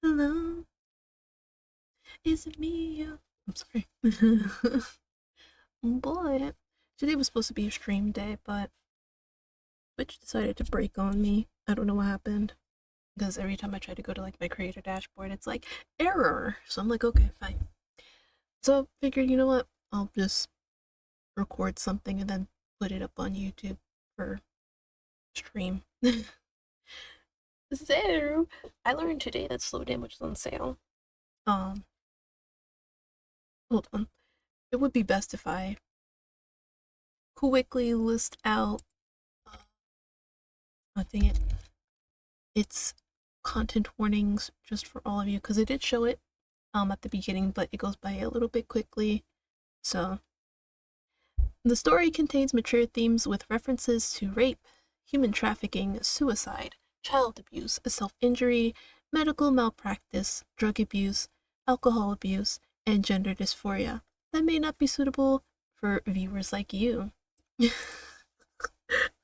Hello, is it me? I'm sorry. But today was supposed to be a stream day, but Twitch decided to break on me. I don't know what happened. Because every time I try to go to like my creator dashboard, it's like error. So I'm like, okay, fine. So I figured, you know what? I'll just record something and then put it up on YouTube for stream. So I learned today that slow damage is on sale. Um, Hold on. It would be best if I quickly list out. Oh, dang it. It's content warnings just for all of you because I did show it at the beginning, but it goes by a little bit quickly. So the story contains mature themes with references to rape, human trafficking, suicide, child abuse, self-injury, medical malpractice, drug abuse, alcohol abuse, and gender dysphoria that may not be suitable for viewers like you.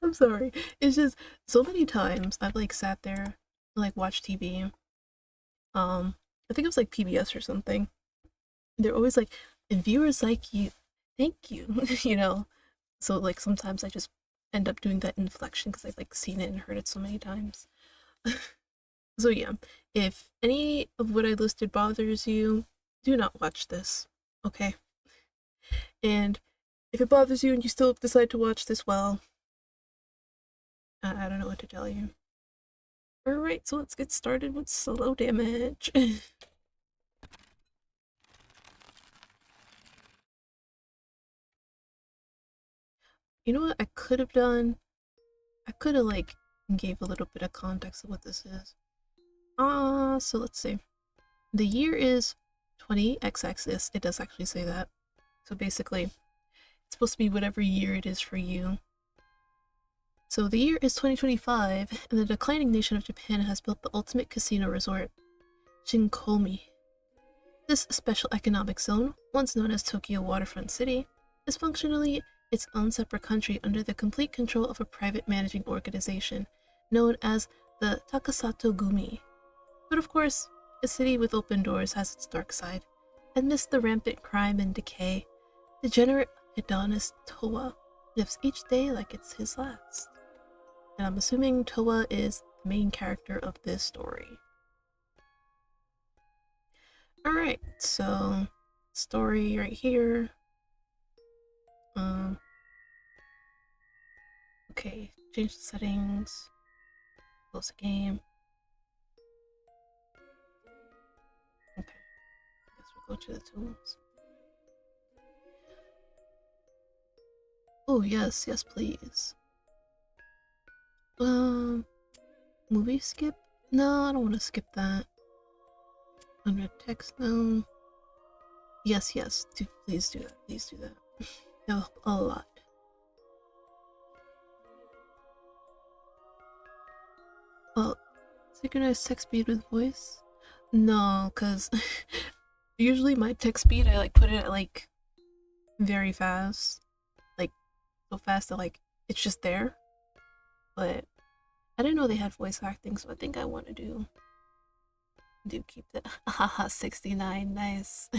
I'm sorry. It's just so many times I've like sat there, like watched TV. I think it was like PBS or something. They're always like, and viewers like you, thank you, you know. So like sometimes I just end up doing that inflection because I've like seen it and heard it so many times. So yeah, if any of what I listed bothers you, do not watch this, okay? And if it bothers you and you still decide to watch this, well, I don't know what to tell you. Alright, so let's get started with slow damage. You know what I could have done? I could have like gave a little bit of context of what this is. So let's see. The year is 20xx. It does actually say that. So basically, it's supposed to be whatever year it is for you. So the year is 2025, and the declining nation of Japan has built the ultimate casino resort, Shinkomi. This special economic zone, once known as Tokyo Waterfront City, is functionally its own separate country under the complete control of a private managing organization known as the Takasato Gumi. But of course, a city with open doors has its dark side. Amidst the rampant crime and decay, degenerate hedonist Towa lives each day like it's his last. And I'm assuming Towa is the main character of this story. Alright, so story right here. Okay, change the settings, close the game. Okay, guess we'll go to the tools. Oh yes, yes please. Movie skip? No, I don't want to skip that. Unread text, no. Yes, yes, please do that, please do that. That'll help a lot. Oh, synchronize text speed with voice? No, cause usually my text speed I like put it at like very fast. Like so fast that like it's just there. But I didn't know they had voice acting, so I think I want to do keep the haha 69 nice.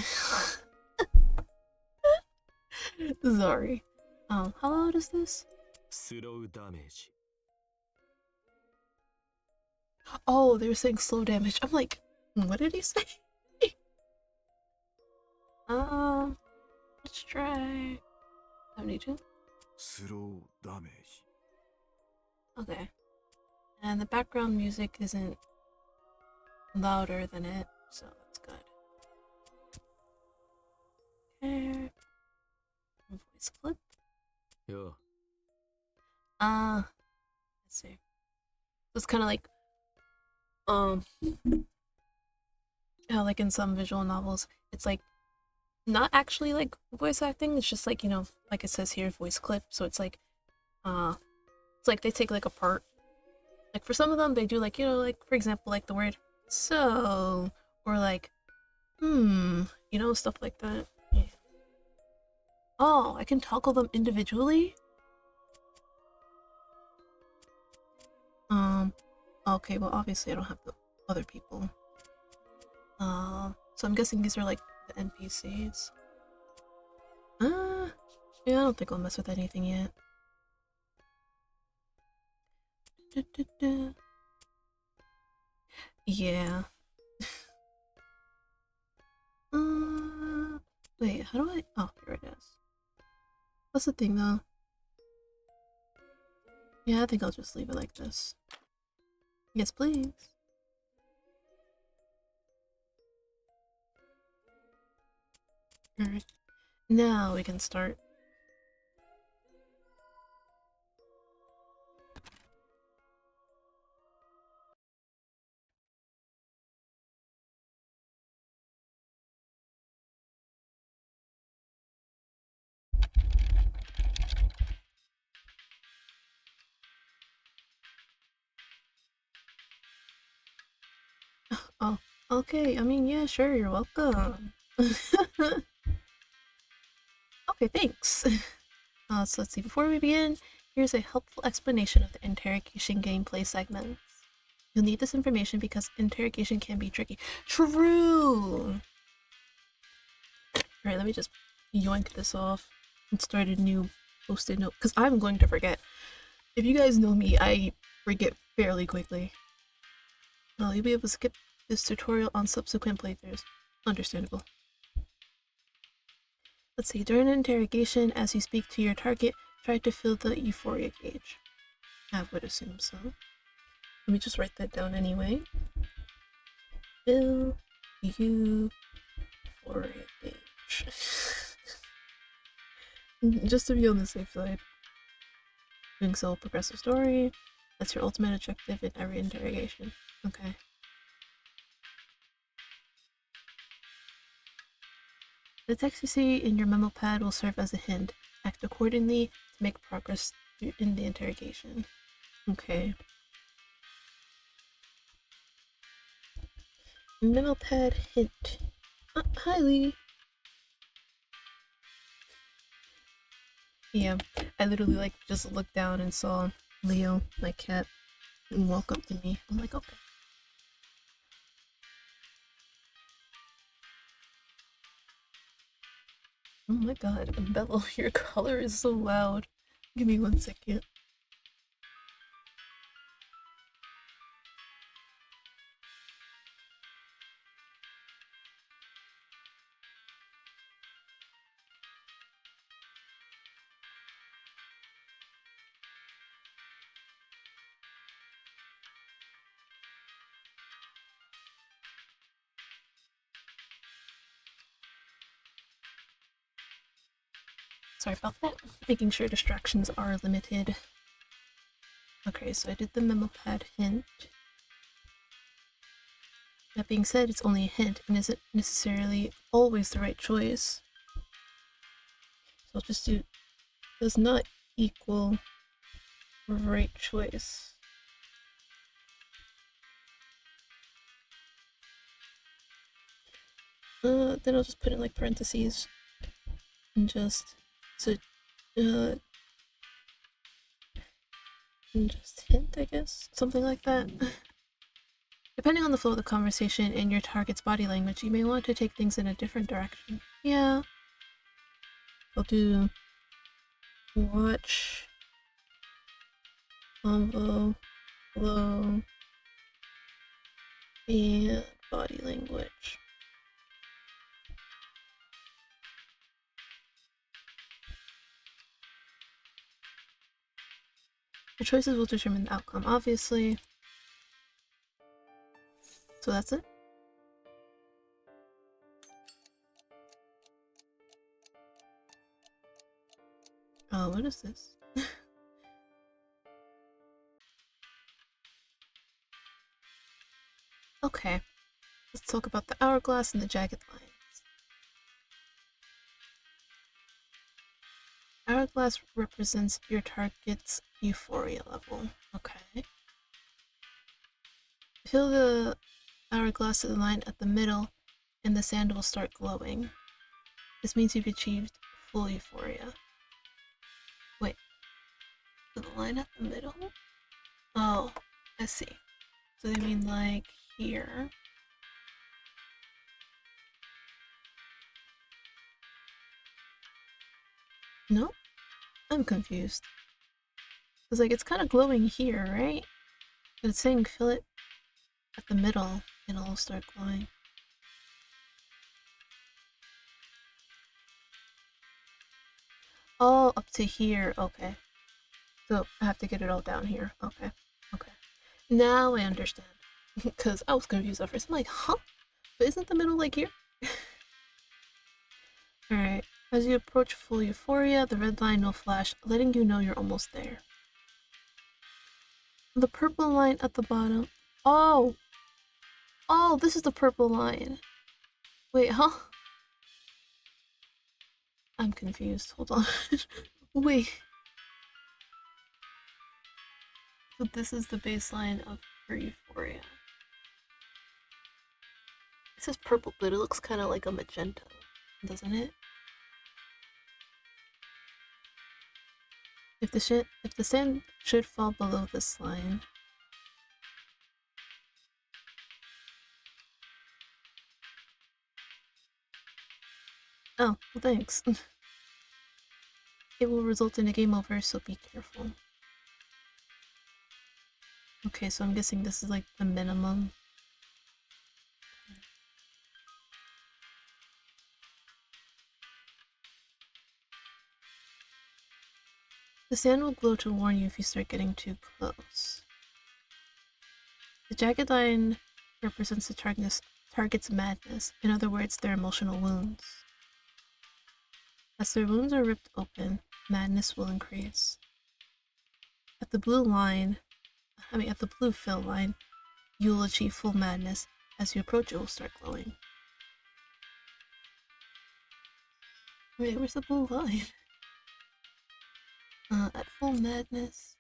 Sorry. How loud is this? Slow damage. Oh, they were saying slow damage. I'm like, what did he say? Let's try 72. Slow damage. Okay. And the background music isn't louder than it, so that's good. Okay. Voice clip. Yeah. Let's see. So it's kind of like, um, how like in some visual novels, it's like not actually like voice acting. It's just like like it says here, voice clip. So uh, it's like they take like a part. Like for some of them, they do like like for example, like the word so or like stuff like that. Yeah. Oh, I can toggle them individually. Um, okay, well obviously I don't have the other people. So I'm guessing these are like the NPCs. Yeah, I don't think I'll mess with anything yet. Yeah. Uh, Wait, how do I? Oh, here it is. That's the thing though. Yeah, I think I'll just leave it like this. Yes, please. Alright. Now we can start. Oh, okay. I mean, yeah, sure, you're welcome. Okay, thanks. So let's see. Before we begin, here's a helpful explanation of the interrogation gameplay segments. You'll need this information because interrogation can be tricky. True! Alright, let me just yoink this off and start a new post-it note, because I'm going to forget. If you guys know me, I forget fairly quickly. Well, you'll be able to skip this tutorial on subsequent playthroughs. Understandable. Let's see, during an interrogation, as you speak to your target, try to fill the euphoria gauge. I would assume so. Let me just write that down anyway. Fill euphoria gauge. Just to be on the safe side. Doing so will progress the story. That's your ultimate objective in every interrogation. Okay. The text you see in your memo pad will serve as a hint. Act accordingly to make progress in the interrogation. Okay. Memo pad hint. Hi, Lee. Yeah, I literally like just looked down and saw Leo, my cat, and walk up to me. I'm like, okay. Oh my god, Bello, your color is so loud. Give me 1 second. Sorry about that. Making sure distractions are limited. Okay, so I did the memo pad hint. That being said, it's only a hint and isn't necessarily always the right choice. So I'll just do does not equal right choice. Then I'll just put in like parentheses and just so and just hint, I guess, something like that. Depending on the flow of the conversation and your target's body language, you may want to take things in a different direction. Yeah, I'll do watch, combo, flow, and body language. Your choices will determine the outcome, obviously. So that's it. Oh, what is this? Okay, let's talk about the hourglass and the jagged lines. Hourglass represents your target's euphoria level. Okay. Fill the hourglass to the line at the middle, and the sand will start glowing. This means you've achieved full euphoria. Wait, to the line at the middle? Oh, I see. So they mean like here. No? I'm confused. Because, like, it's kind of glowing here, right? But it's saying fill it at the middle, and it'll start glowing. Oh, up to here. Okay. So I have to get it all down here. Okay. Okay. Now I understand. Because I was confused at first. I'm like, huh? But isn't the middle like here? Alright. As you approach full euphoria, the red line will flash, letting you know you're almost there. The purple line at the bottom. Oh! Oh, this is the purple line. Wait, huh? I'm confused. Hold on. Wait. So this is the baseline of for euphoria. It says purple, but it looks kind of like a magenta, doesn't it? If the sand should fall below this line. Oh, well, thanks. It will result in a game over, so be careful. Okay, so I'm guessing this is like the minimum. The sand will glow to warn you if you start getting too close. The jagged line represents the target's madness, in other words, their emotional wounds. As their wounds are ripped open, madness will increase. At the at the blue fill line, you will achieve full madness. As you approach, it will start glowing. Wait, where's the blue line? At full madness,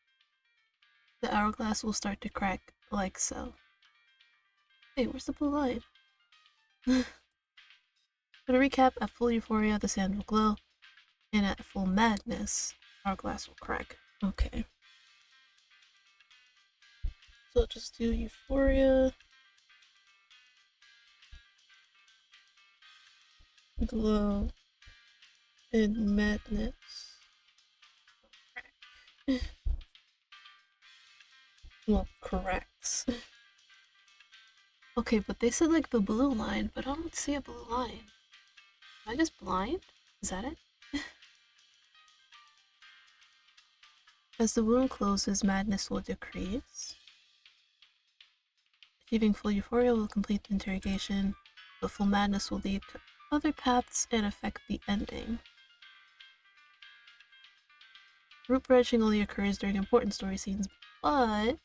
the hourglass will start to crack like so. Wait, where's the blue line? But to recap, at full euphoria, the sand will glow, and at full madness, hourglass will crack. Okay. So I'll just do euphoria, glow, and madness. Well, corrects. Okay, but they said like the blue line, but I don't see a blue line. Am I just blind? Is that it? As the wound closes, madness will decrease. Achieving full euphoria will complete the interrogation, but full madness will lead to other paths and affect the ending. Group branching only occurs during important story scenes, but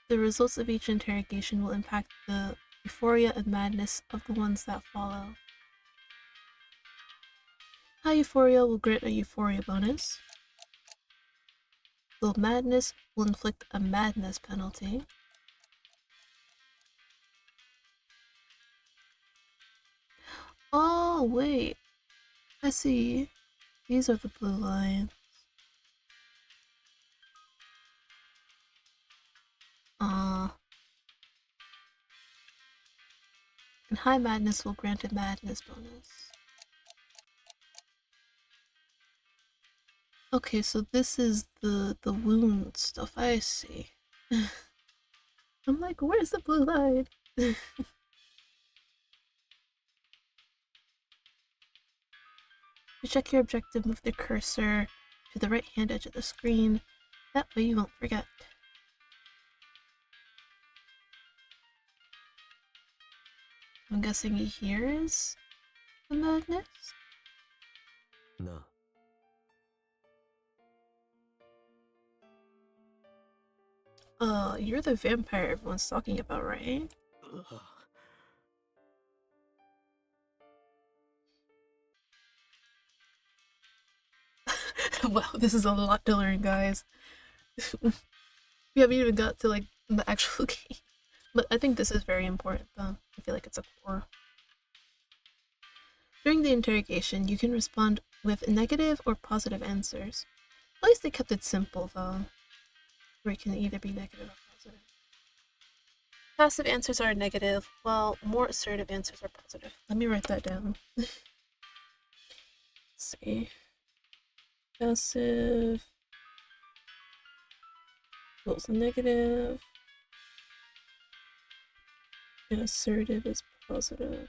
the results of each interrogation will impact the euphoria and madness of the ones that follow. High euphoria will grant a euphoria bonus. Low madness will inflict a madness penalty. Oh, wait. I see. These are the blue lines. And high madness will grant a madness bonus. Okay, so this is the wound stuff. I see. I'm like, where's the blue line? You check your objective, move the cursor to the right hand edge of the screen. That way you won't forget. I'm guessing here is the madness? No. You're the vampire everyone's talking about, right? Wow, this is a lot to learn, guys. We haven't even got to like the actual game. But I think this is very important though. I feel like it's a core. During the interrogation, you can respond with negative or positive answers. At least they kept it simple though, where it can either be negative or positive. Passive answers are negative, while more assertive answers are positive. Let me write that down. Let's see. Passive equals negative, and assertive is positive.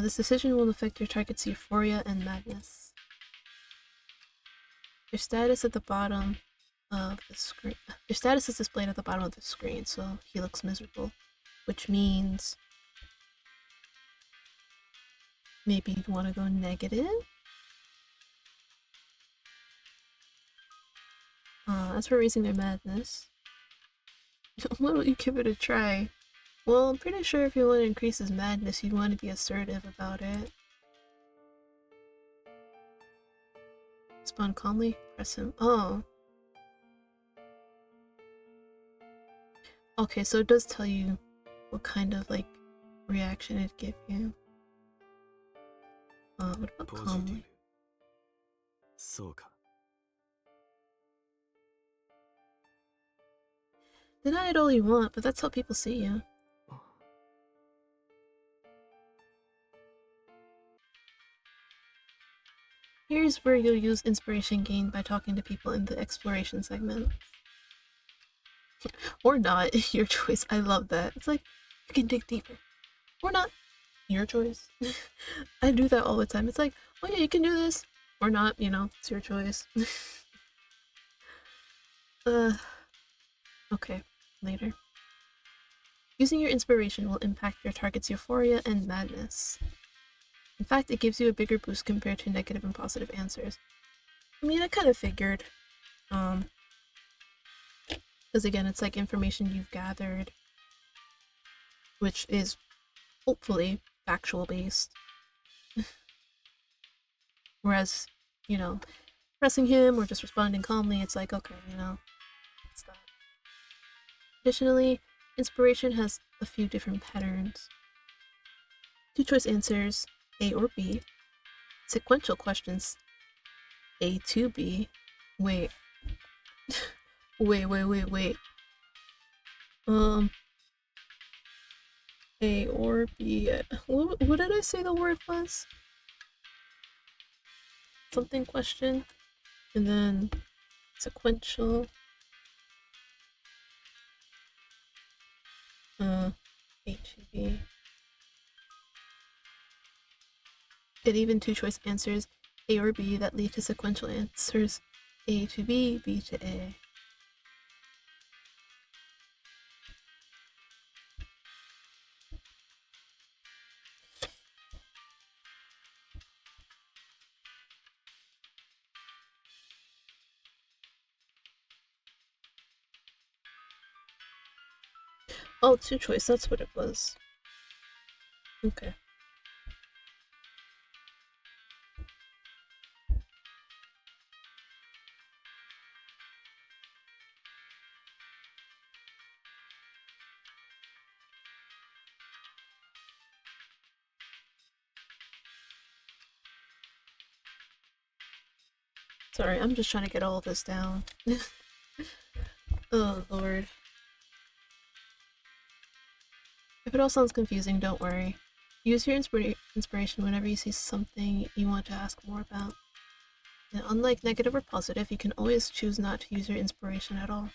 This decision will affect your target's euphoria and madness. Your status at the bottom of the screen. Your status is displayed at the bottom of the screen, so he looks miserable, which means maybe you'd want to go negative. As for raising their madness, why don't you give it a try? Well, I'm pretty sure if you want to increase his madness, you'd want to be assertive about it. Respond calmly, press him. Oh. Okay, so it does tell you what kind of, like, reaction it'd give you. What about calmly? そうか。 Deny it all you want, but that's how people see you. Here's where you'll use inspiration gained by talking to people in the exploration segment. Or not, your choice. I love that. It's like, you can dig deeper. Or not, your choice. I do that all the time. It's like, oh yeah, you can do this. Or not, you know, it's your choice. uh, okay, later. Using your inspiration will impact your target's euphoria and madness. In fact, it gives you a bigger boost compared to negative and positive answers. I mean, I kind of figured. Because again, it's like information you've gathered, which is hopefully factual based. Whereas, you know, pressing him or just responding calmly, it's like, okay, you know, it's that. Additionally, inspiration has a few different patterns. Two choice answers, A or B. Sequential questions, A to B. Wait. wait. A or B. What did I say the word was? Something question. And then sequential. A to B. And even two choice answers, A or B, that lead to sequential answers, A to B, B to A. Oh, two choice, that's what it was. Okay. Sorry, I'm just trying to get all this down. Oh, Lord. If it all sounds confusing, don't worry. Use your inspiration whenever you see something you want to ask more about. And unlike negative or positive, you can always choose not to use your inspiration at all.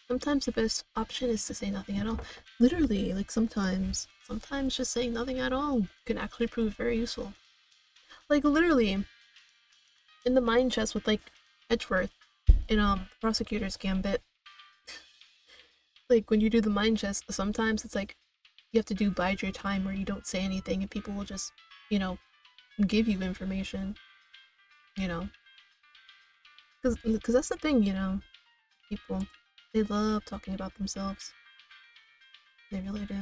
Sometimes the best option is to say nothing at all. Literally, like sometimes just saying nothing at all can actually prove very useful. Like literally, in the mind chess with like Edgeworth in Prosecutor's Gambit, like when you do the mind chess, sometimes it's like you have to do bide your time where you don't say anything and people will just, you know, give you information, you know. Because that's the thing, you know, people, they love talking about themselves. They really do.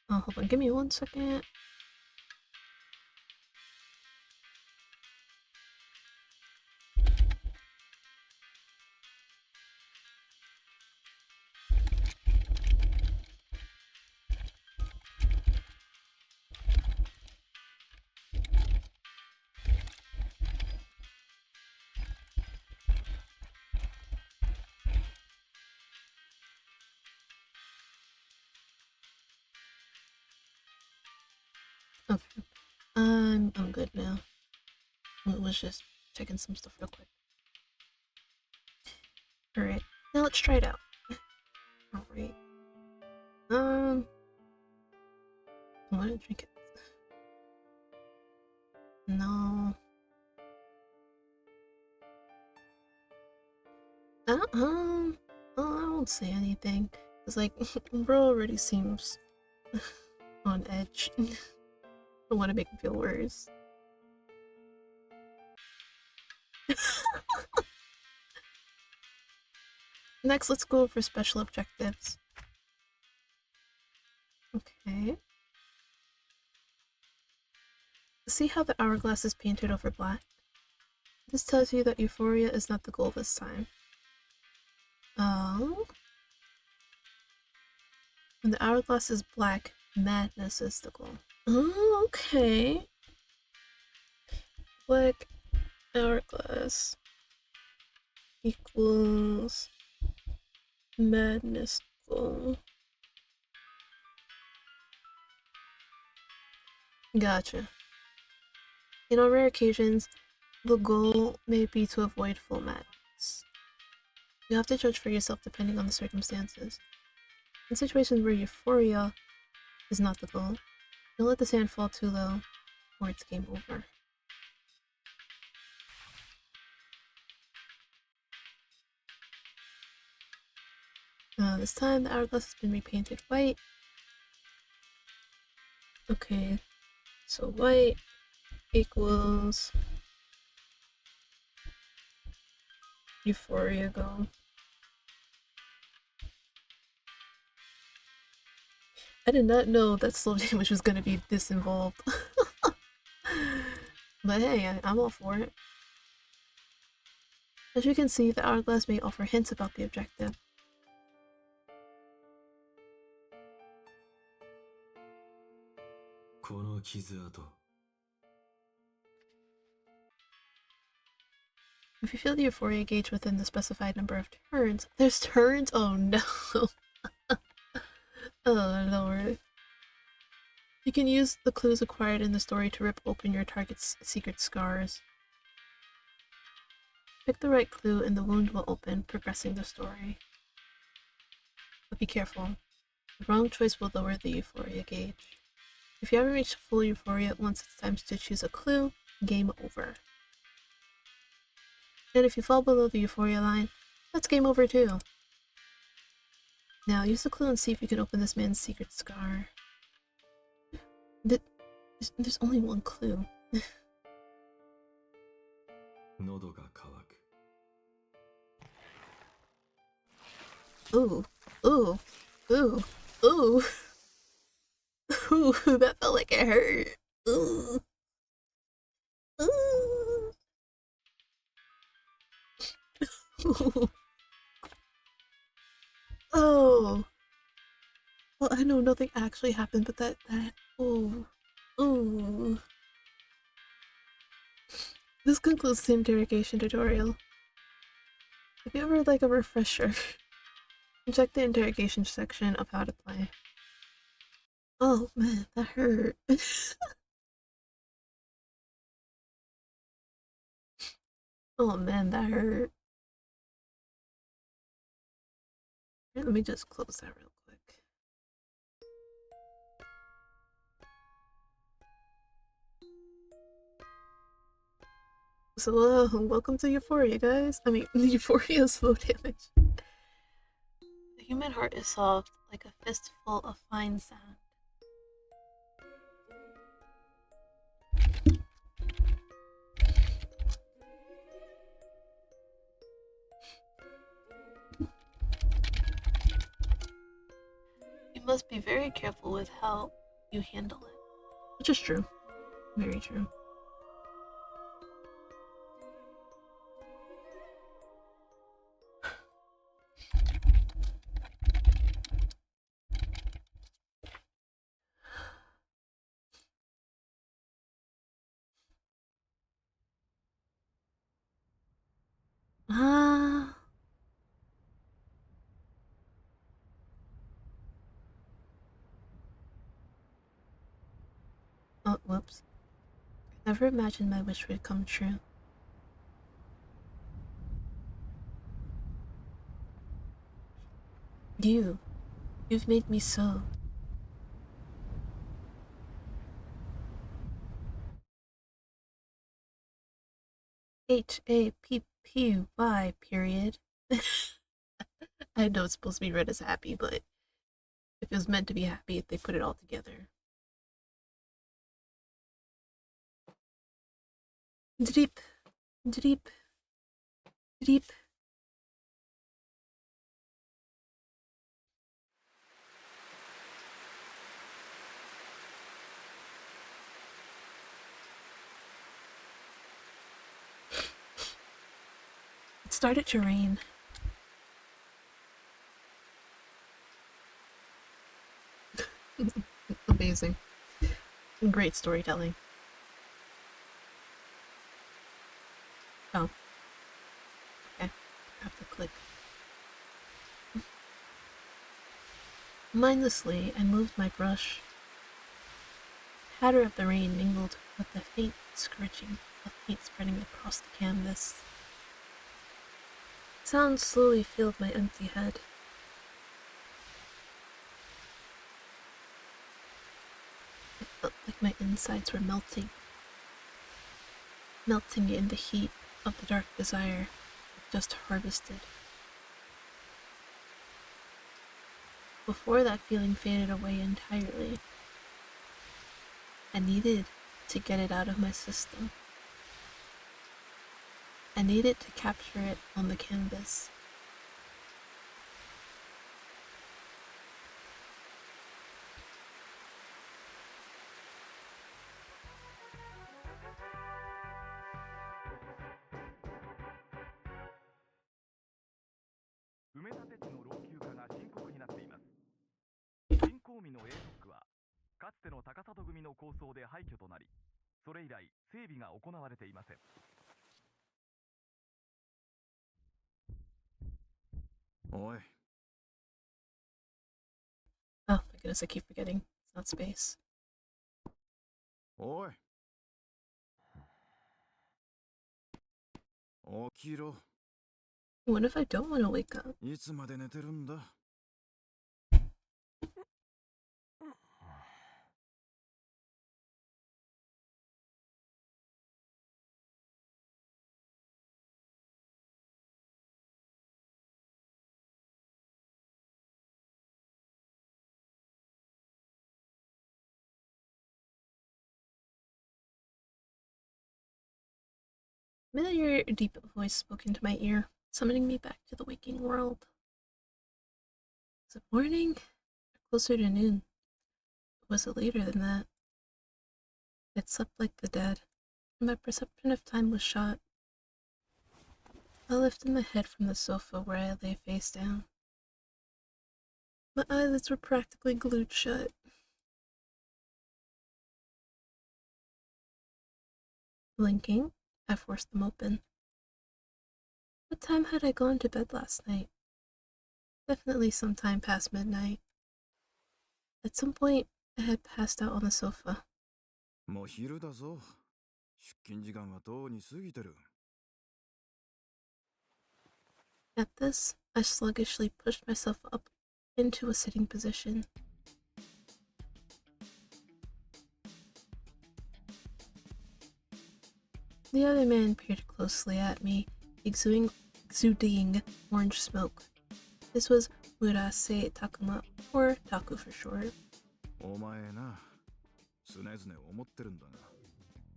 Oh, hold on, give me 1 second. I'm good now. I was just checking some stuff real quick. Alright, now let's try it out. Alright. I want to drink it. No. I won't say anything. It's like, bro already seems on edge. I don't want to make him feel worse. Next, let's go over special objectives. Okay. See how the hourglass is painted over black? This tells you that euphoria is not the goal this time. Oh? When the hourglass is black, madness is the goal. Oh, okay. Black hourglass equals madness goal. Gotcha. On rare occasions, the goal may be to avoid full madness. You have to judge for yourself depending on the circumstances. In situations where euphoria is not the goal, don't let the sand fall too low, or it's game over. This time the hourglass has been repainted white. Okay, so white equals euphoria goal. I did not know that slow damage was gonna be this involved. But hey, I'm all for it. As you can see, the hourglass may offer hints about the objective. この傷跡 If you feel the euphoria gauge within the specified number of turns, there's turns? Oh no. Oh lord. You can use the clues acquired in the story to rip open your target's secret scars. Pick the right clue and the wound will open, progressing the story. But be careful. The wrong choice will lower the euphoria gauge. If you haven't reached full euphoria, once it's time to choose a clue, game over. And if you fall below the euphoria line, that's game over too. Now use the clue and see if you can open this man's secret scar. There's only one clue. 喉が渇く Ooh, ooh, ooh, ooh. Ooh, that felt like it hurt. Ooh, ooh. Oh. Well, I know nothing actually happened, but that, ooh, ooh. This concludes the interrogation tutorial. If you ever like a refresher, check the interrogation section of how to play. Oh man, that hurt. Oh man, that hurt. Here, let me just close that real quick. So, welcome to Euphoria, guys. I mean, Euphoria slow damage. The human heart is soft like a fistful of fine sand. You must be very careful with how you handle it. Which is true. Very true. Ah. Oh, whoops. Never imagined my wish would come true. You've made me so. Happy period. I know it's supposed to be read as happy, but if it was meant to be happy, they put it all together. Drip, drip, drip. It started to rain. Amazing. Great storytelling. Oh, okay. I have to click. Mindlessly, I moved my brush. Patter of the rain mingled with the faint scratching of paint spreading across the canvas. Sound slowly filled my empty head. It felt like my insides were melting in the heat of the dark desire I'd just harvested. Before that feeling faded away entirely, I needed to get it out of my system. I needed to capture it on the canvas. Oh my goodness, I keep forgetting. It's not space. おい、起きろ。What if I don't want to wake up? いつまで寝てるんだ。Familiar, deep voice spoke into my ear, summoning me back to the waking world. Was it morning? Or closer to noon? Or was it later than that? I'd slept like the dead, and my perception of time was shot. I lifted my head from the sofa where I lay face down. My eyelids were practically glued shut. Blinking, I forced them open. What time had I gone to bed last night? Definitely some time past midnight. At some point, I had passed out on the sofa. もう昼だぞ。出勤時間はとうに過ぎてる。At this, I sluggishly pushed myself up into a sitting position. The other man peered closely at me, exuding orange smoke. This was Murase Takuma, or Taku for short. お前な、常々思ってるんだが、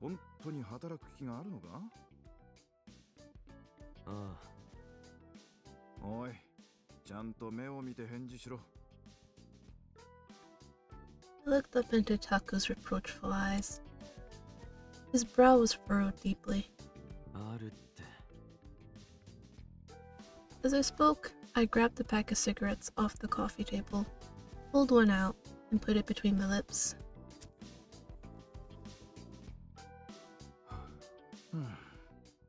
本当に働く気があるのか？ああ。おい、ちゃんと目を見て返事しろ。I looked up into Taku's reproachful eyes. His brow was furrowed deeply. あるって。As I spoke, I grabbed a pack of cigarettes off the coffee table, pulled one out, and put it between my lips.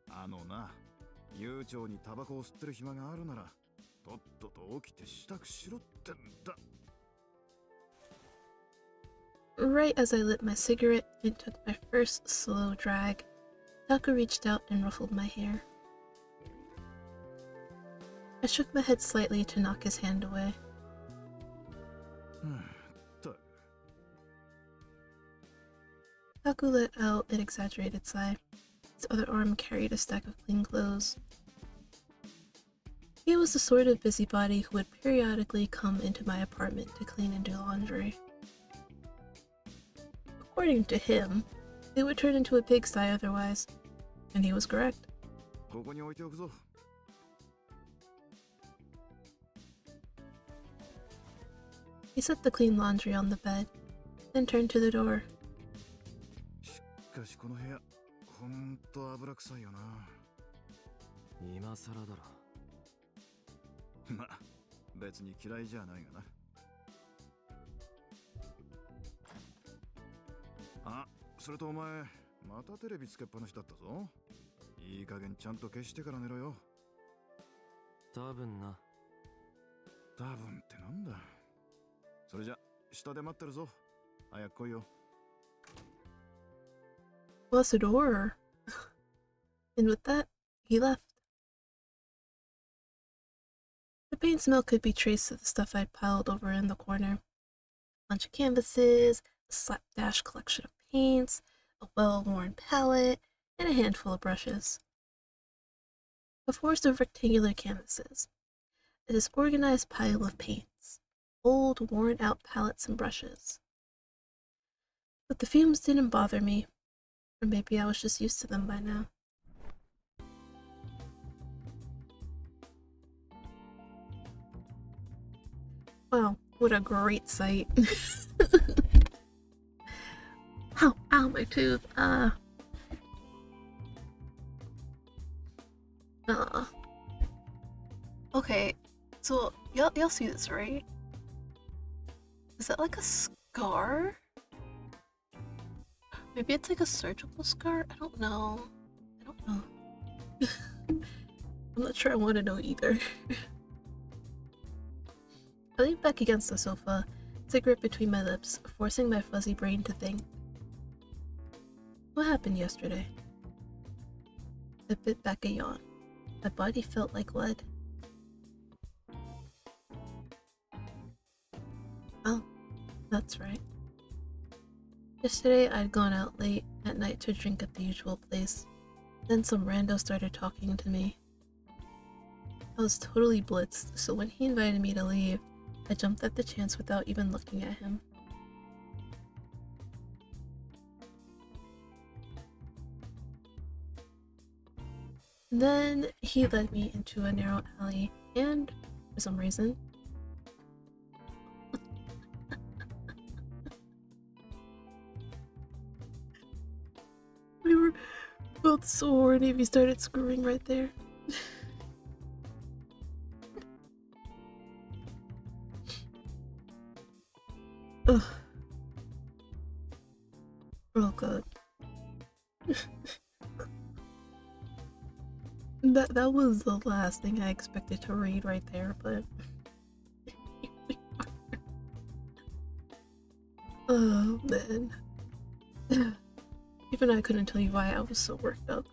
あのな、悠長にタバコを吸ってる暇があるなら、とっとと起きて支度しろってんだ。Right as I lit my cigarette and took my first slow drag, Taku reached out and ruffled my hair. I shook my head slightly to knock his hand away. Taku let out an exaggerated sigh. His other arm carried a stack of clean clothes. He was the sort of busybody who would periodically come into my apartment to clean and do laundry. According to him, it would turn into a pigsty otherwise, and he was correct. He set the clean laundry on the bed, then turned to the door. しかしこの部屋、ほんと油臭いよな。今更だろ。ま、別に嫌いじゃないがな。あ、それとお前、またテレビつけっぱなしだったぞ。いい加減ちゃんと消してから寝ろよ。多分な。多分ってなんだ。それじゃ、下で待ってるぞ。早く来いよ。Close the door. And with that, he left. The paint smell could be traced to the stuff I'd piled over in the corner. A bunch of canvases, a slapdash collection of paints, a well-worn palette, and a handful of brushes. A forest of rectangular canvases. A disorganized pile of paints. Old, worn-out palettes and brushes. But the fumes didn't bother me. Or maybe I was just used to them by now. Wow, what a great sight. Ow, ow, my tooth. Okay, so y'all see this, right? Is that like a scar? Maybe it's like a surgical scar? I don't know. I'm not sure I want to know either. I leaned back against the sofa, cigarette between my lips, forcing my fuzzy brain to think. What happened yesterday? I bit back a yawn. My body felt like lead. Oh, that's right. Yesterday, I'd gone out late at night to drink at the usual place. Then some rando started talking to me. I was totally blitzed, so when he invited me to leave, I jumped at the chance without even looking at him. Then he led me into a narrow alley, and, for some reason, we were both so horny we started screwing right there. Ugh. Oh god. That was the last thing I expected to read right there, but oh man. Even I couldn't tell you why I was so worked up.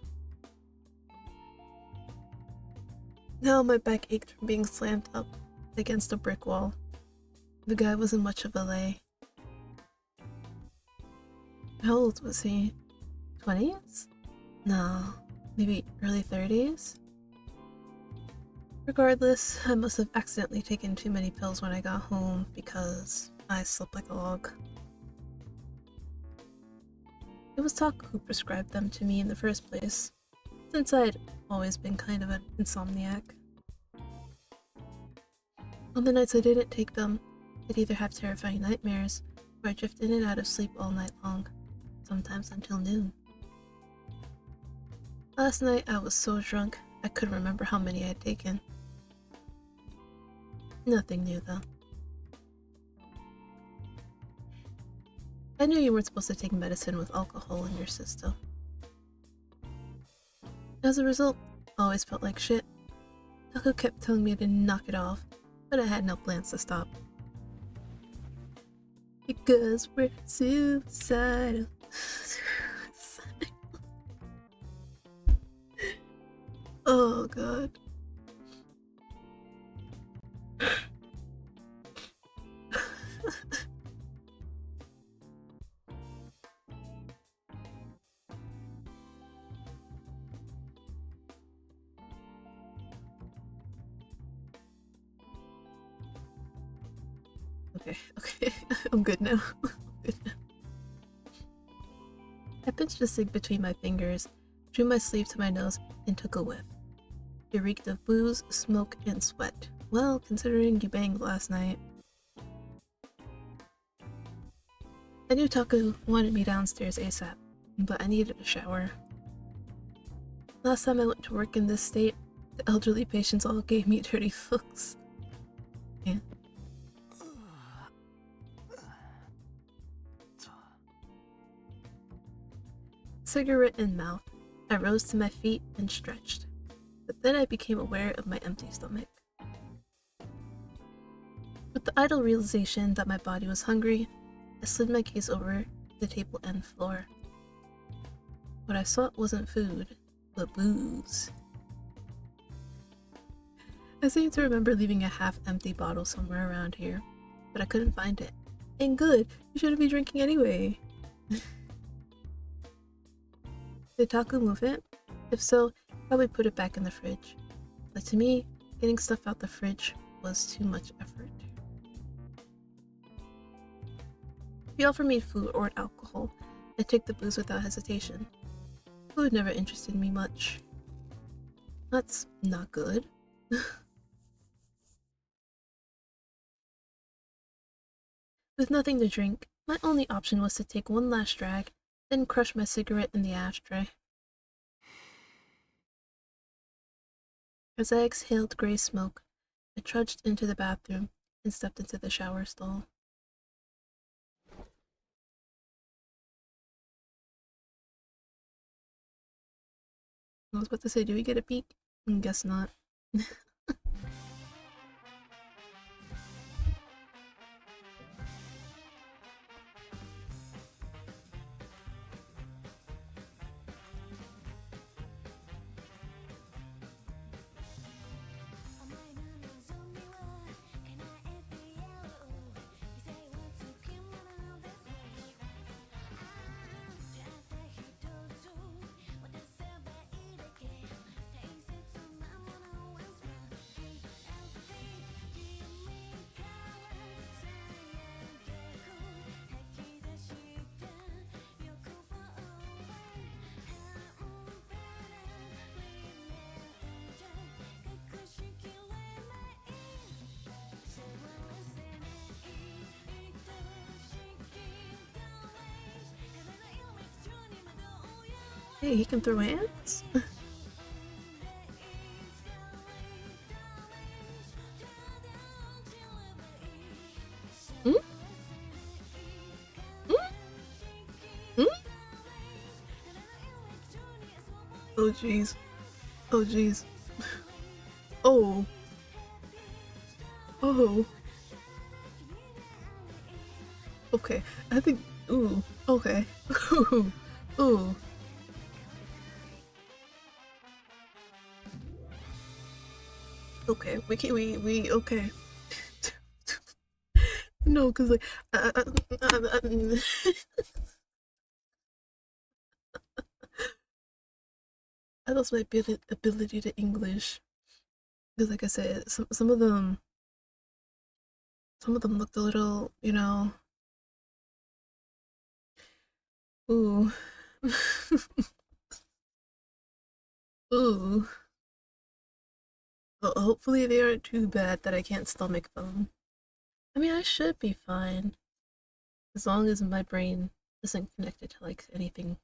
Now my back ached from being slammed up against a brick wall. The guy wasn't much of a lay. How old was he? 20s? No, maybe early 30s? Regardless, I must have accidentally taken too many pills when I got home because I slept like a log. It was Taku who prescribed them to me in the first place, since I'd always been kind of an insomniac. On the nights I didn't take them, I'd either have terrifying nightmares, or I'd drift in and out of sleep all night long, sometimes until noon. Last night I was so drunk, I couldn't remember how many I'd taken. Nothing new though. I knew you weren't supposed to take medicine with alcohol in your system. As a result, I always felt like shit. Taku kept telling me to knock it off, but I had no plans to stop. because we're suicidal. Oh god. Okay, I'm good now. I pinched a cig between my fingers, drew my sleeve to my nose, and took a whiff. It reeked of booze, smoke, and sweat. Well, considering you banged last night. I knew Taku wanted me downstairs ASAP, but I needed a shower. Last time I went to work in this state, the elderly patients all gave me dirty looks. Yeah. Cigarette in mouth, I rose to my feet and stretched. But then I became aware of my empty stomach. With the idle realization that my body was hungry, I slid my gaze over the table and floor. What I sought wasn't food, but booze. I seem to remember leaving a half-empty bottle somewhere around here, but I couldn't find it. And good, you shouldn't be drinking anyway. Did Taku move it? If so, probably put it back in the fridge. But to me, getting stuff out the fridge was too much effort. He offered me food or alcohol. I took the booze without hesitation. Food never interested me much. That's not good. With nothing to drink, my only option was to take one last drag, then crush my cigarette in the ashtray. As I exhaled gray smoke, I trudged into the bathroom and stepped into the shower stall. I was about to say, do we get a peek? Guess not. Hey, he can throw hands? Hmm? Hmm? Hmm? Oh jeez. Oh jeez. Oh. Oh. Okay. I think. Ooh. Okay. Ooh. Ooh. Okay. We can. We. Okay. No, cause like. I lost my ability to English. Because, like I said, some of them looked a little, you know. Ooh. Ooh. Well, hopefully they aren't too bad that I can't stomach them. I mean, I should be fine. As long as my brain isn't connected to, like, anything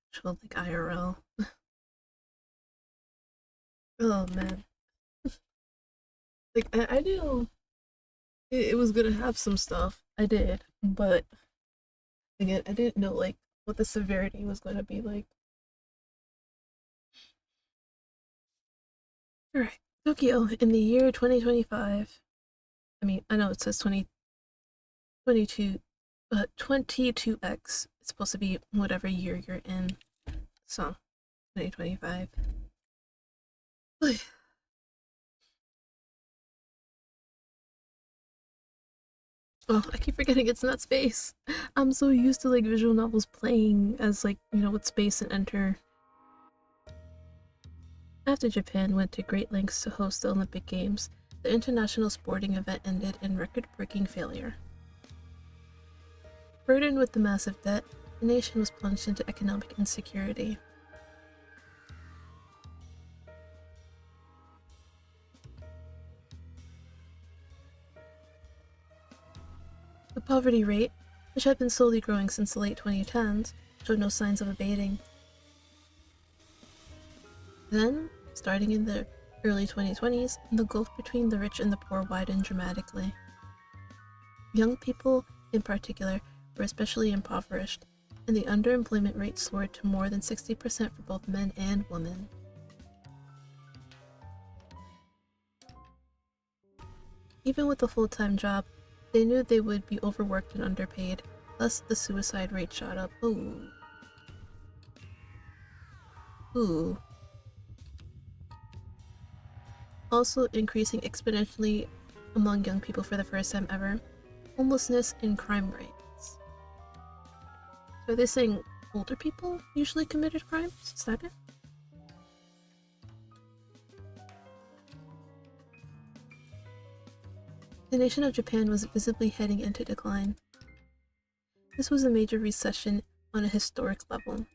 actual, like, IRL. Oh, man. Like, I knew it was gonna have some stuff. I did. But, again, I didn't know, like, what the severity was gonna be like. Alright. Tokyo, in the year 2025. I mean, I know it says 2022 22x. It's supposed to be whatever year you're in. So, 2025. Oh, I keep forgetting it's not space. I'm so used to like visual novels playing as like, with space and enter. After Japan went to great lengths to host the Olympic Games, the international sporting event ended in record-breaking failure. Burdened with the massive debt, the nation was plunged into economic insecurity. The poverty rate, which had been slowly growing since the late 2010s, showed no signs of abating. Then, starting in the early 2020s, the gulf between the rich and the poor widened dramatically. Young people, in particular, were especially impoverished, and the underemployment rate soared to more than 60% for both men and women. Even with a full-time job, they knew they would be overworked and underpaid, thus the suicide rate shot up. Ooh. Ooh. Also increasing exponentially among young people for the first time ever, homelessness and crime rates. So are they saying older people usually committed crimes? Is that it? The nation of Japan was visibly heading into decline. This was a major recession on a historic level.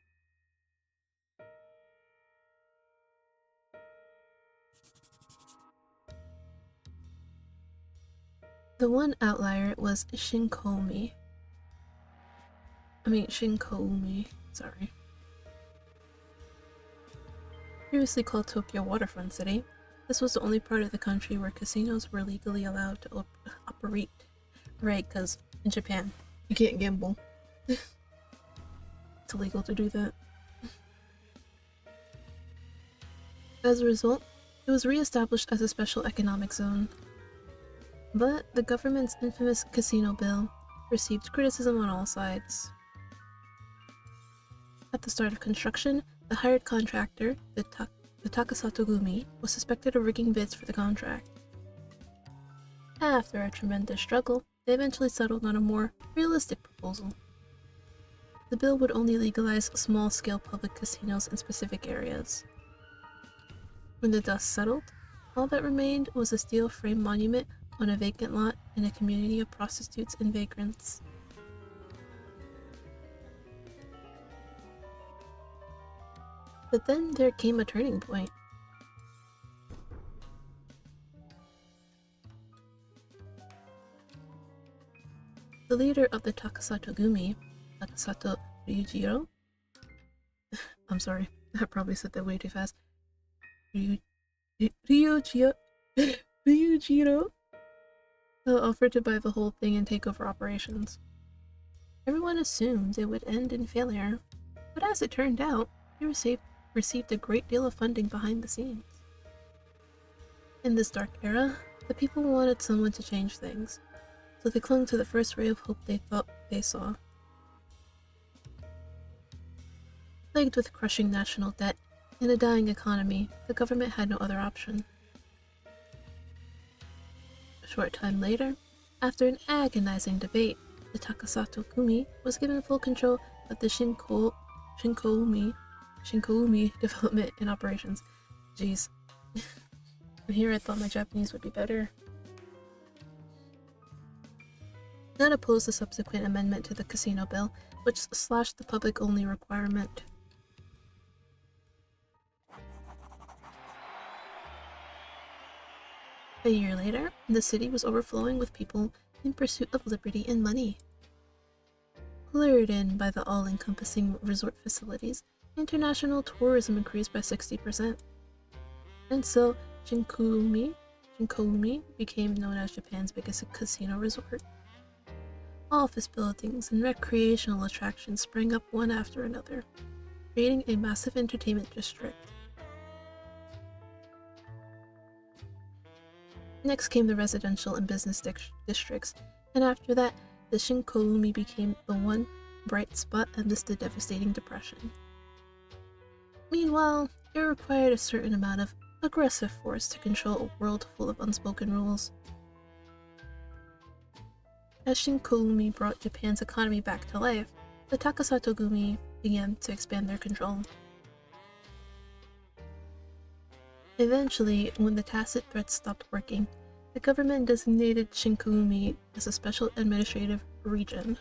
The one outlier was Shinkoumi. Sorry. Previously called Tokyo Waterfront City, this was the only part of the country where casinos were legally allowed to operate. Right, because in Japan, you can't gamble. It's illegal to do that. As a result, it was re-established as a special economic zone. But the government's infamous casino bill received criticism on all sides. At the start of construction, the hired contractor, the Takasato Gumi, was suspected of rigging bids for the contract. After a tremendous struggle, they eventually settled on a more realistic proposal. The bill would only legalize small-scale public casinos in specific areas. When the dust settled, all that remained was a steel frame monument on a vacant lot in a community of prostitutes and vagrants. But then there came a turning point. The leader of the Takasato Gumi, Takasato Ryujiro, I'm sorry, I probably said that way too fast. Ryujiro offered to buy the whole thing and take over operations. Everyone assumed it would end in failure, but as it turned out, he received a great deal of funding behind the scenes. In this dark era, the people wanted someone to change things, so they clung to the first ray of hope they thought they saw. Plagued with crushing national debt and a dying economy, the government had no other option. A short time later, after an agonizing debate, the Takasato Gumi was given full control of the Shinkoumi development and operations. Jeez. Here I thought my Japanese would be better. None opposed the subsequent amendment to the casino bill, which slashed the public-only requirement. A year later, the city was overflowing with people in pursuit of liberty and money. Lured in by the all-encompassing resort facilities, international tourism increased by 60%. And so, Shinkoumi became known as Japan's biggest casino resort. Office buildings and recreational attractions sprang up one after another, creating a massive entertainment district. Next came the residential and business districts, and after that, the Shinkoumi became the one bright spot amidst the devastating depression. Meanwhile, it required a certain amount of aggressive force to control a world full of unspoken rules. As Shinkoumi brought Japan's economy back to life, the Takasato-gumi began to expand their control. Eventually, when the tacit threats stopped working, the government designated Shinkoumi as a special administrative region.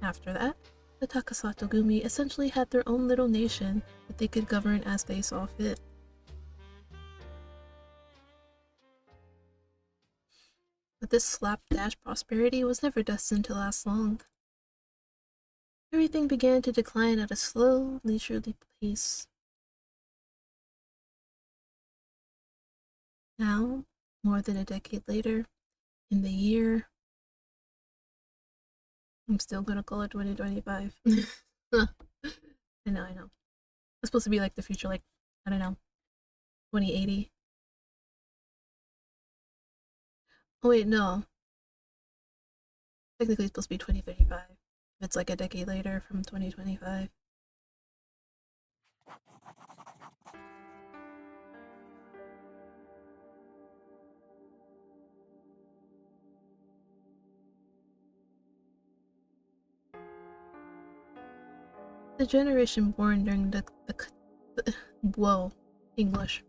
After that, the Takasato-gumi essentially had their own little nation that they could govern as they saw fit. But this slapdash prosperity was never destined to last long. Everything began to decline at a slow, leisurely pace. Now, more than a decade later, in the year... I'm still gonna call it 2025. I know. It's supposed to be like the future, like, I don't know, 2080. Oh wait, no. Technically it's supposed to be 2035. It's like a decade later from 2025. The generation born during whoa, English.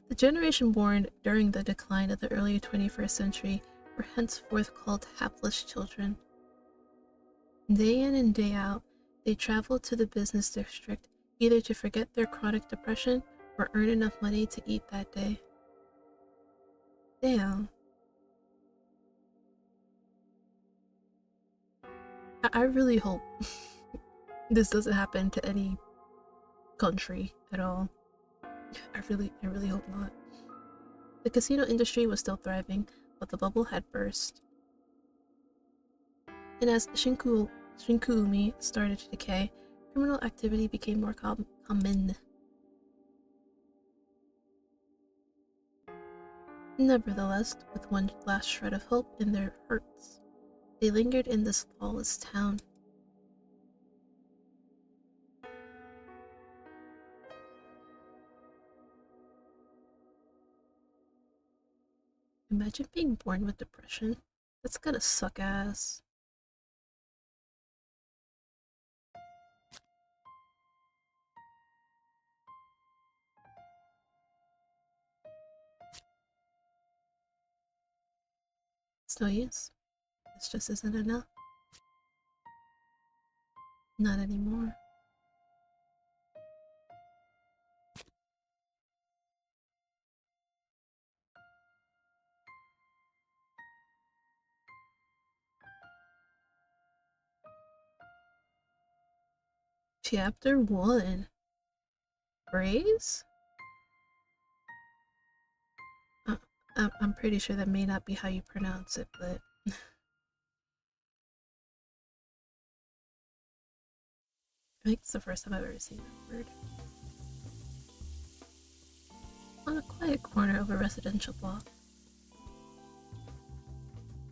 The generation born during the decline of the early 21st century were henceforth called hapless children. Day in and day out, they traveled to the business district either to forget their chronic depression or earn enough money to eat that day. Damn. I really hope this doesn't happen to any country at all. I really hope not. The casino industry was still thriving, but the bubble had burst. And as Shinkuumi started to decay, criminal activity became more common. Nevertheless, with one last shred of hope in their hearts, they lingered in this lawless town. Imagine being born with depression. That's gotta suck ass. It's no use. This just isn't enough. Not anymore. Chapter 1. Phrase? I'm pretty sure that may not be how you pronounce it, but... I think it's the first time I've ever seen that word. On a quiet corner of a residential block,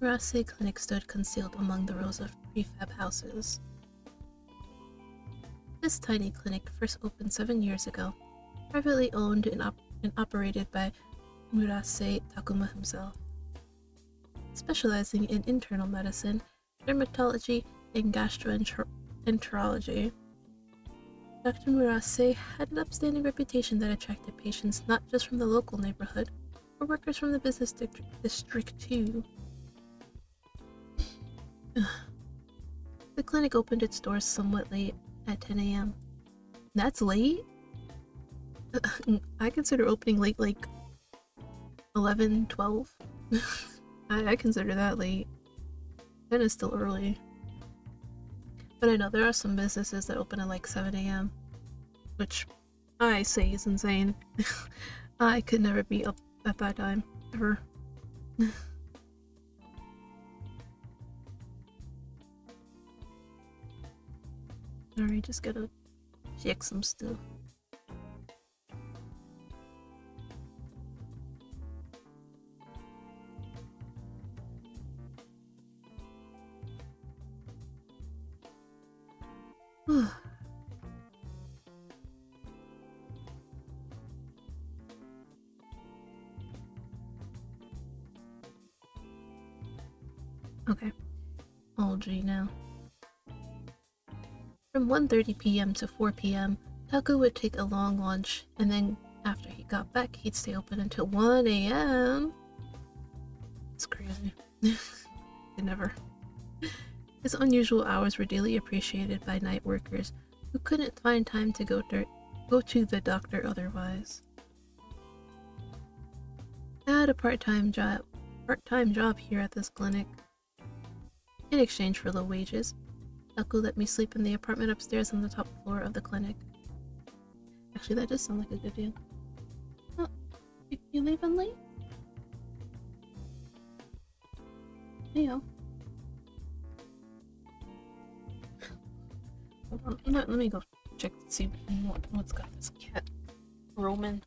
Murase Clinic stood concealed among the rows of prefab houses. This tiny clinic first opened 7 years ago, privately owned and operated by Murase Takuma himself. Specializing in internal medicine, dermatology, and gastroenterology, Dr. Murase had an upstanding reputation that attracted patients not just from the local neighborhood, but workers from the business district too. The clinic opened its doors somewhat late at 10 a.m. That's late? I consider opening late like 11, 12. I consider that late. Then it's still early. But I know there are some businesses that open at like 7 a.m. Which I say is insane. I could never be up at that time, ever. Alright, just gotta check some stuff. Okay, all G now. From 1:30 p.m. to 4 p.m., Taku would take a long lunch, and then after he got back, he'd stay open until 1 a.m. It's crazy. It never. His unusual hours were daily appreciated by night workers who couldn't find time to go to the doctor otherwise. I had a part-time job here at this clinic. In exchange for low wages, Taku let me sleep in the apartment upstairs on the top floor of the clinic. Actually, that does sound like a good deal. Oh, you leaving late? Leo. Hold on, let me go check to see what's got this cat roaming.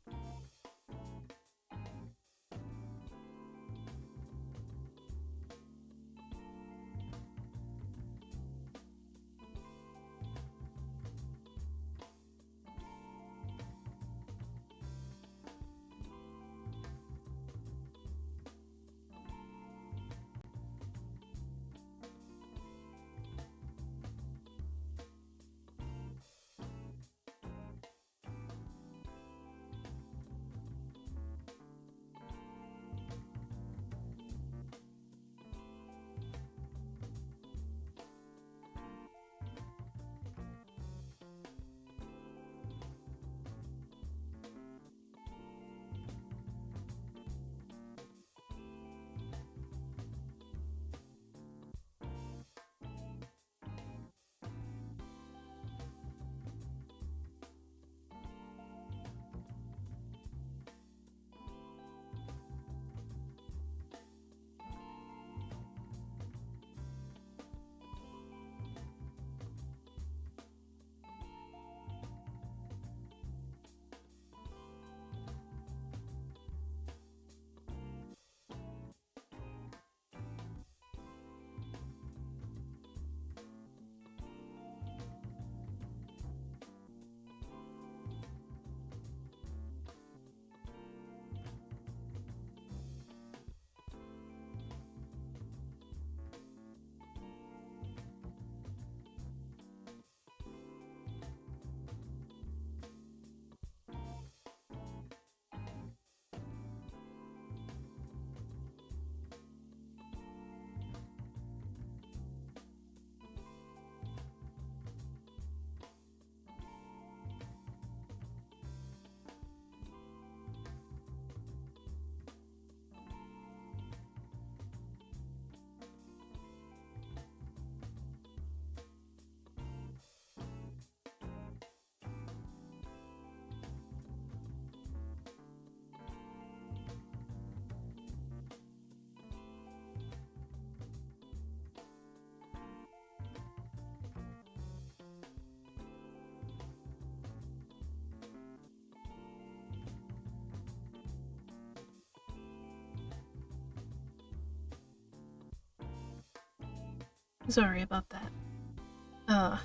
Sorry about that.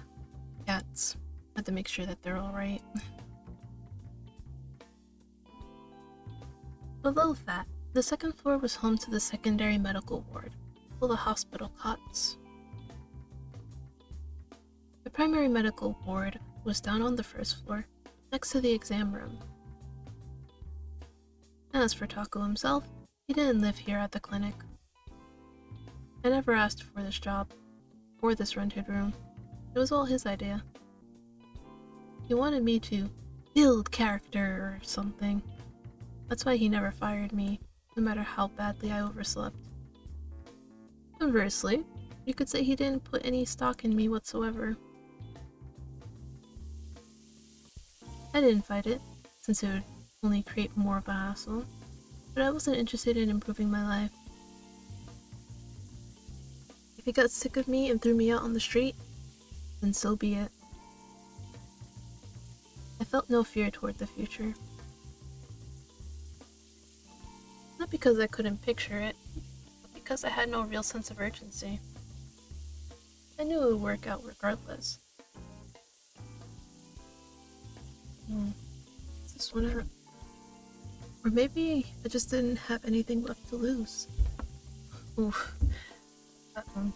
Cats. Had to make sure that they're alright. Below that, the second floor was home to the secondary medical ward, full of hospital cots. The primary medical ward was down on the first floor, next to the exam room. As for Taco himself, he didn't live here at the clinic. I never asked for this job, or this rented room. It was all his idea. He wanted me to build character or something. That's why he never fired me, no matter how badly I overslept. Conversely, you could say he didn't put any stock in me whatsoever. I didn't fight it, since it would only create more of a hassle, but I wasn't interested in improving my life. If he got sick of me and threw me out on the street, then so be it. I felt no fear toward the future. Not because I couldn't picture it, but because I had no real sense of urgency. I knew it would work out regardless. Is this one at? Or maybe I just didn't have anything left to lose. Oof. That one.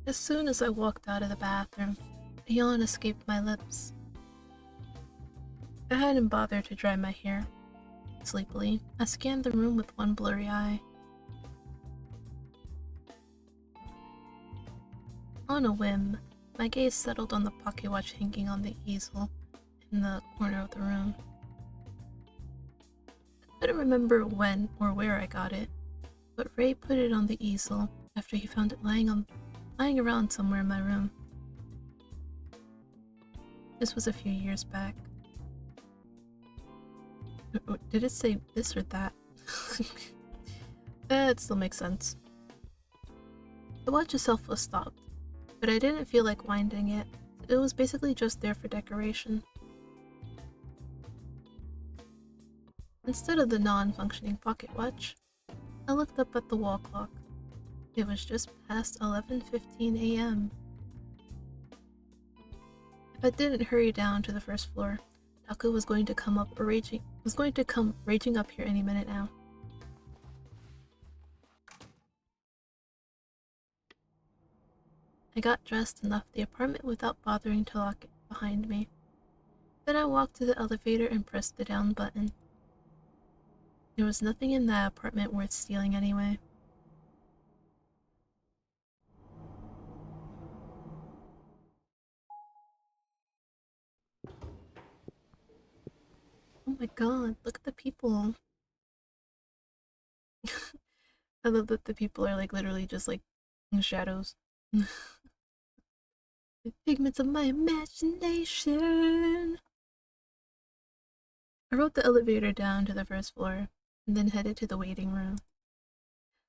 As soon as I walked out of the bathroom, a yawn escaped my lips. I hadn't bothered to dry my hair. Sleepily, I scanned the room with one blurry eye. On a whim, my gaze settled on the pocket watch hanging on the easel in the corner of the room. I couldn't remember when or where I got it, but Ray put it on the easel after he found it lying around somewhere in my room. This was a few years back. Did it say this or that? It still makes sense. The watch itself was stopped, but I didn't feel like winding it. It was basically just there for decoration. Instead of the non-functioning pocket watch, I looked up at the wall clock. It was just past 11:15 a.m. If I didn't hurry down to the first floor, Taku was going to come raging up here any minute now. I got dressed and left the apartment without bothering to lock it behind me. Then I walked to the elevator and pressed the down button. There was nothing in that apartment worth stealing anyway. Oh my god, look at the people. I love that the people are like literally just like shadows. The figments of my imagination. I rode the elevator down to the first floor and then headed to the waiting room.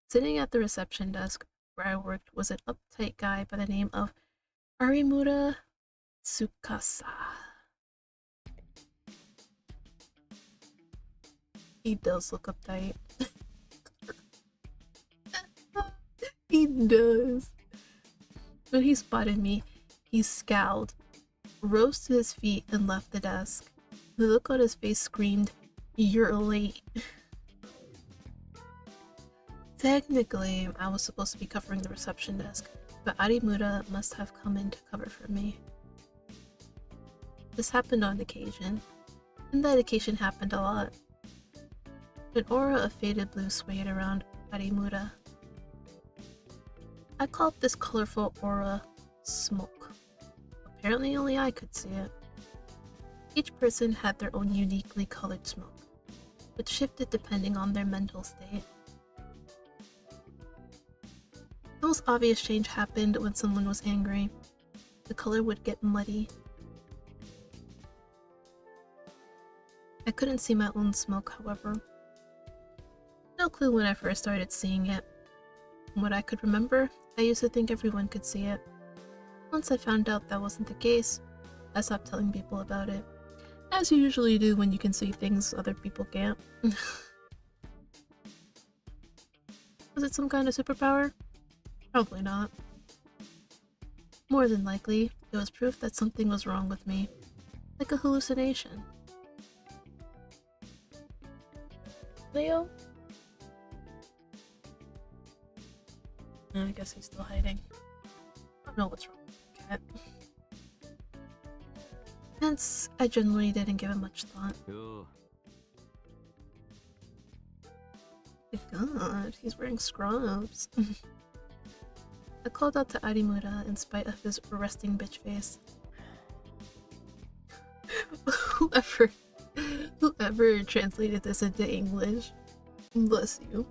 Sitting at the reception desk where I worked was an uptight guy by the name of Arimura Tsukasa. He does look uptight. He does. When he spotted me, he scowled, rose to his feet, and left the desk. The look on his face screamed, "You're late." Technically, I was supposed to be covering the reception desk, but Arimura must have come in to cover for me. This happened on occasion, and that occasion happened a lot. An aura of faded blue swayed around Arimura. I called this colorful aura smoke. Apparently only I could see it. Each person had their own uniquely colored smoke, which shifted depending on their mental state. The most obvious change happened when someone was angry. The color would get muddy. I couldn't see my own smoke, however. No clue when I first started seeing it. From what I could remember, I used to think everyone could see it. Once I found out that wasn't the case, I stopped telling people about it. As you usually do when you can see things other people can't. Was it some kind of superpower? Probably not. More than likely, it was proof that something was wrong with me. Like a hallucination. Leo? I guess he's still hiding. I don't know what's wrong with the cat. Hence, I generally didn't give it much thought. Yo, My god, he's wearing scrubs. I called out to Arimura in spite of his resting bitch face. Whoever translated this into English, bless you.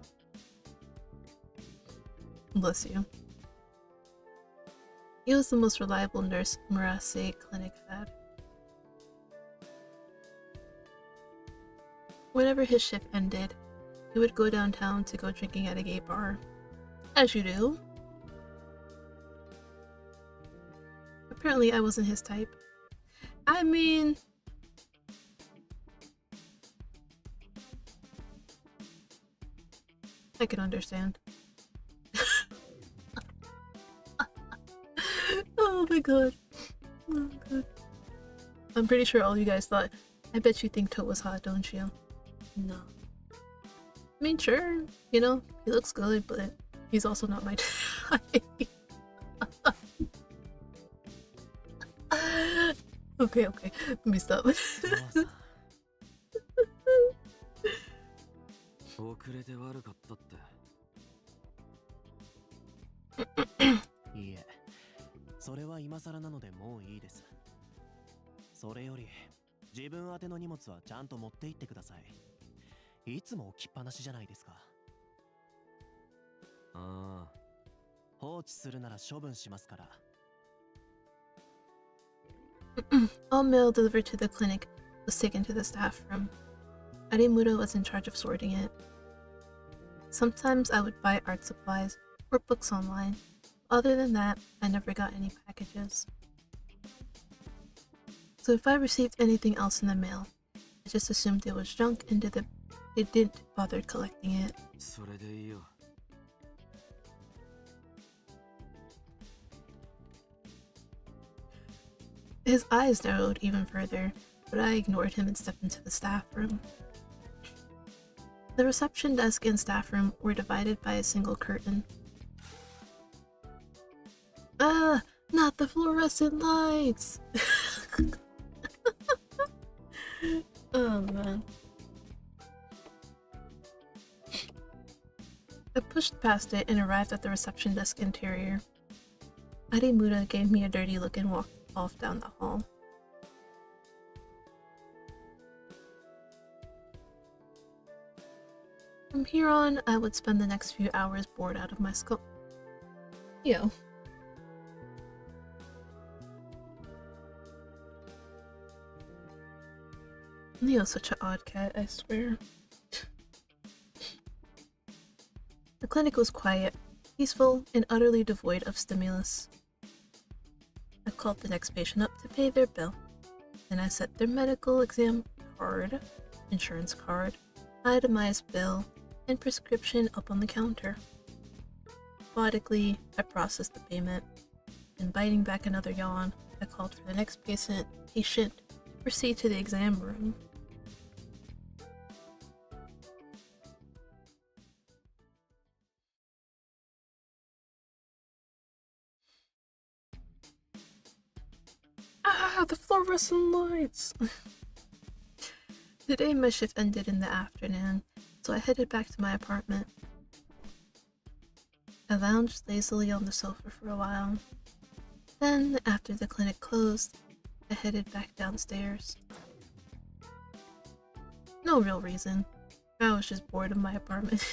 Bless you. He was the most reliable nurse Murase Clinic had. Whenever his shift ended, he would go downtown to go drinking at a gay bar. As you do. Apparently I wasn't his type. I mean... I can understand. Oh my god. Oh my god. I'm pretty sure all you guys thought, I bet you think Toad was hot, don't you? No. I mean, sure, you know, he looks good, but he's also not my type. Okay, okay, let me stop. 遅れて悪かったって。いいえ、それは今更なのでもういいです。それより、自分宛ての荷物はちゃんと持って行ってください。いつも置きっぱなしじゃないですか。ああ。放置するなら処分しますから。All mail delivered to the clinic was taken to the staff room. Arimura was in charge of sorting it. Sometimes I would buy art supplies or books online. Other than that, I never got any packages. So if I received anything else in the mail, I just assumed it was junk and didn't bother collecting it. それでいいよ。His eyes narrowed even further, but I ignored him and stepped into the staff room. The reception desk and staff room were divided by a single curtain. Ah, not the fluorescent lights! Oh man. I pushed past it and arrived at the reception desk interior. Arimura gave me a dirty look and walked off down the hall. From here on, I would spend the next few hours bored out of my skull. Yo. Leo's such an odd cat, I swear. The clinic was quiet, peaceful, and utterly devoid of stimulus. I called the next patient up to pay their bill. Then I set their medical exam card, insurance card, itemized bill, and prescription up on the counter. Methodically, I processed the payment, and biting back another yawn, I called for the next patient to proceed to the exam room. Ah, the fluorescent lights! Today my shift ended in the afternoon, so I headed back to my apartment. I lounged lazily on the sofa for a while. Then, after the clinic closed, I headed back downstairs. No real reason. I was just bored of my apartment.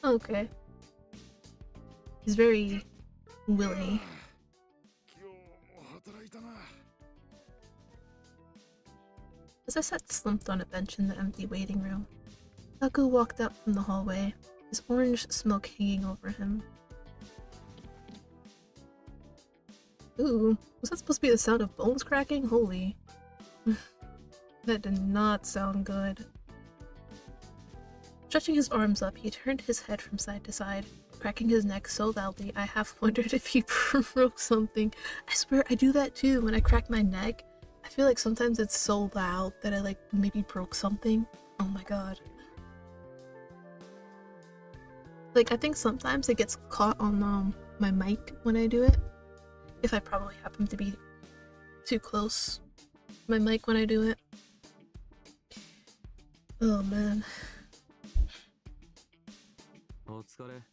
Okay. He's very willy. As I sat slumped on a bench in the empty waiting room, Aku walked out from the hallway, his orange smoke hanging over him. Ooh, was that supposed to be the sound of bones cracking? Holy. That did not sound good. Stretching his arms up, he turned his head from side to side, cracking his neck so loudly I half wondered if he broke something. I swear I do that too when I crack my neck. I feel like sometimes it's so loud that I maybe broke something. Oh my god. I think sometimes it gets caught on my mic when I do it. If I probably happen to be too close to my mic when I do it. Oh man.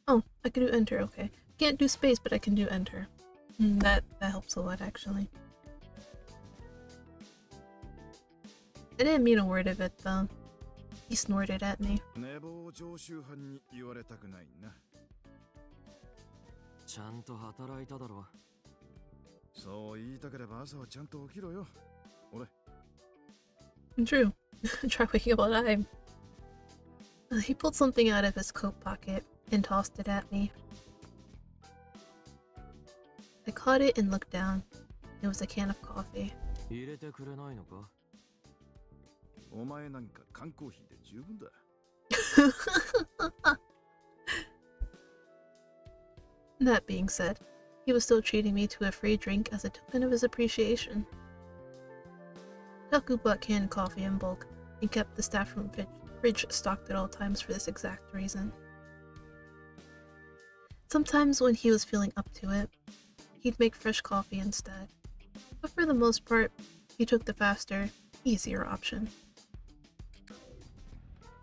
Oh, I can do enter, okay. Can't do space, but I can do enter. That helps a lot actually. I didn't mean a word of it though. He snorted at me. ちゃんと働いただろ。そう言いたければ朝はちゃんと起きろよ。俺。True. Try waking up on time. He pulled something out of his coat pocket and tossed it at me. I caught it and looked down. It was a can of coffee. 入れてくれないのか？お前なんか缶コーヒーで十分だ。That being said, he was still treating me to a free drink as a token of his appreciation. Taku bought canned coffee in bulk and kept the staff room fridge stocked at all times for this exact reason. Sometimes when he was feeling up to it, he'd make fresh coffee instead, but for the most part, he took the faster, easier option.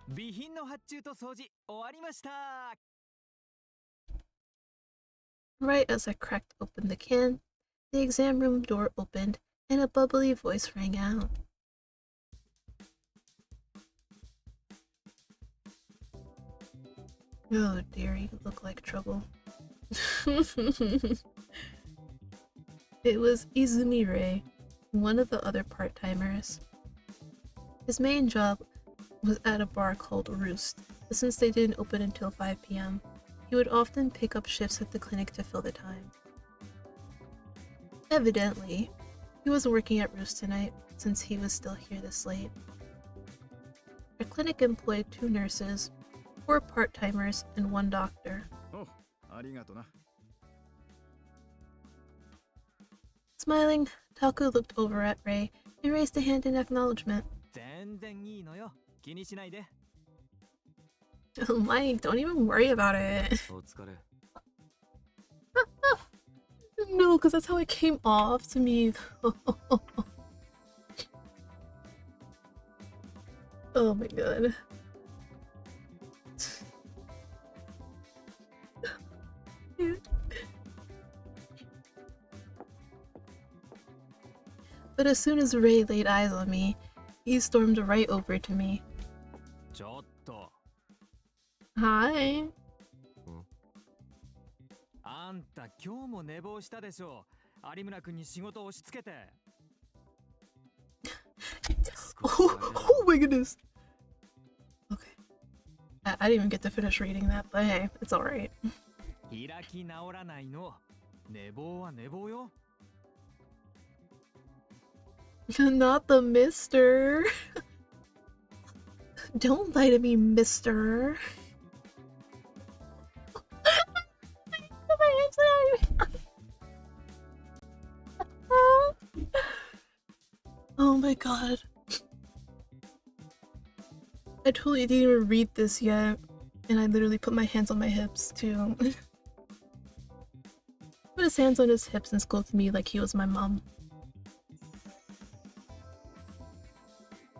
備品の発注と掃除終わりました。 Right as I cracked open the can, the exam room door opened and a bubbly voice rang out. Oh dear, you look like trouble. It was Izumi Rei, one of the other part-timers. His main job was at a bar called Roost, but since they didn't open until 5 p.m., he would often pick up shifts at the clinic to fill the time. Evidently, he wasn't working at Roost tonight, since he was still here this late. Our clinic employed 2 nurses, 4 part-timers, and 1 doctor. Oh, ありがとな。 Smiling, Taku looked over at Rei and raised a hand in acknowledgement. 全然いいのよ。気にしないで。 Mike, don't even worry about it. お疲れ。 No, because that's how it came off to me. Oh my god. But as soon as Rei laid eyes on me, he stormed right over to me. ちょっと。 Hi. あんた今日も寝坊したでしょ。有村君に仕事を押し付けて。 Oh my goodness. Okay. I didn't even get to finish reading that, but hey, it's alright. 開き直らないの。寝坊は寝坊よ。 Not the mister. Don't lie to me, mister. Oh my god. I totally didn't even read this yet, and I literally put my hands on my hips too. Put his hands on his hips and scolded me like he was my mom.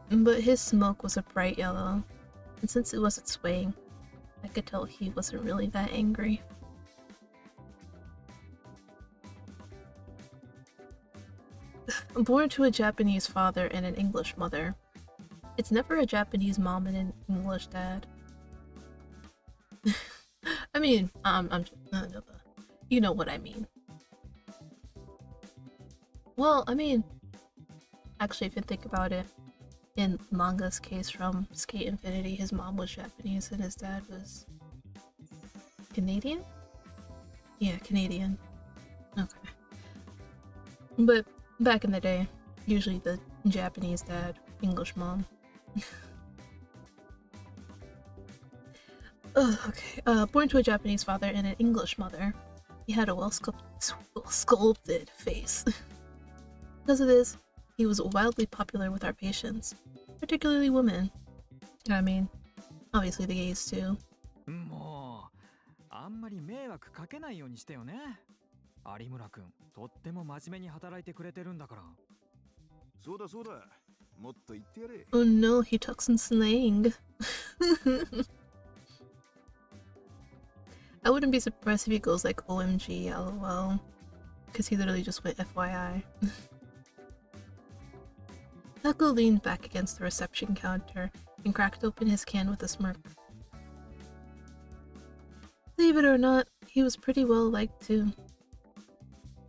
But his smoke was a bright yellow, and since it wasn't swaying, I could tell he wasn't really that angry. Born to a Japanese father and an English mother, it's never a Japanese mom and an English dad. I mean, you know what I mean. Well, I mean, actually, if you think about it, in Manga's case from Skate Infinity, his mom was Japanese and his dad was Canadian? Yeah, Canadian. Okay. But back in the day, usually the Japanese dad, English mom. Okay. Born to a Japanese father and an English mother, he had a well-sculpted face. Because of this, he was wildly popular with our patients, particularly women. I mean, obviously the gays too. もう、あんまり迷惑かけないようにしてよね。有村君、とっても真面目に働いてくれてるんだから。そうだそうだ。もっと言ってやれ。 Oh no, he talks in slang. I wouldn't be surprised if he goes like OMG, LOL. Because he literally just went FYI. Taco leaned back against the reception counter and cracked open his can with a smirk. Believe it or not, he was pretty well liked too.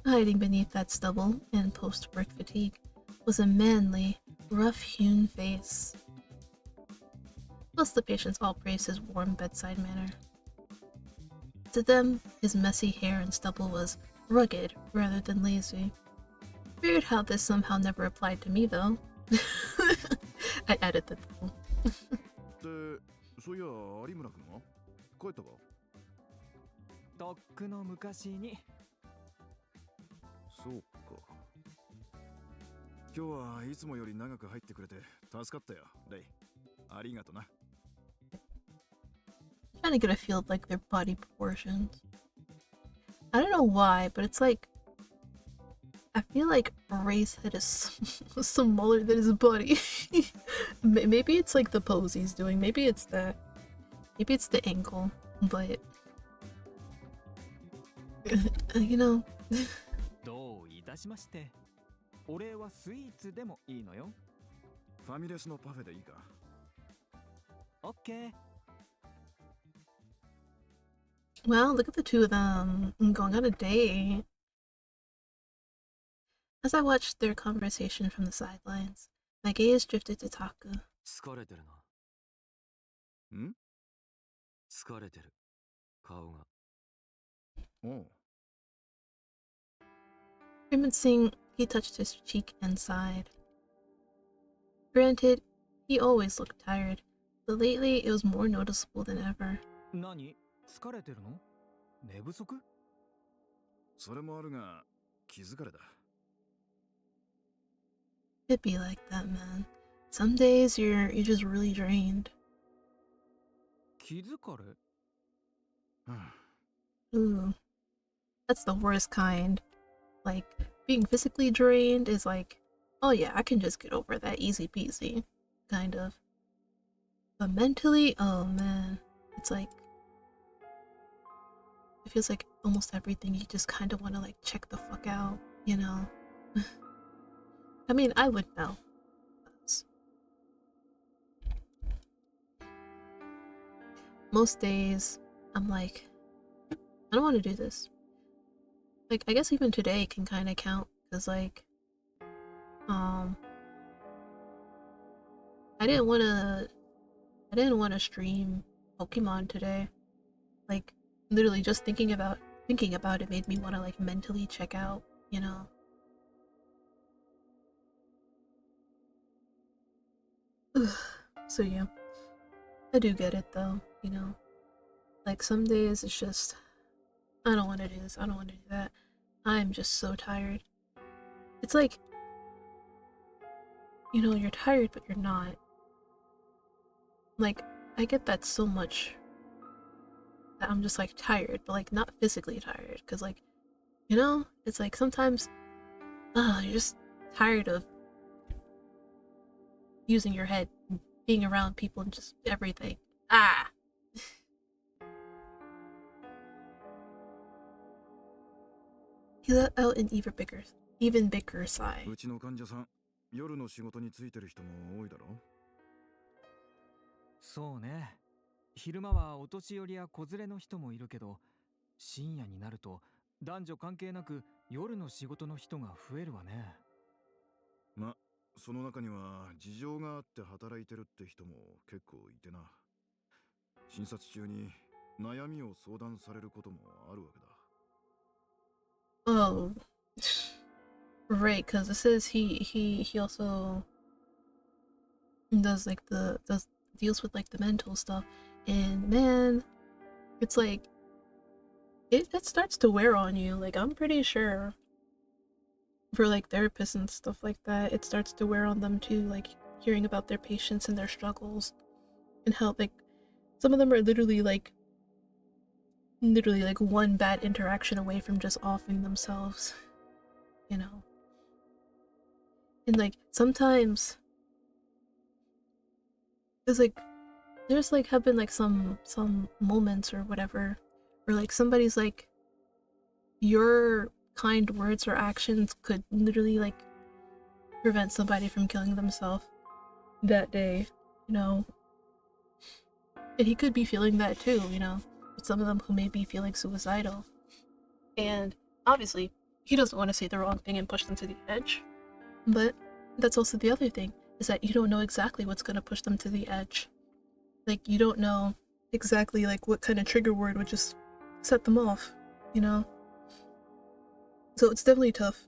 Hiding beneath that stubble and post-work fatigue was a manly, rough-hewn face. Plus the patients all praised his warm bedside manner. To them, his messy hair and stubble was rugged rather than lazy. Weird how this somehow never applied to me though. I added the で、そういや有村君は帰ったか？とっくの昔に。そうか。今日はいつもより長く入ってくれて助かったよ、レイ。ありがとな。Trying to get a feel of like their body proportions. I don't know why, but it's like I feel like Ray's head is smaller than his body. Maybe it's like the pose he's doing. Maybe it's that. Maybe it's the angle. But you know. どういたしまして。お礼はスイーツでもいいのよ。ファミレスのパフェでいいか？オッケー。Well, look at the two of them going on a date. As I watched their conversation from the sidelines, my gaze drifted to Taku. 疲れてるな。ん？疲れてる。顔が。おう。Grimacing, he touched his cheek and sighed. Granted, he always looked tired, but lately it was more noticeable than ever. 何？疲れてるの？寝不足？それもあるが、気疲れだ。It'd be like that, man. Some days you're just really drained. 気疲れ？ Ooh. That's the worst kind. Like, being physically drained is like, oh yeah, I can just get over that easy peasy. Kind of. But mentally, oh man. It's like, it feels like almost everything you just kind of want to like check the fuck out, you know? I mean, I would know. Most days, I'm like, I don't want to do this. Like, I guess even today can kind of count, because like, I didn't want to stream Pokemon today. Like, literally just thinking about it made me want to like mentally check out, you know? So yeah, I do get it though, you know? Like some days it's just, I don't want to do this, I don't want to do that. I'm just so tired. It's like, you know, you're tired but you're not. Like, I get that so much. That I'm just like tired, but like not physically tired. Cause like, you know, it's like sometimes, you're just tired of using your head, being around people and just everything. Ah! He let out an even bigger sigh. うちの患者さん、夜の仕事についてる人も多いだろ？そうね。昼間はお年寄りや子連れの人もいるけど、深夜になると男女関係なく夜の仕事の人が増えるわね。ま、その中には事情があって働いてるって人も結構いてな。診察中に悩みを相談されることもあるわけだ。Oh, right, because it says he also does like deals with like the mental stuff, and man, it's like it starts to wear on you. Like I'm pretty sure for like therapists and stuff like that, it starts to wear on them too. Like hearing about their patients and their struggles, and how like some of them are literally like one bad interaction away from just offing themselves, you know. And like sometimes there's like have been like some moments or whatever where like somebody's like your kind words or actions could literally like prevent somebody from killing themselves that day, you know. And he could be feeling that too, you know, with some of them who may be feeling suicidal. And obviously, he doesn't want to say the wrong thing and push them to the edge. But that's also the other thing, is that you don't know exactly what's going to push them to the edge. Like, you don't know exactly like what kind of trigger word would just set them off, you know? So it's definitely tough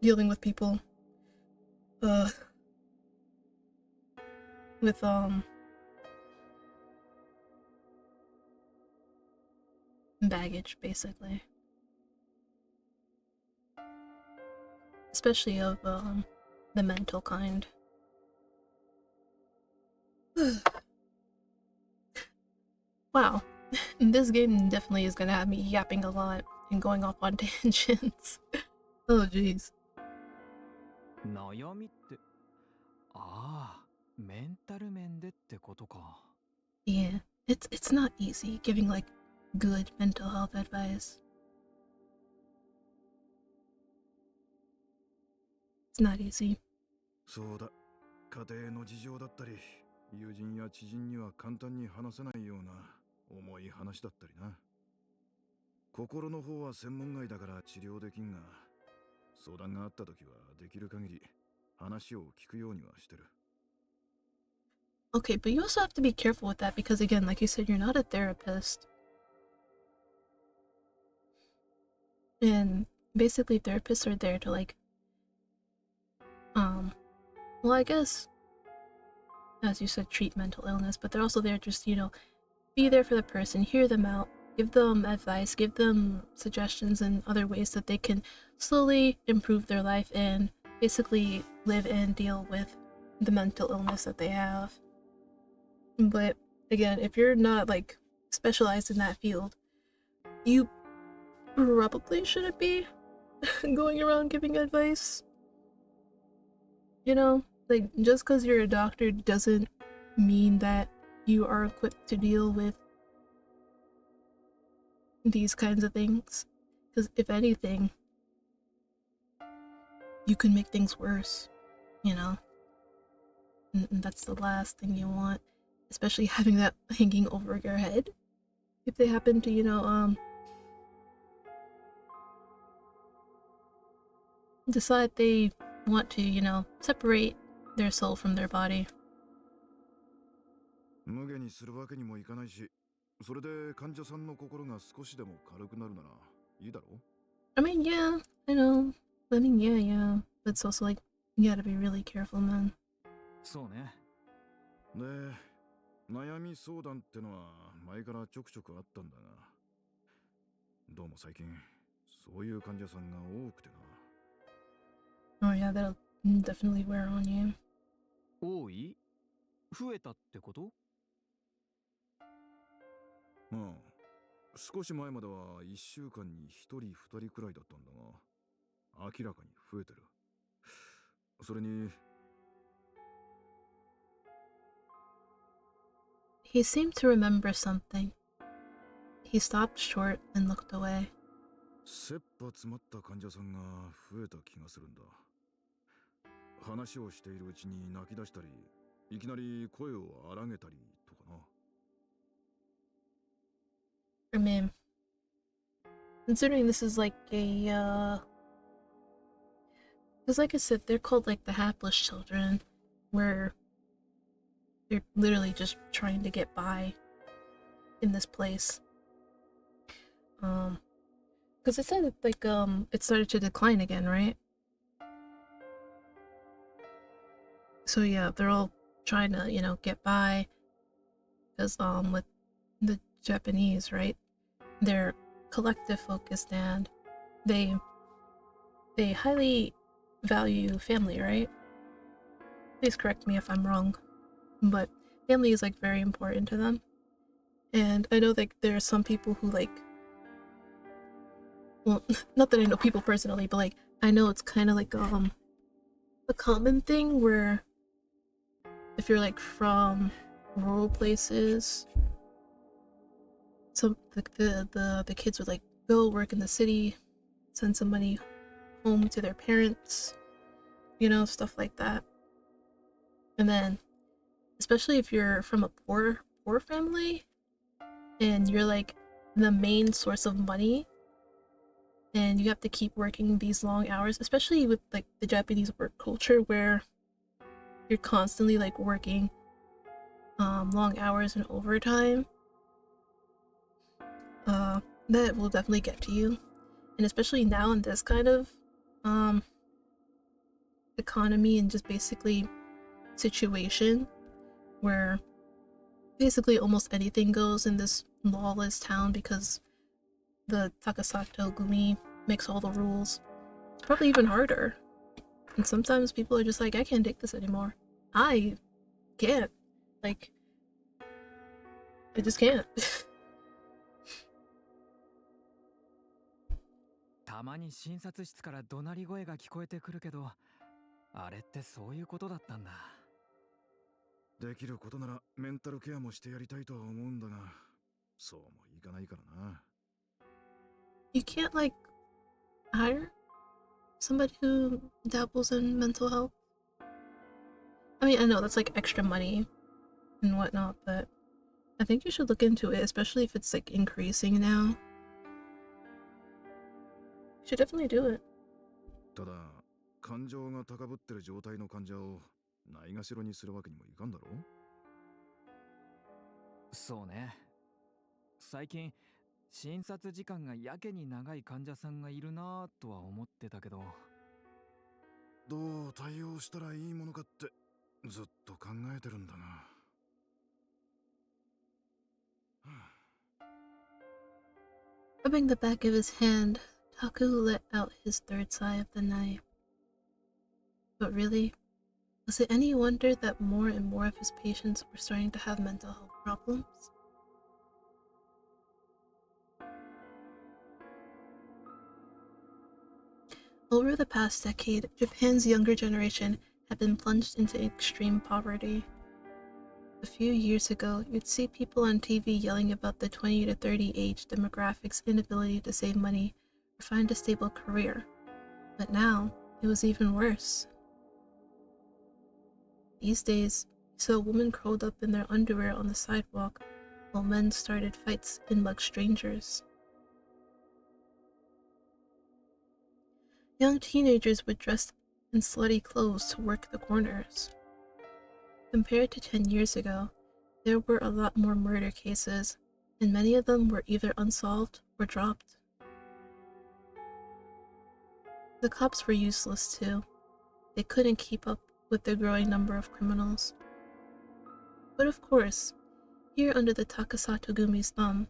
dealing with people with baggage, basically. Especially of the mental kind. Wow, this game definitely is gonna have me yapping a lot and going off on tangents. Oh jeez. 悩みって、ああ、メンタル面でってことか。Yeah, it's not easy giving like good mental health advice. It's not easy. そうだ。家庭の事情だったり、友人や知人には簡単に話せないような重い話だったりな。心の方は専門外だから治療できんが、相談があった時はできる限り話を聞くようにはしてる。Okay, but you also have to be careful with that because again, like you said, you're not a therapist. And basically therapists are there to like well, I guess as you said, treat mental illness, but they're also there just, you know, be there for the person, hear them out, give them advice, give them suggestions and other ways that they can slowly improve their life and basically live and deal with the mental illness that they have. But again, if you're not like specialized in that field, you probably shouldn't be going around giving advice. You know, like just because you're a doctor doesn't mean that you are equipped to deal with these kinds of things. Because if anything, you can make things worse, you know? And that's the last thing you want, especially having that hanging over your head. If they happen to, you know, decide they want to, you know, separate their soul from their body. 無下にするわけにもいかないし、それで患者さんの心が少しでも軽くなるならいいだろ? I mean, yeah, I know. I mean, yeah. But it's also like, you gotta be really careful, man. そうね。で、悩み相談ってのは前からちょくちょくあったんだが、どうも最近そういう患者さんが多くてな。Oh yeah, that'll definitely wear on you. 多い？増えたってこと？うん。少し前までは1週間に1人2人くらいだったんだが、明らかに増えてる。それに、He seemed to remember something. He stopped short and looked away. 切羽詰まった患者さんが増えた気がするんだ。話をしているうちに泣き出したり、いきなり声を荒げたりとかな。I mean, considering this is like a, because like I said, they're called like the hapless children, where they're literally just trying to get by in this place. Because it said like it started to decline again, right? So yeah, they're all trying to, you know, get by. Because with the Japanese, right? They're collective focused and they highly value family, right? Please correct me if I'm wrong, but family is like very important to them. And I know like there are some people who like, well, not that I know people personally, but like I know it's kind of like a common thing where if you're like from rural places, some the kids would like go work in the city, send some money home to their parents, you know, stuff like that. And then especially if you're from a poor family and you're like the main source of money and you have to keep working these long hours, especially with like the Japanese work culture where you're constantly like working long hours and overtime, that will definitely get to you. And especially now in this kind of economy and just basically situation where basically almost anything goes in this lawless town because the Takasato Gumi makes all the rules. It's probably even harder. And sometimes people are just like, I can't take this anymore. I can't. Like, I just can't. たまに診察室から怒鳴り声が聞こえてくるけど、あれってそういうことだったんだ。できることならメンタルケアもしてやりたいとは思うんだが、そうもいかないからな。You can't, like, hire somebody who dabbles in mental health? I mean, I know that's like extra money and whatnot, but I think you should look into it, especially if it's like increasing now. You should definitely do it. ただ、感情が高ぶってる状態の患者をないがしろにするわけにもいかんだろう。そうね。最近診察時間がやけに長い患者さんがいるなぁとは思ってたけど。どう対応したらいいものかってずっと考えてるんだが。Rubbing the back of his hand, Taku let out his third sigh of the night. But really, was it any wonder that more and more of his patients were starting to have mental health problems? Over the past decade, Japan's younger generation had been plunged into extreme poverty. A few years ago, you'd see people on TV yelling about the 20 to 30 age demographic's inability to save money or find a stable career. But now, it was even worse. These days, you saw women curled up in their underwear on the sidewalk, while men started fights among strangers. Young teenagers would dress in slutty clothes to work the corners. Compared to 10 years ago, there were a lot more murder cases, and many of them were either unsolved or dropped. The cops were useless too. They couldn't keep up with the growing number of criminals. But of course, here under the Takasato Gumi's thumb,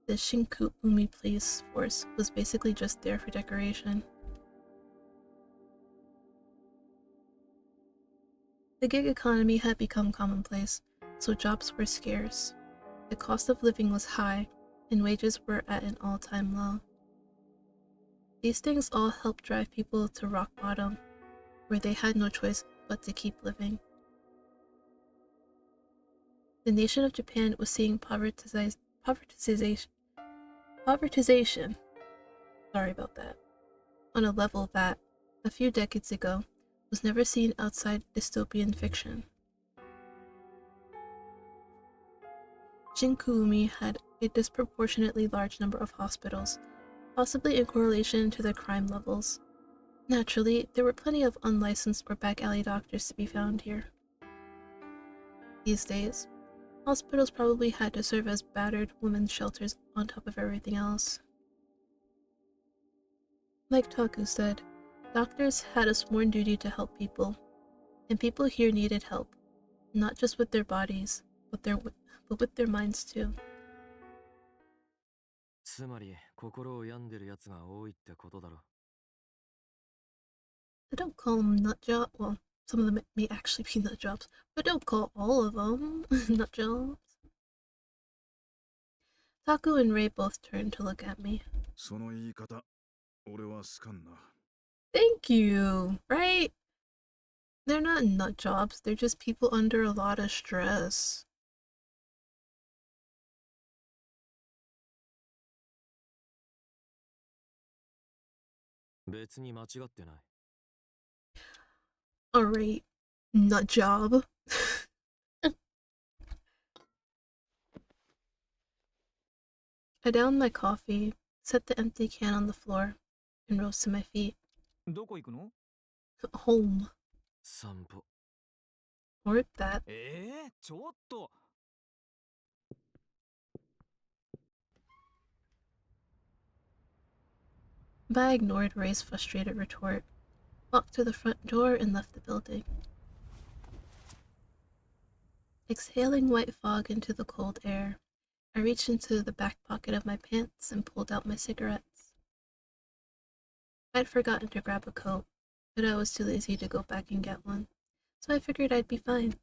the Shinku Umi police force was basically just there for decoration. The gig economy had become commonplace, so jobs were scarce. The cost of living was high, and wages were at an all-time low. These things all helped drive people to rock bottom, where they had no choice but to keep living. The nation of Japan was seeing povertization. Sorry about that. On a level that, a few decades ago, was never seen outside dystopian fiction. Shinkuumi had a disproportionately large number of hospitals, possibly in correlation to their crime levels. Naturally, there were plenty of unlicensed or back alley doctors to be found here. These days, hospitals probably had to serve as battered women's shelters on top of everything else. Like Taku said, doctors had a sworn duty to help people, and people here needed help, not just with their bodies, but with their minds too. つまり心を病んでるやつが多いってことだろ。I don't call them nut jobs. Well, some of them may actually be nut jobs, but don't call all of them nut jobs. Taku and Ray both turned to look at me. その言い方、俺は好かんな。Thank you, right? They're not nut jobs, they're just people under a lot of stress. Alright, nut job. I downed my coffee, set the empty can on the floor, and rose to my feet. どこ行くの？ Home. 散歩。Or that. ちょっと。But I ignored Ray's frustrated retort, walked to the front door, and left the building. Exhaling white fog into the cold air, I reached into the back pocket of my pants and pulled out my cigarettes. I'd forgotten to grab a coat, but I was too lazy to go back and get one, so I figured I'd be fine.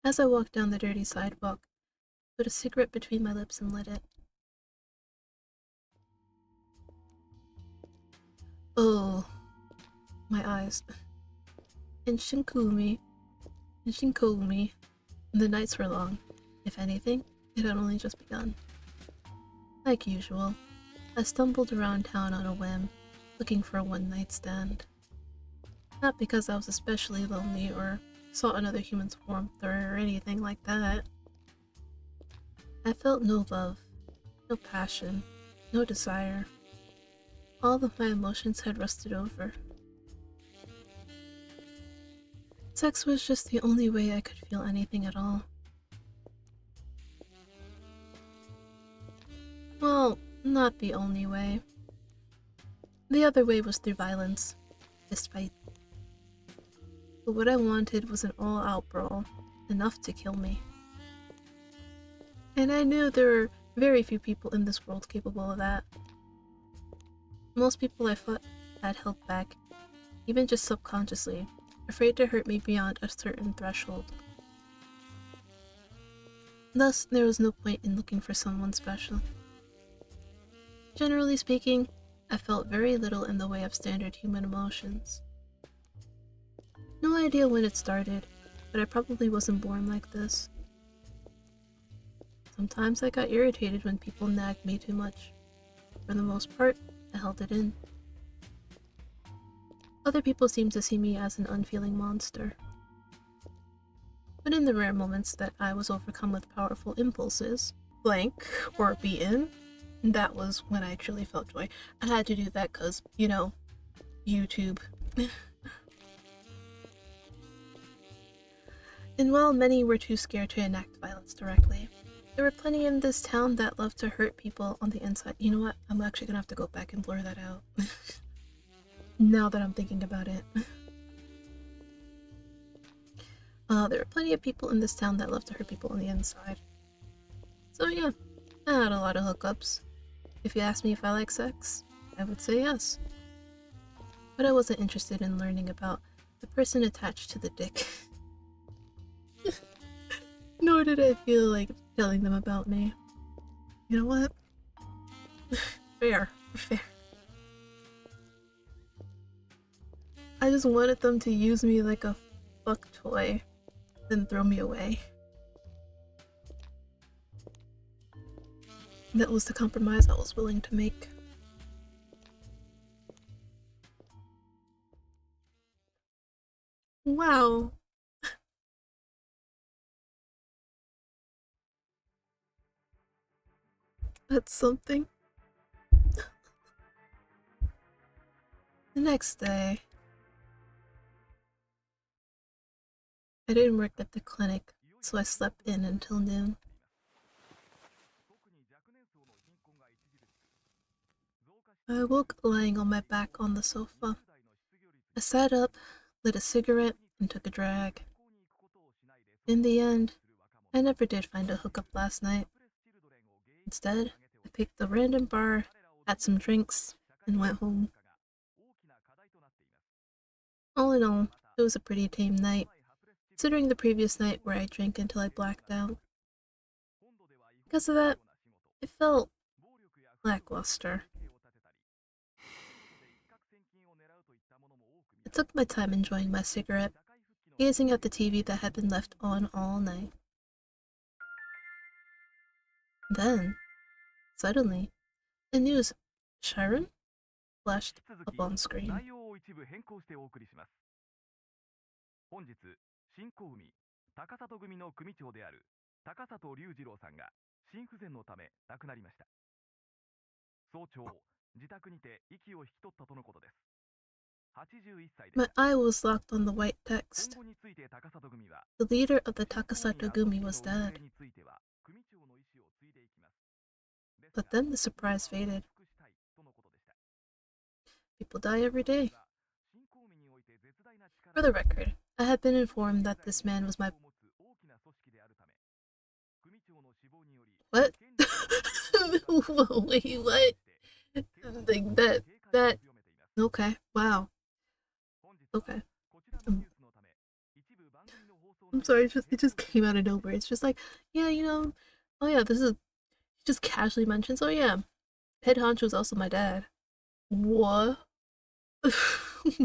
As I walked down the dirty sidewalk, I put a cigarette between my lips and lit it. Oh, my eyes. And Shinkumi, and Shinkoumi. The nights were long. If anything, it had only just begun. Like usual, I stumbled around town on a whim, looking for a one-night stand. Not because I was especially lonely or sought another human's warmth or anything like that. I felt no love, no passion, no desire. All of my emotions had rusted over. Sex was just the only way I could feel anything at all. Well, not the only way. The other way was through violence, fistfight. But what I wanted was an all-out brawl, enough to kill me. And I knew there were very few people in this world capable of that. Most people I fought had held back, even just subconsciously, afraid to hurt me beyond a certain threshold. Thus, there was no point in looking for someone special. Generally speaking, I felt very little in the way of standard human emotions. No idea when it started, but I probably wasn't born like this. Sometimes I got irritated when people nagged me too much. For the most part, I held it in. Other people seemed to see me as an unfeeling monster. But in the rare moments that I was overcome with powerful impulses, blank or beaten, that was when I truly felt joy. I had to do that because, you know, YouTube. And while many were too scared to enact violence directly, there were plenty in this town that loved to hurt people on the inside. You know what? I'm actually gonna have to go back and blur that out. Now that I'm thinking about it. There were plenty of people in this town that loved to hurt people on the inside. So yeah, I had a lot of hookups. If you asked me if I like sex, I would say yes. But I wasn't interested in learning about the person attached to the dick. Nor did I feel like telling them about me. You know what? Fair. I just wanted them to use me like a fuck toy, then throw me away. That was the compromise I was willing to make. Wow. That's something. The next day, I didn't work at the clinic, so I slept in until noon. I woke lying on my back on the sofa. I sat up, lit a cigarette, and took a drag. In the end, I never did find a hookup last night. Instead, I picked a random bar, had some drinks, and went home. All in all, it was a pretty tame night, considering the previous night where I drank until I blacked out. Because of that, it felt lackluster. I took my time enjoying my cigarette, gazing at the TV that had been left on all night. Then, suddenly, the news Sharon flashed up on screen. 本日新小海高里組の組長である高里隆二郎さんが心不全のため亡くなりました。早朝自宅にて息を引き取ったとのことです。81歳で My eye was locked on the white text. 今後について高里組は The leader of the Takasato Gumi was dead. については組長の意思を継いでいきます。 But then the surprise faded. 尽くしたいとのことでした。 People die every day. 新小海において絶大な力 For the record, I had been informed that this man was my What? Wait, what? Like that. Okay. Wow. Okay. Um, I'm sorry. It just came out of nowhere. It's just like, yeah, oh yeah, this is just casually mentions. Oh yeah, head honcho is also my dad. What?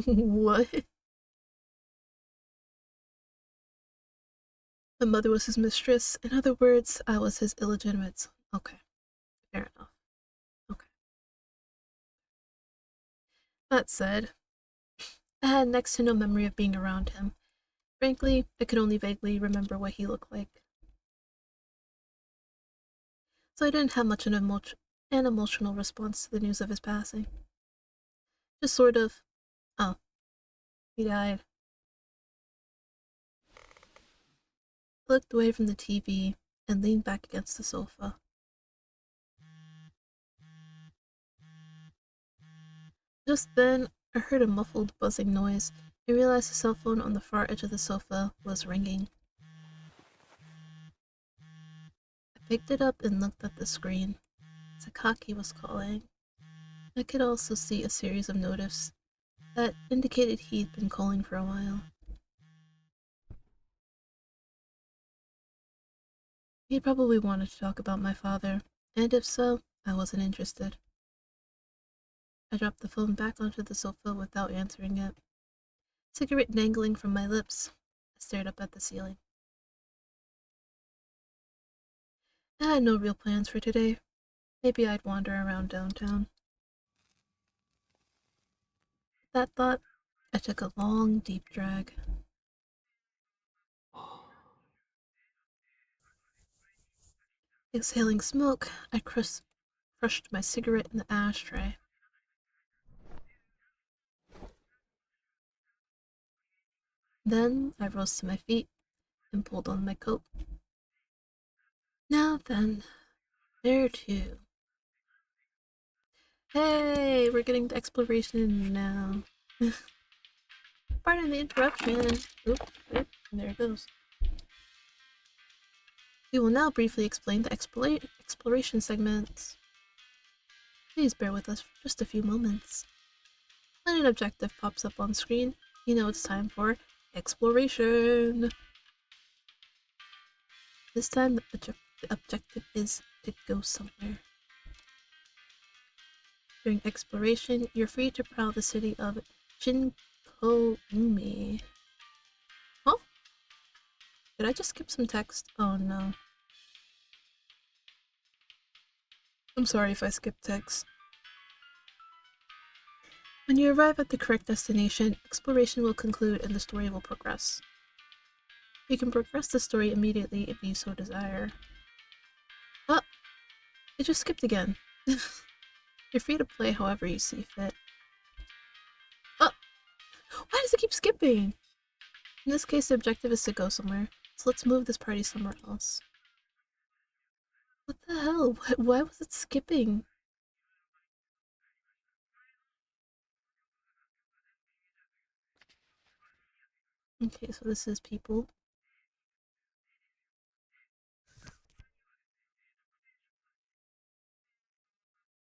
What? My mother was his mistress. In other words, I was his illegitimate son. Okay, fair enough. Okay. That said, I had next to no memory of being around him. Frankly, I could only vaguely remember what he looked like. So I didn't have much an emotional response to the news of his passing. Just sort of, oh, he died. I looked away from the TV and leaned back against the sofa. Just then, I heard a muffled buzzing noise and realized the cell phone on the far edge of the sofa was ringing. I picked it up and looked at the screen. Sakaki was calling. I could also see a series of notifs that indicated he'd been calling for a while. He probably wanted to talk about my father, and if so, I wasn't interested. I dropped the phone back onto the sofa without answering it. Cigarette dangling from my lips, I stared up at the ceiling. I had no real plans for today. Maybe I'd wander around downtown. With that thought, I took a long, deep drag. Exhaling smoke, I crushed my cigarette in the ashtray. Then I rose to my feet and pulled on my coat. Now then, there too. Hey, we're getting to exploration now. Pardon the interruption. Oop, there it goes. We will now briefly explain the exploration segments. Please bear with us for just a few moments. When an objective pops up on screen, you know it's time for exploration. This time, the objective is to go somewhere. During exploration, you're free to prowl the city of Shinkoumi. Huh? Did I just skip some text? Oh no. I'm sorry if I skipped text. When you arrive at the correct destination, exploration will conclude and the story will progress. You can progress the story immediately if you so desire. Oh, it just skipped again. You're free to play however you see fit. Oh, why does it keep skipping? In this case, the objective is to go somewhere, so let's move this party somewhere else. What the hell? Why was it skipping? Okay, so this is people.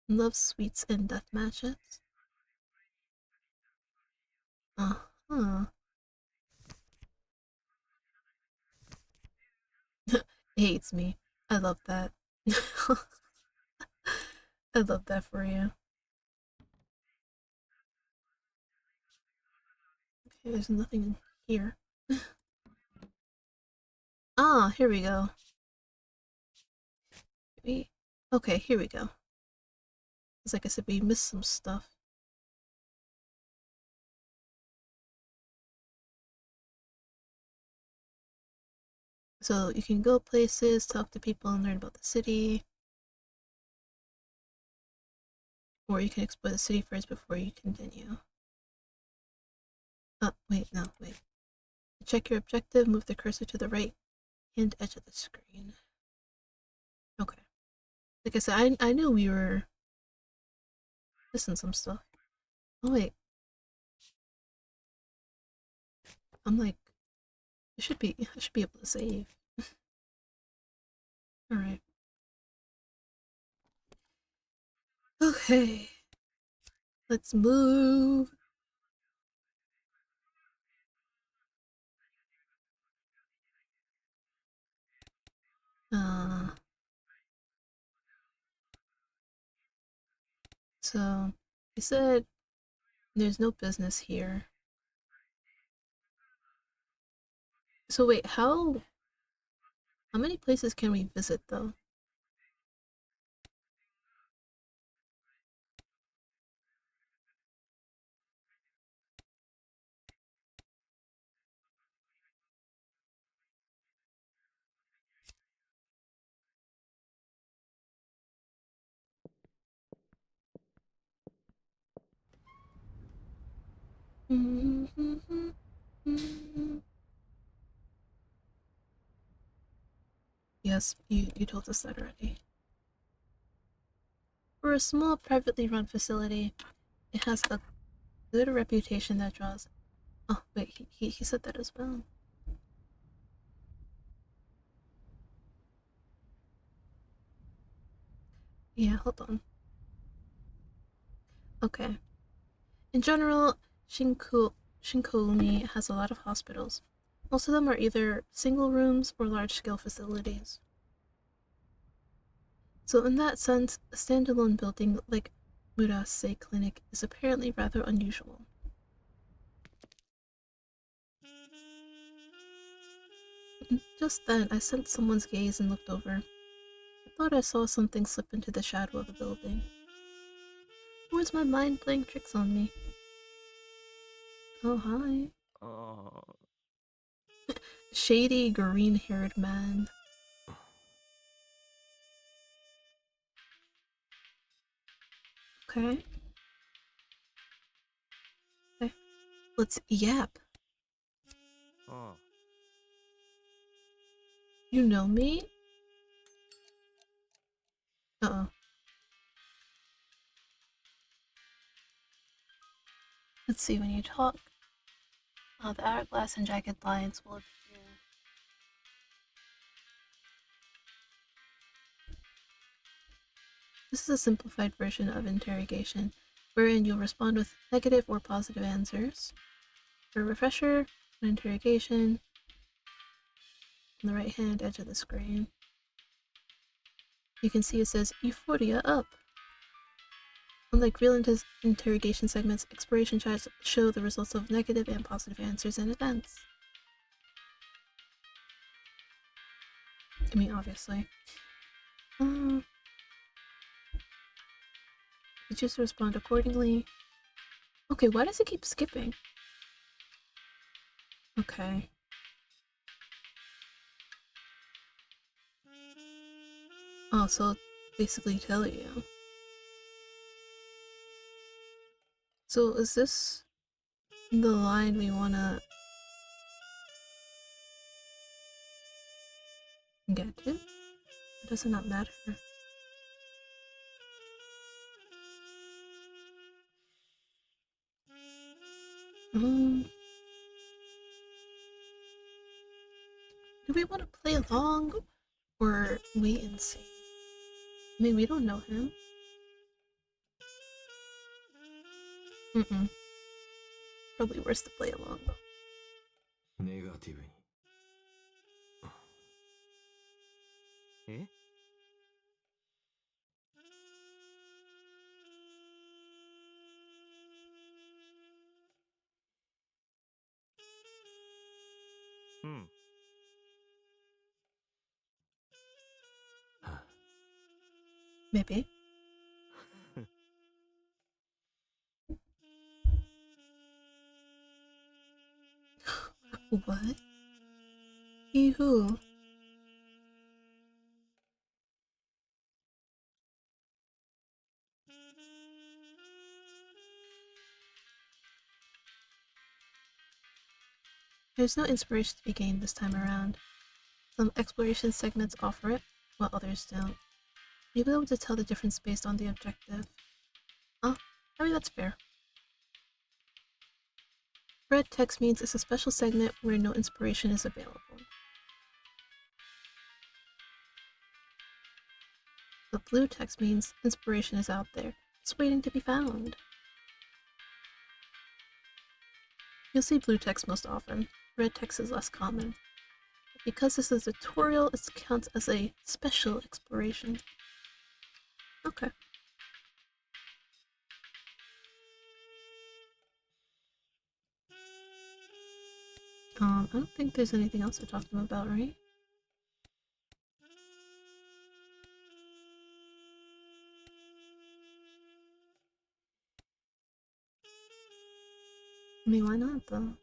Love sweets and death matches. Uh-huh. It hates me. I love that. I love that for you. Okay, there's nothing in here. Ah, here we go. Okay, here we go. It's like I said, we missed some stuff. So you can go places, talk to people, and learn about the city. Or you can explore the city first before you continue. Wait, no, wait. To check your objective, move the cursor to the right hand edge of the screen. Okay. Like I said, I knew we were missing some stuff. Oh wait. I'm like, I should be able to save. Alright. Okay. Let's move. So he said there's no business here. So wait, how many places can we visit though? Yes, you told us that already. For a small privately run facility, it has a good reputation that draws. Oh wait, he said that as well. Yeah, hold on. Okay. In general, Shinkoumi has a lot of hospitals. Most of them are either single rooms or large-scale facilities. So in that sense, a standalone building like Murase Clinic is apparently rather unusual. Just then, I sensed someone's gaze and looked over. I thought I saw something slip into the shadow of a building. Or was my mind playing tricks on me? Oh, hi. Shady, green-haired man. Okay. Okay. Let's yap. You know me? Uh-oh. Let's see, when you talk, the hourglass and jagged lines will appear. This is a simplified version of interrogation, wherein you'll respond with negative or positive answers. For a refresher, an interrogation on the right hand edge of the screen. You can see it says Euphoria up. Unlike real interrogation segments, expiration charts show the results of negative and positive answers and events. I mean, obviously. You choose to respond accordingly. Okay, why does it keep skipping? Okay. Oh, so basically tell you. So is this the line we wanna get to? Or does it not matter? Do we want to play along or wait and see? I mean, we don't know him. Probably worse to play along though. ネガティブに。え？うん。Maybe. What? He who? There's no inspiration to be gained this time around. Some exploration segments offer it, while others don't. You'll be able to tell the difference based on the objective. Oh, I mean that's fair. Red text means it's a special segment where no inspiration is available. The blue text means inspiration is out there, It's waiting to be found. You'll see blue text most often. Red text is less common. But because this is a tutorial, it counts as a special exploration. Okay. I don't think there's anything else to talk to them about, right? I mean, why not, though?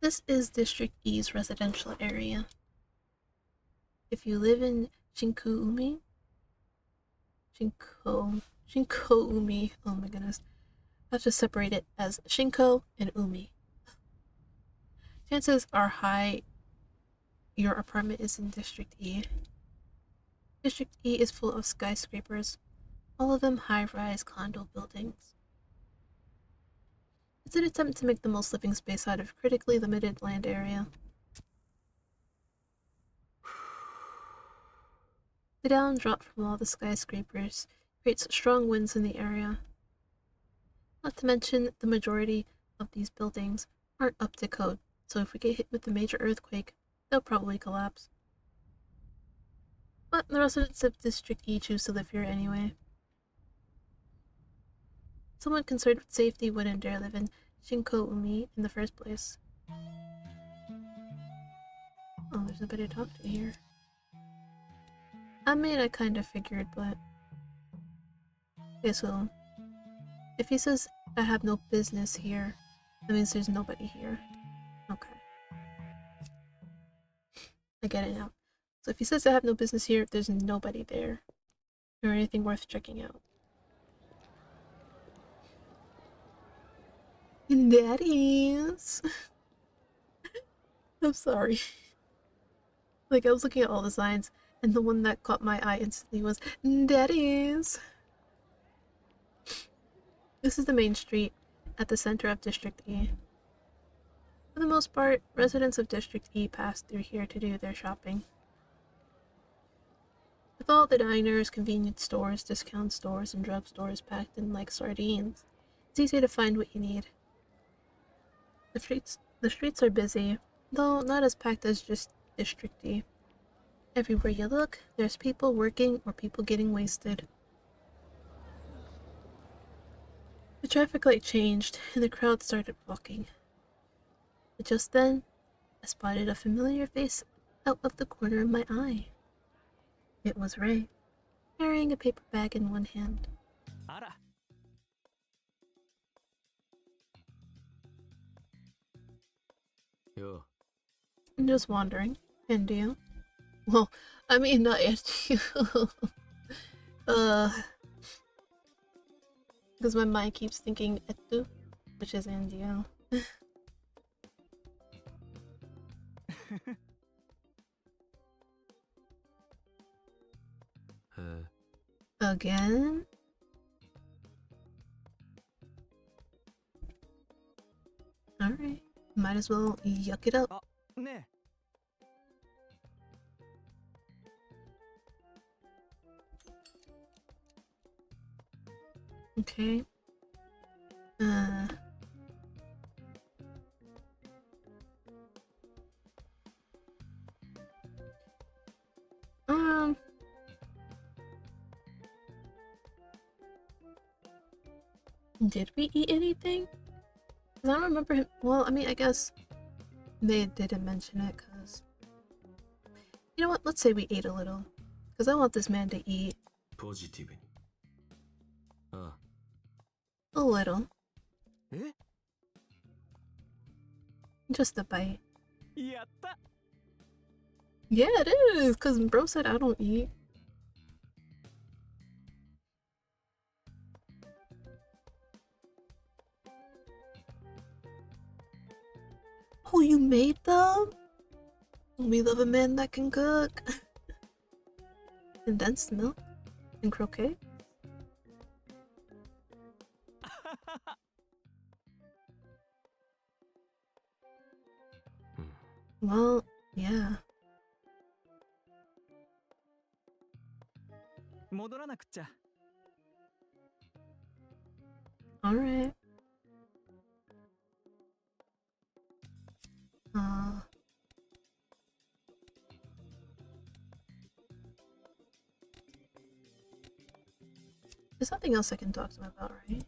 This is District E's residential area. If you live in Shinkoumi, Shinkoumi, oh my goodness. I have to separate it as Shinko and Umi. Chances are high your apartment is in District E. District E is full of skyscrapers, all of them high-rise condo buildings. It's an attempt to make the most living space out of critically limited land area. The downdraft from all the skyscrapers creates strong winds in the area. Not to mention, the majority of these buildings aren't up to code, so if we get hit with a major earthquake, they'll probably collapse. But the residents of District E choose to live here anyway. Someone concerned with safety wouldn't dare live in Shinko-umi in the first place. Oh, there's nobody to talk to here. I mean, I kind of figured, but... Okay, so... if he says, I have no business here, that means there's nobody here. Okay. I get it now. So if he says I have no business here, there's nobody there. Or anything worth checking out. And that is... I'm sorry. Like, I was looking at all the signs, and the one that caught my eye instantly was Daddies. This is the main street at the center of District E. For the most part, residents of District E pass through here to do their shopping. With all the diners, convenience stores, discount stores, and drugstores packed in like sardines, it's easy to find what you need. The streets are busy, though not as packed as just District E. Everywhere you look, there's people working or people getting wasted. The traffic light changed, and the crowd started walking. But just then, I spotted a familiar face out of the corner of my eye. It was Ray, carrying a paper bag in one hand. Ara. Yo. I'm just wandering. And you? Well, I mean, not at you. Because my mind keeps thinking etu, which is Andio. Again? Alright. Might as well yuck it up. ね Okay. Did we eat anything? Because I don't remember him. Well, I mean, I guess they didn't mention it because... You know what? Let's say we ate a little. Because I want this man to eat ポジティブに。ああ。a little. え Just a bite. やった Yeah, it is. Because bro said I don't eat. Oh, you made them? We love a man that can cook. Condensed milk and croquet. Well, yeah. 戻らなくっちゃ。 Alright. There's nothing else I can talk to him about, right?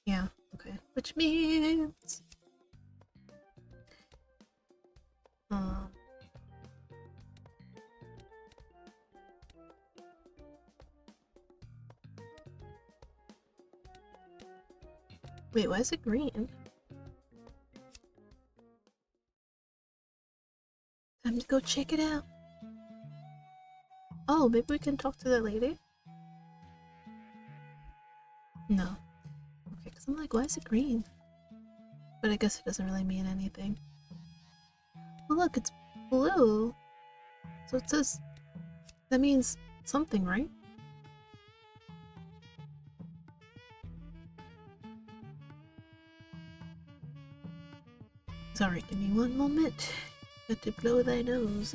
Yeah, okay. Which means... Wait, why is it green? Time to go check it out. Oh, maybe we can talk to that lady? No. Okay, because I'm like, why is it green? But I guess it doesn't really mean anything. Well, look, it's blue. So it says... That means something, right? Sorry, give me one moment. Got to blow thy nose.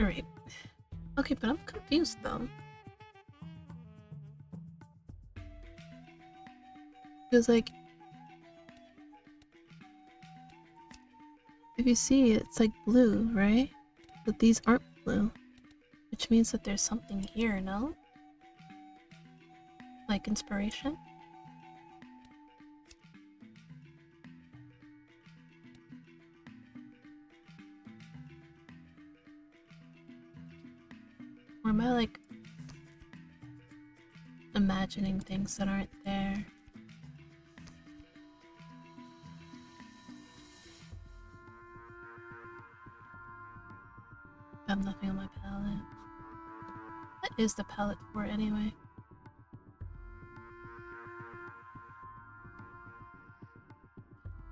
Alright. Okay, but I'm confused though. Because, like, if you see, it's like blue, right? But these aren't blue. Which means that there's something here, no? Like inspiration? Or am I, like, imagining things that aren't there? I have nothing on my palette. What is the palette for anyway?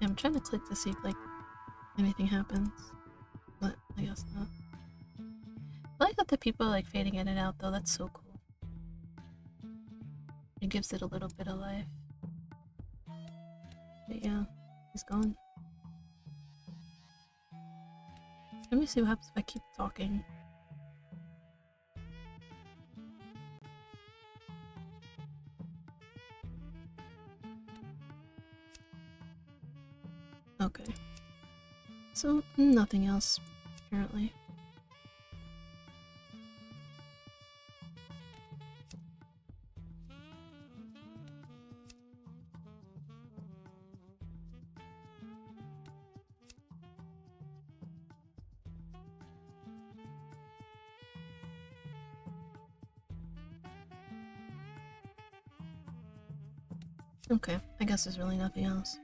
Yeah, I'm trying to click to see if, like, anything happens. But I guess not. I like that the people are, like, fading in and out though, that's so cool. It gives it a little bit of life. But yeah, he's gone. Let me see what happens if I keep talking. Okay. So, nothing else, apparently. Okay, I guess there's really nothing else.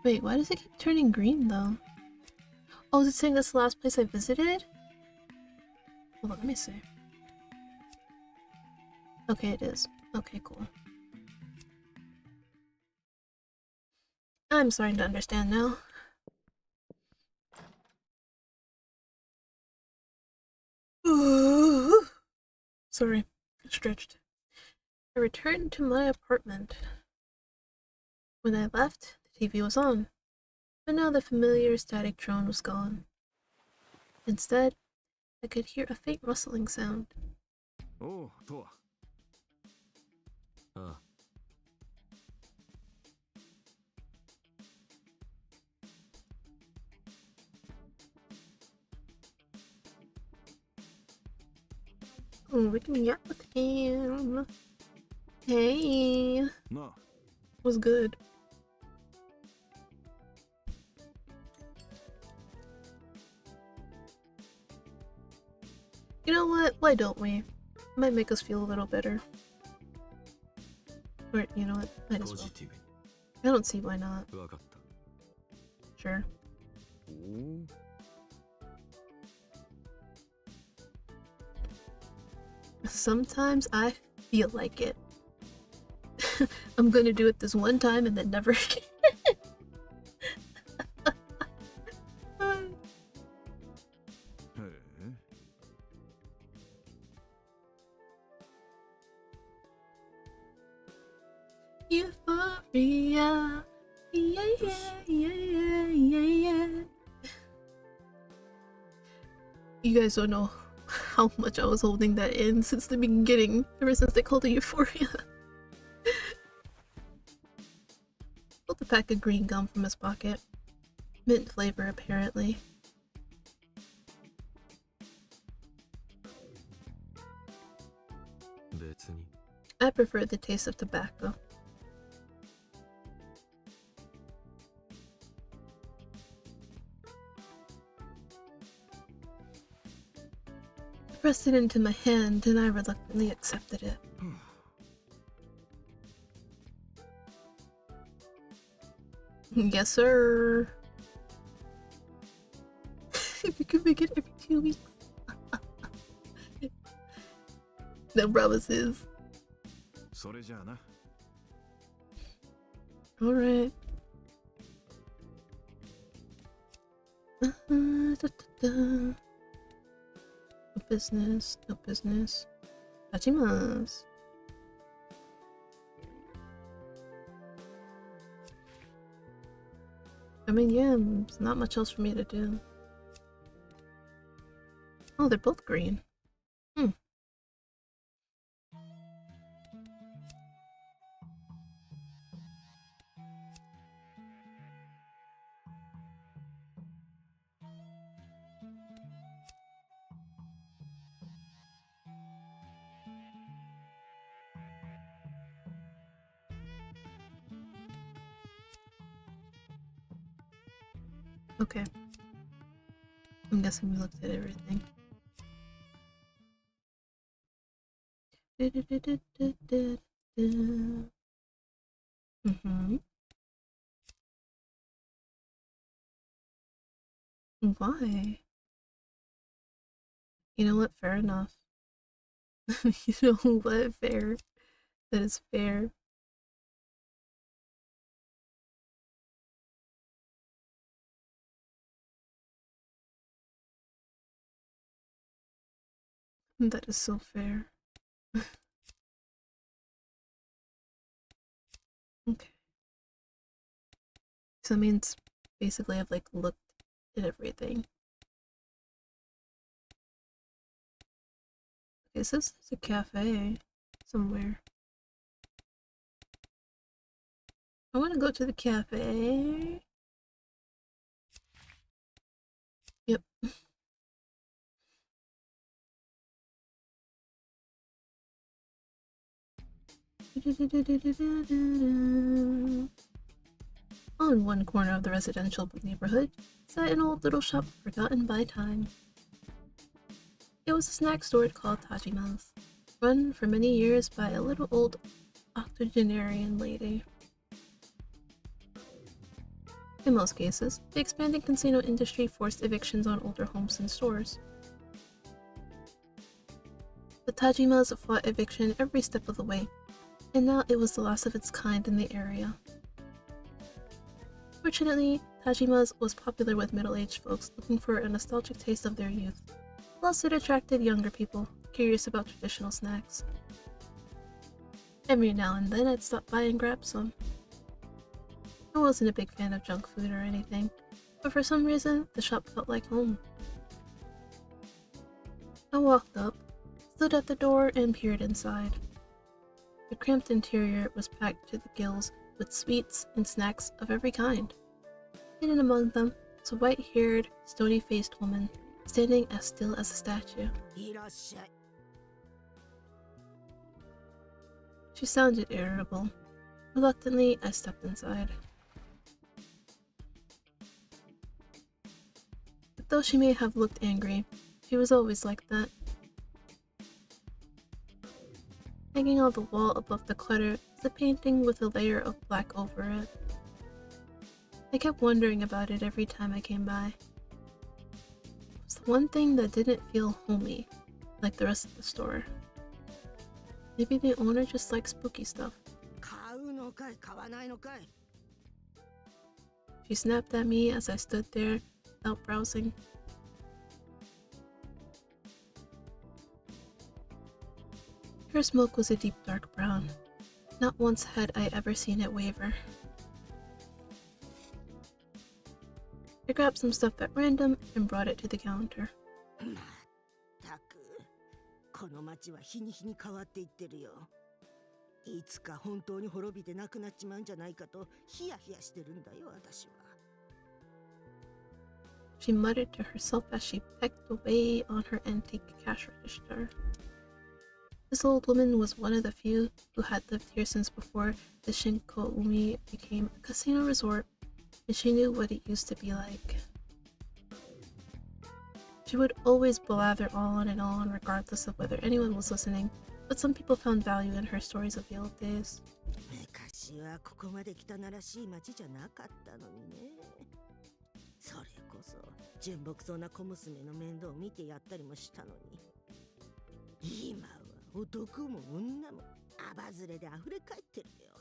Wait, why does it keep turning green though? Oh, is it saying that's the last place I visited? Hold on, let me see. Okay, it is. Okay, cool. I'm starting to understand now. Sorry, stretched. I returned to my apartment. When I left, the TV was on, but now the familiar static drone was gone. Instead, I could hear a faint rustling sound. おう、とわ。ああ Oh, we can yap with him. Hey, なあ、 was good. You know what? Why don't we? Might make us feel a little better. Or, you know what? Might as ポ well. ジティブ I don't see why not. に分かった Sure. おう。Sometimes I feel like it. I'm gonna do it this one time and then never again. Euphoria. Yeah, yeah, yeah, yeah, yeah, yeah. You guys don't know how much I was holding that in since the beginning, ever since they called it Euphoria. Pulled a pack of green gum from his pocket. Mint flavor, apparently. I prefer the taste of tobacco. I pressed it into my hand and I reluctantly accepted it. Yes, sir. If you could make it every 2 weeks. No promises. Alright. No business, no business. Hachimasu. I mean, yeah, there's not much else for me to do. Oh, they're both green. Hmm. Okay. I'm guessing we looked at everything. Mm-hmm. Why? You know what? Fair enough. You know what? Fair. That is fair. That is so fair. Okay. So that means basically I've like looked at everything. Okay, so this is a cafe somewhere. I want to go to the cafe. Yep. On one corner of the residential neighborhood sat an old little shop forgotten by time. It was a snack store called Tajima's, run for many years by a little old octogenarian lady. In most cases, the expanding casino industry forced evictions on older homes and stores. But Tajima's fought eviction every step of the way, and now it was the last of its kind in the area. Fortunately, Tajima's was popular with middle-aged folks looking for a nostalgic taste of their youth, plus it attracted younger people curious about traditional snacks. Every now and then I'd stop by and grab some. I wasn't a big fan of junk food or anything, but for some reason the shop felt like home. I walked up, stood at the door, and peered inside. The cramped interior was packed to the gills with sweets and snacks of every kind. Hidden among them was a white-haired, stony-faced woman, standing as still as a statue. She sounded irritable. Reluctantly, I stepped inside. But though she may have looked angry, she was always like that. Hanging on the wall above the clutter is a painting with a layer of black over it. I kept wondering about it every time I came by. It was the one thing that didn't feel homey, like the rest of the store. Maybe the owner just likes spooky stuff. 買うのかい買わないのかい。 She snapped at me as I stood there, out browsing. Her smoke was a deep dark brown. Not once had I ever seen it waver. I grabbed some stuff at random and brought it to the counter. まったくこの町は日に日に変わっていってるよ。いつか本当に滅びてなくなっちまうんじゃないかとヒヤヒヤしてるんだよ私は。 She muttered to herself as she pecked away on her antique cash register. This old woman was one of the few who had lived here since before the Shinkoumi became a casino resort, and she knew what it used to be like. She would always blather on and on regardless of whether anyone was listening, but some people found value in her stories of the old days. 昔はここまで汚らしい町じゃなかったのにね。それこそ純朴そうな小娘の面倒を見てやったりもしたのに、今は男も女もアバズレで溢れ返ってるよ。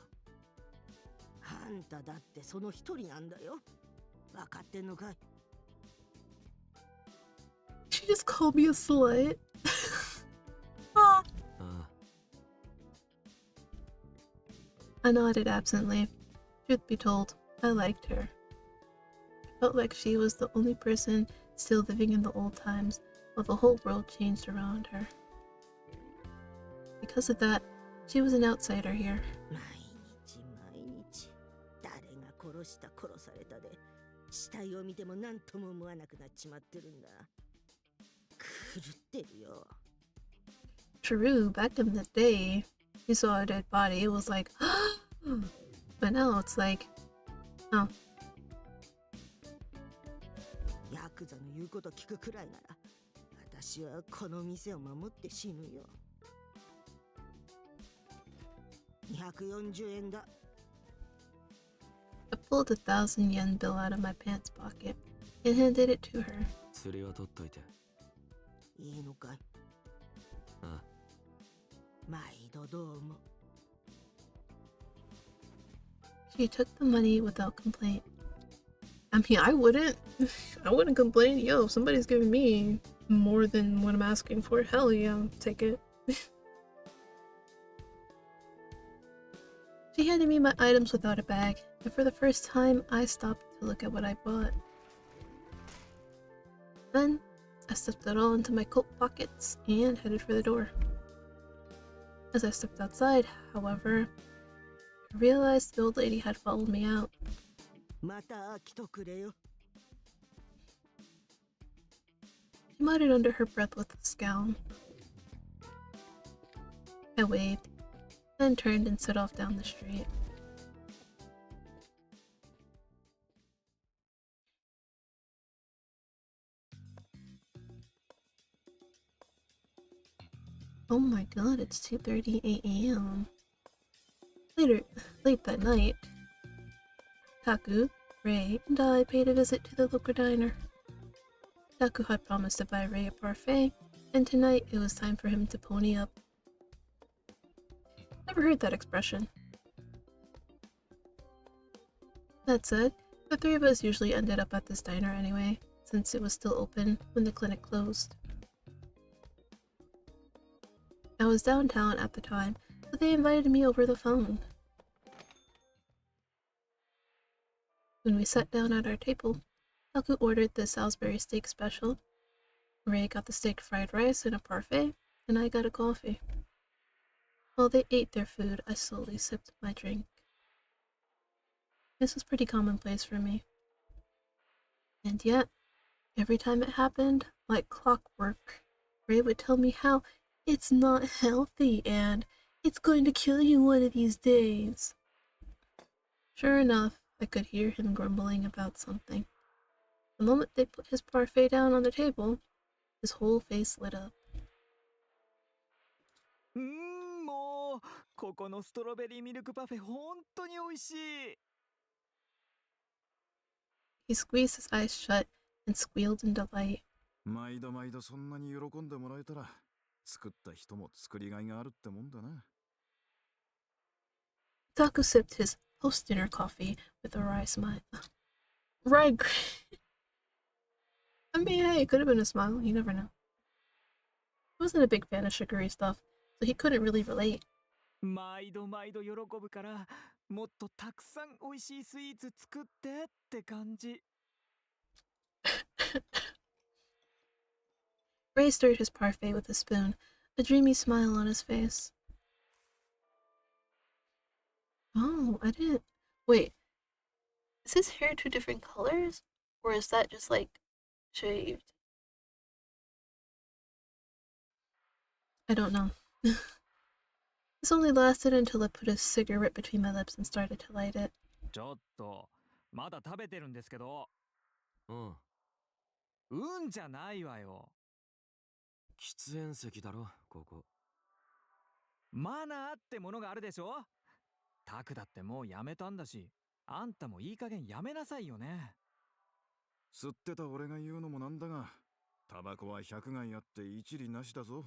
あんただってその一人なんだよ。分かってんのかい？ She just called me a slut. Ah. あ I nodded absently. Truth be told, I liked her. I felt like she was the only person still living in the old times while the whole world changed around her. Because of that, she was an outsider here. 毎日毎日誰が殺した殺されたで死体を見ても何とも思わなくなっちまってるんだ。狂ってるよ。 True, back in the day, you saw a dead body, it was like, but now it's like, oh, ヤクザの言うこと聞くくらいなら私はこの店を守って死ぬよ。240円だ。 I pulled a 1,000 yen bill out of my pants pocket and handed it to her. 釣りは取っといて。いいのかい？あ毎度どうも。 She took the money without complaint. I mean, I wouldn't. I wouldn't complain. Yo, if somebody's giving me more than what I'm asking for, hell yeah, I'll take it. She handed me my items without a bag, and for the first time, I stopped to look at what I bought. Then, I stuffed it all into my coat pockets and headed for the door. As I stepped outside, however, I realized the old lady had followed me out. また来とくれよ。 She muttered under her breath with a scowl. I waved, then turned and set off down the street. Oh my god, it's 2:30 a.m. Late that night, Taku, Ray, and I paid a visit to the local diner. Taku had promised to buy Ray a parfait, and tonight it was time for him to pony up. Never heard that expression. That said, the three of us usually ended up at this diner anyway, since it was still open when the clinic closed. I was downtown at the time, so they invited me over the phone. When we sat down at our table, Taku ordered the Salisbury steak special, Ray got the steak fried rice and a parfait, and I got a coffee. While they ate their food, I slowly sipped my drink. This was pretty commonplace for me. And yet, every time it happened, like clockwork, Ray would tell me how it's not healthy and it's going to kill you one of these days. Sure enough, I could hear him grumbling about something. The moment they put his parfait down on the table, his whole face lit up. もうここのストロベリーミルクパフェ本当に美味しい。 He squeezed his eyes shut and squealed in delight. 毎度毎度そんなに喜んでもらえたら作った人も作りがいがあるってもんだな。Taku sipped his post-dinner coffee with a wry smile. Wry I mean, hey, it could have been a smile. You never know. He wasn't a big fan of sugary stuff, so he couldn't really relate. 毎度毎度喜ぶから、もっとたくさん美味しいスイーツ作ってって感じ。Ray stirred his parfait with a spoon, a dreamy smile on his face. Oh, I didn't. Wait, is his hair two different colors? Or is that just like shaved? I don't know. This only lasted until I put a cigarette between my lips and started to light it. ちょっと、まだ食べてるんですけど。うん。うんじゃないわよ。喫煙席だろ、ここ。マナーってものがあるでしょ。タクだってもうやめたんだし、あんたもいい加減やめなさいよね。吸ってた俺が言うのもなんだが、タバコは100害あって一理なしだぞ。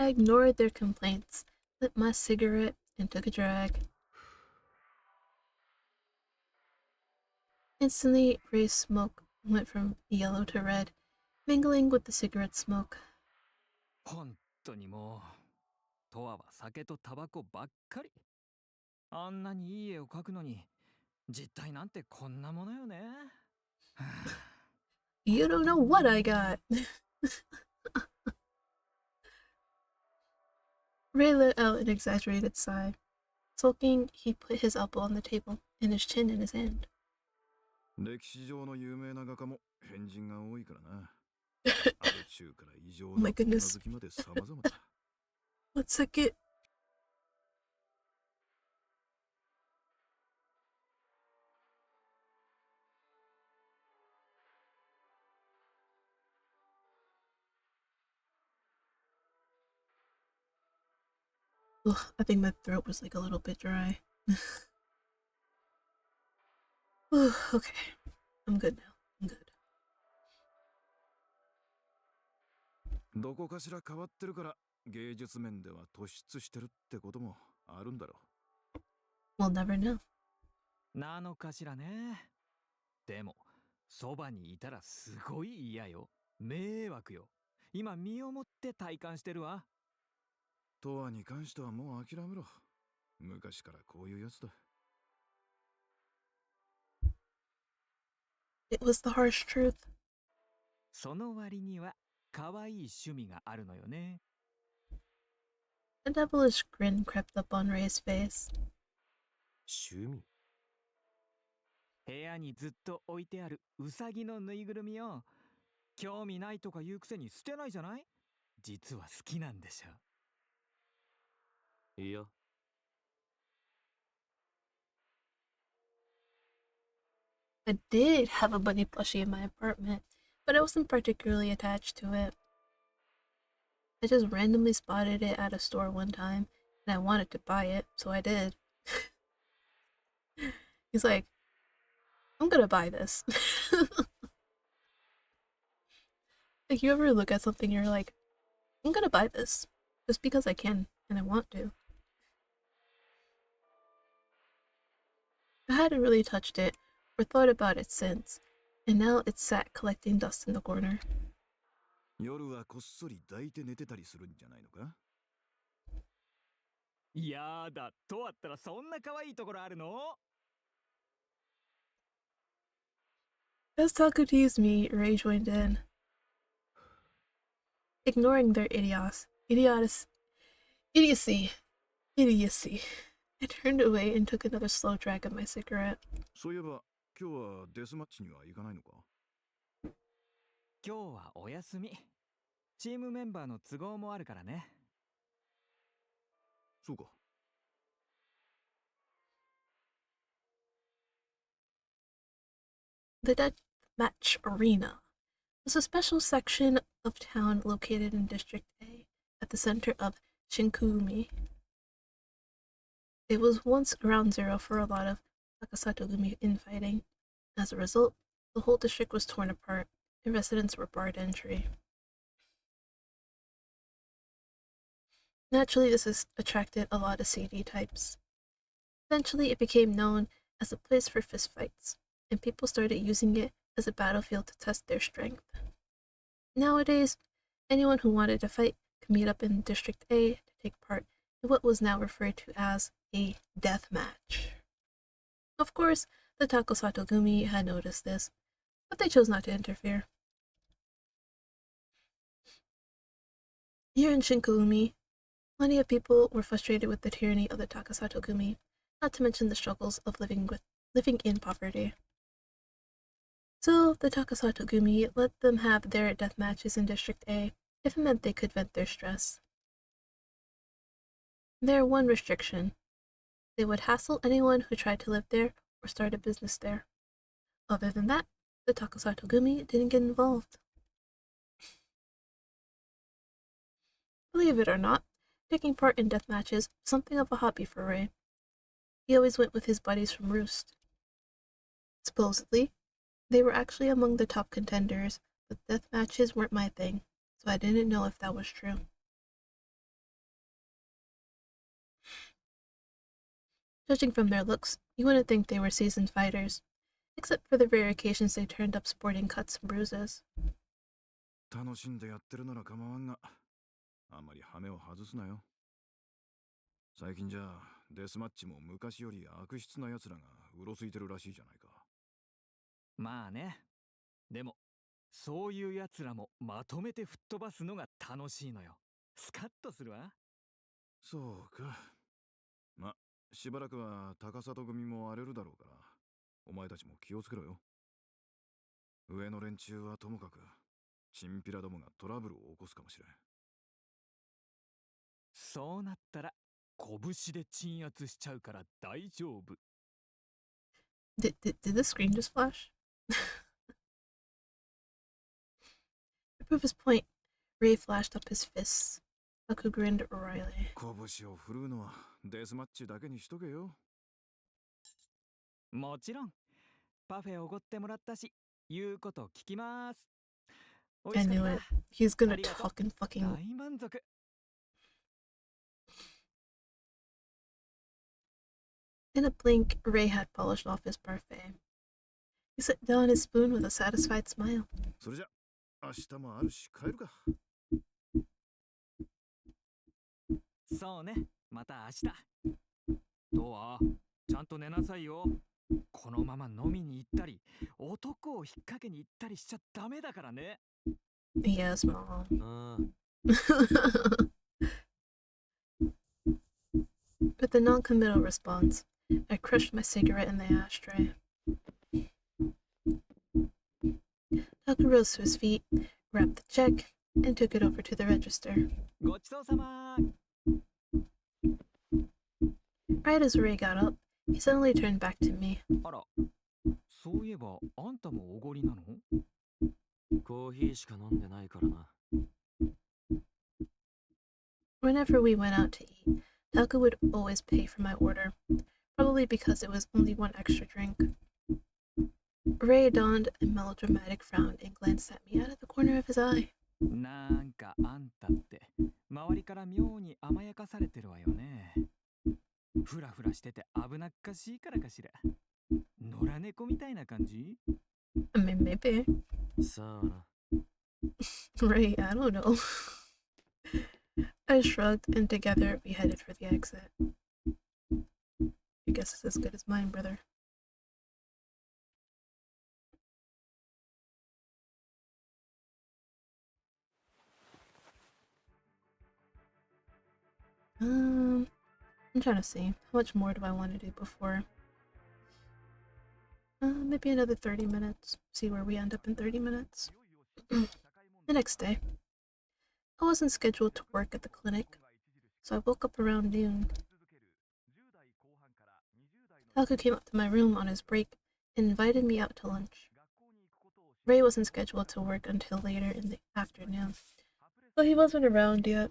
I ignored their complaints, lit my cigarette, and took a drag. Instantly, Ray's smoke went from yellow to red, mingling with the cigarette smoke. 本当にもう、トアは酒とタバコばっかり。あんなにいい絵を描くのに、実態なんてこんなものよね。You don't know what I got! Ray let out an exaggerated sigh. Sulking, he put his elbow on the table and his chin in his hand. 歴史上の有名な画家も変人が多いからな。アル中から異常 Oh な my 女 goodness. 好きまで様々だ。Let's suck it. Ugh, I think my throat was like a little bit dry. Okay, I'm good now. I'm good. どこかしら変わってるから芸術面では突出してるってこともあるんだろ We'll never know. なのかしらね。でも、そばにいたらすごい嫌よ。迷惑よ。今身をもって体感してるわ。トアに関してはもう諦めろ。昔からこういうやつだ。It was the harsh truth. その割には可愛い趣味があるのよね。A devilish grin crept up on Ray's face. 趣味？部屋にずっと置いてあるウサギのぬいぐるみを興味ないとか言うくせに捨てないじゃない？実は好きなんでしょ。いや。I did have a bunny plushie in my apartment, but I wasn't particularly attached to it. I just randomly spotted it at a store one time, and I wanted to buy it, so I did. He's like, I'm gonna buy this. Like, you ever look at something and you're like, I'm gonna buy this, just because I can, and I want to. I hadn't really touched it, or thought about it since, and now it sat collecting dust in the corner. 夜はこっそり抱いて寝てたりするんじゃないのか？やだ、とあったらそんな可愛いところあるの？ As Taku teased me, Ray joined in. Ignoring their idiocy, I turned away and took another slow drag of my cigarette. そういえば今日はデスマッチには行かないのか？今日はお休み。チームメンバーの都合もあるからね。そうか。The Deathmatch Arena was a special section of town located in District A at the center of Shinkumi. It was once ground zero for a lot of Takasatogumi infighting. As a result, the whole district was torn apart, The residents were barred entry. Naturally, this has attracted a lot of CD types. Eventually, it became known as a place for fistfights, and people started using it as a battlefield to test their strength. Nowadays, anyone who wanted to fight could meet up in District A to take part in what was now referred to as a death match. Of course, the Takosato Gumi had noticed this, but they chose not to interfere. Here in Shinkoumi, plenty of people were frustrated with the tyranny of the Takasato Gumi, not to mention the struggles of living in poverty. So the Takasato Gumi let them have their death matches in District A if it meant they could vent their stress. Their one restriction: they would hassle anyone who tried to live there or start a business there. Other than that, the Takasato Gumi didn't get involved. Believe it or not, taking part in death matches was something of a hobby for Ray. He always went with his buddies from Roost. Supposedly, they were actually among the top contenders, but death matches weren't my thing, so I didn't know if that was true. Judging from their looks, you wouldn't think they were seasoned fighters, except for the rare occasions they turned up sporting cuts and bruises. 楽しんでやってるなら構わんが、あまり羽目を外すなよ。最近じゃデスマッチも昔より悪質な奴らがうろついてるらしいじゃないか。まあね。でも、そういう奴らもまとめて吹っ飛ばすのが楽しいのよ。スカッとするわ。そうか。ま、しばらくは高里組も荒れるだろうから、お前たちも気をつけろよ。上の連中はともかく、チンピラどもがトラブルを起こすかもしれん。そうなったら、拳で鎮圧しちゃうから大丈夫。Did the screen just flash? To prove his point, Ray flashed up his fists. Aku grinned wryly. 拳を振るうのはデスマッチだけにしとけよ。もちろん。パフェおごってもらったし、言うこと聞きます。I knew it. He's gonna ありがとう。 talk and fucking... 大満足。In a blink, Ray had polished off his parfait. He set down his spoon with a satisfied smile. それじゃ、明日もあるし帰るか。そうね、また明日。どうは、ちゃんと寝なさいよ。このまま飲みに行ったり、男を引っ掛けに行ったりしちゃダメだからね。Yes, Mom. ああ、With a non-committal response, I crushed my cigarette in the ashtray. Tucker rose to his feet, grabbed the check, and took it over to the register. ごちそうさま。 Right as Ray got up, he suddenly turned back to me. あら、そういえばあんたもおごりなの？コーヒーしか飲んでないからな。Whenever we went out to eat, Tucker would always pay for my order, probably because it was only one extra drink. Ray donned a melodramatic frown and glanced at me out of the corner of his eye. なんかあんたって周りから妙に甘やかされてるわよね。ふらふらしてて危なっかしいからかしら。野良猫みたいな感じ？ I mean, maybe. さあな。Ray, I don't know. I shrugged, and together we headed for the exit. Your guess is as good as mine, brother. I'm trying to see. How much more do I want to do before? Maybe another 30 minutes. See where we end up in 30 minutes. The next day. I wasn't scheduled to work at the clinic, so I woke up around noon. Taku came up to my room on his break and invited me out to lunch. Ray wasn't scheduled to work until later in the afternoon, so he wasn't around yet.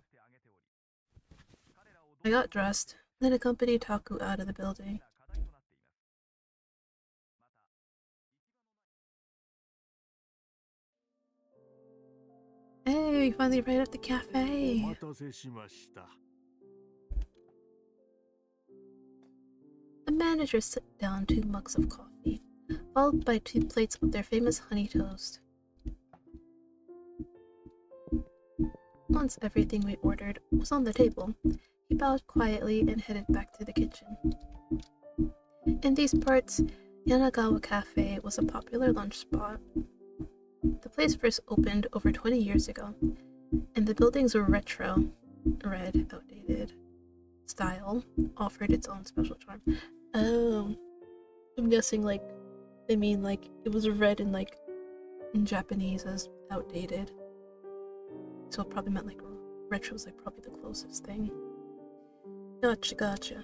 I got dressed, then accompanied Taku out of the building. Yay! We finally arrived at the お cafe. 待たせしました。 The manager set down 2 mugs of coffee, followed by 2 plates of their famous honey toast. Once everything we ordered was on the table, he bowed quietly and headed back to the kitchen. In these parts, Yanagawa Cafe was a popular lunch spot. The place first opened over 20 years ago, and the buildings were retro, red, outdated style, offered its own special charm. Oh, I'm guessing like they mean like it was red and like in Japanese as outdated. So it probably meant like retro was like probably the closest thing. Gotcha.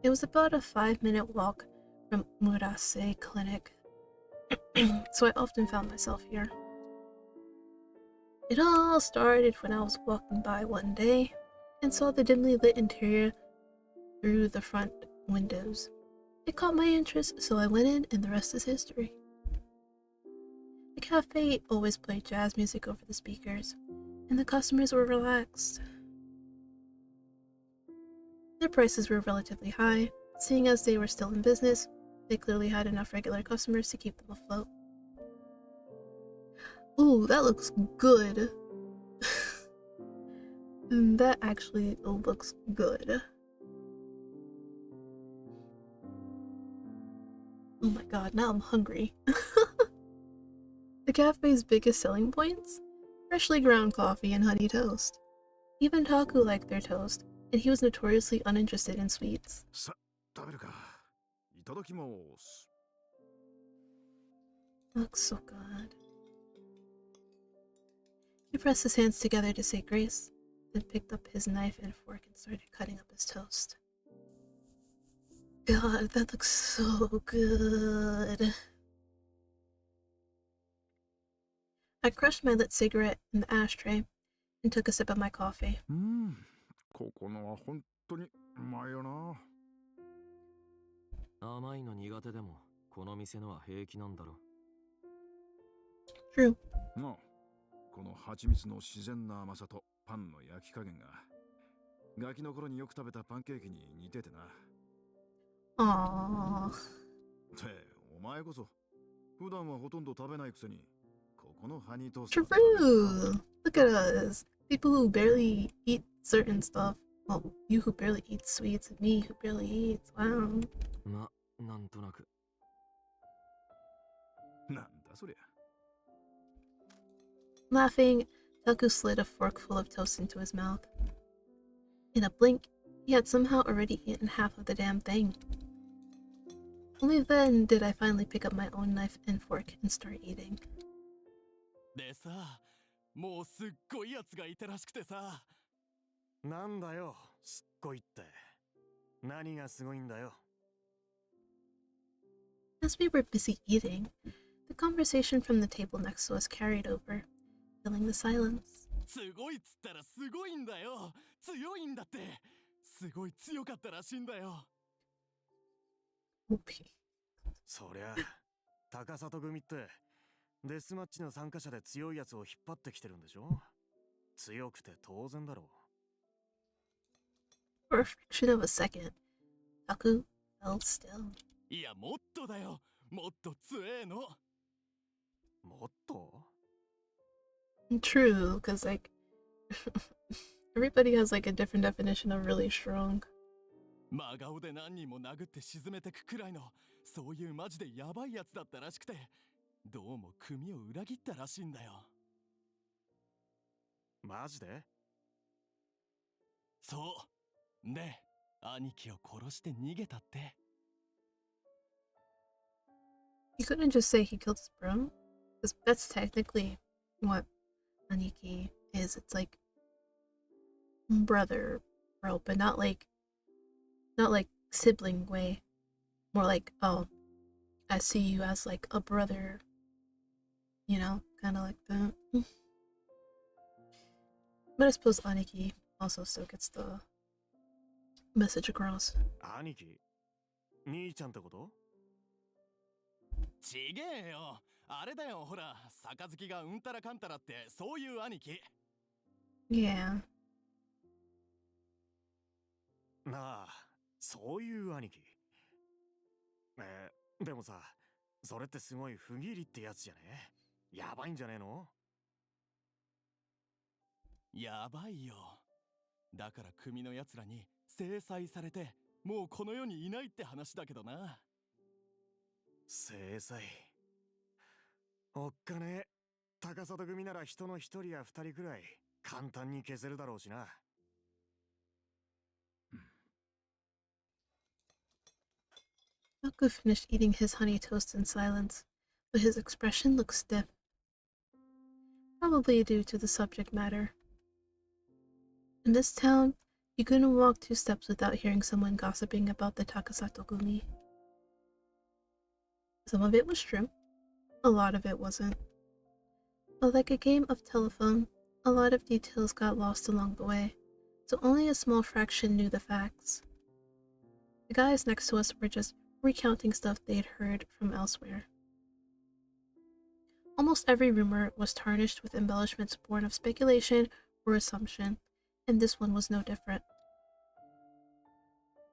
It was about a 5-minute walk from Murase Clinic, so I often found myself here. It all started when I was walking by one day and saw the dimly lit interior through the front windows. It caught my interest, so I went in, and the rest is history. The cafe always played jazz music over the speakers, and the customers were relaxed. Their prices were relatively high, but seeing as they were still in business, they clearly had enough regular customers to keep them afloat. Ooh, that looks good. That actually looks good. Oh my god, now I'm hungry. The cafe's biggest selling points? Freshly ground coffee and honey toast. Even Taku liked their toast, and he was notoriously uninterested in sweets. さ、食べるか。いただきます。 Looks so good. He pressed his hands together to say grace, then picked up his knife and fork and started cutting up his toast. God, that looks so good. I crushed my lit cigarette in the ashtray and took a sip of my coffee. ここのは本当にうまいよな。甘いの苦手でもこの店のは平気なんだろ。 True. なあ、この蜂蜜の自然な甘さとパンの焼き加減がガキの頃によく食べたパンケーキに似ててな。 Aww. ってお前こそ普段はほとんど食べないくせにここのハニートースト。 True. Look at us. People who barely eat certain stuff. Well, you who barely eat sweets and me who barely eats. Wow. ま、なんとなく。なんだそりゃ。 Laughing, Taku slid a forkful of toast into his mouth. In a blink, he had somehow already eaten half of the damn thing. Only then did I finally pick up my own knife and fork and start eating. でさ、もうすっごいやつがいたらしくてさ。なんだよ、すっごいって。何がすごいんだよ。As we were busy eating, the conversation from the table next to us carried over, filling the silence. すごいっつったらすごいんだよ。強いんだって。すごい強かったらしいんだよ。OP. そりゃ、高里組ってデスマッチの参加者で強いやつを引っ張ってきてるんでしょ。強くて当然だろう。 For a fraction of a second, Taku held still. いや、もっとだよ。もっと強えの。もっと True, because like everybody has like a different definition of really strong. 真顔で何人も殴って沈めてくくらいのそういうマジでヤバいやつだったらしくて、どうも組を裏切ったらしいんだよ。マジで？そう。で、兄貴を殺して逃げたって。You couldn't just say he killed his bro? Because that's technically what Aniki is. It's like brother, bro, but not like sibling way. More like, oh, I see you as like a brother. You know, kind of like that. But I suppose Aniki also still gets the message across. 兄貴？兄ちゃんってこと？ちげえよ。あれだよ、ほら、杯がうんたらかんたらって、そういう兄貴。Yeah. なあ、そういう兄貴。でもさ、それってすごい不義理ってやつじゃね？やばいんじゃねえの？やばいよ。だから組の奴らに制裁されて、もうこの世にいないって話だけどな。制裁。おっかねえ。高里組なら人の一人や二人くらい簡単に消せるだろうしな。Taku finished eating his honey toast in silence, but his expression looked stiff. Probably due to the subject matter. In this town, you couldn't walk 2 steps without hearing someone gossiping about the Takasato Gumi. Some of it was true, a lot of it wasn't. But like a game of telephone, a lot of details got lost along the way, so only a small fraction knew the facts. The guys next to us were just recounting stuff they'd heard from elsewhere. Almost every rumor was tarnished with embellishments born of speculation or assumption, and this one was no different.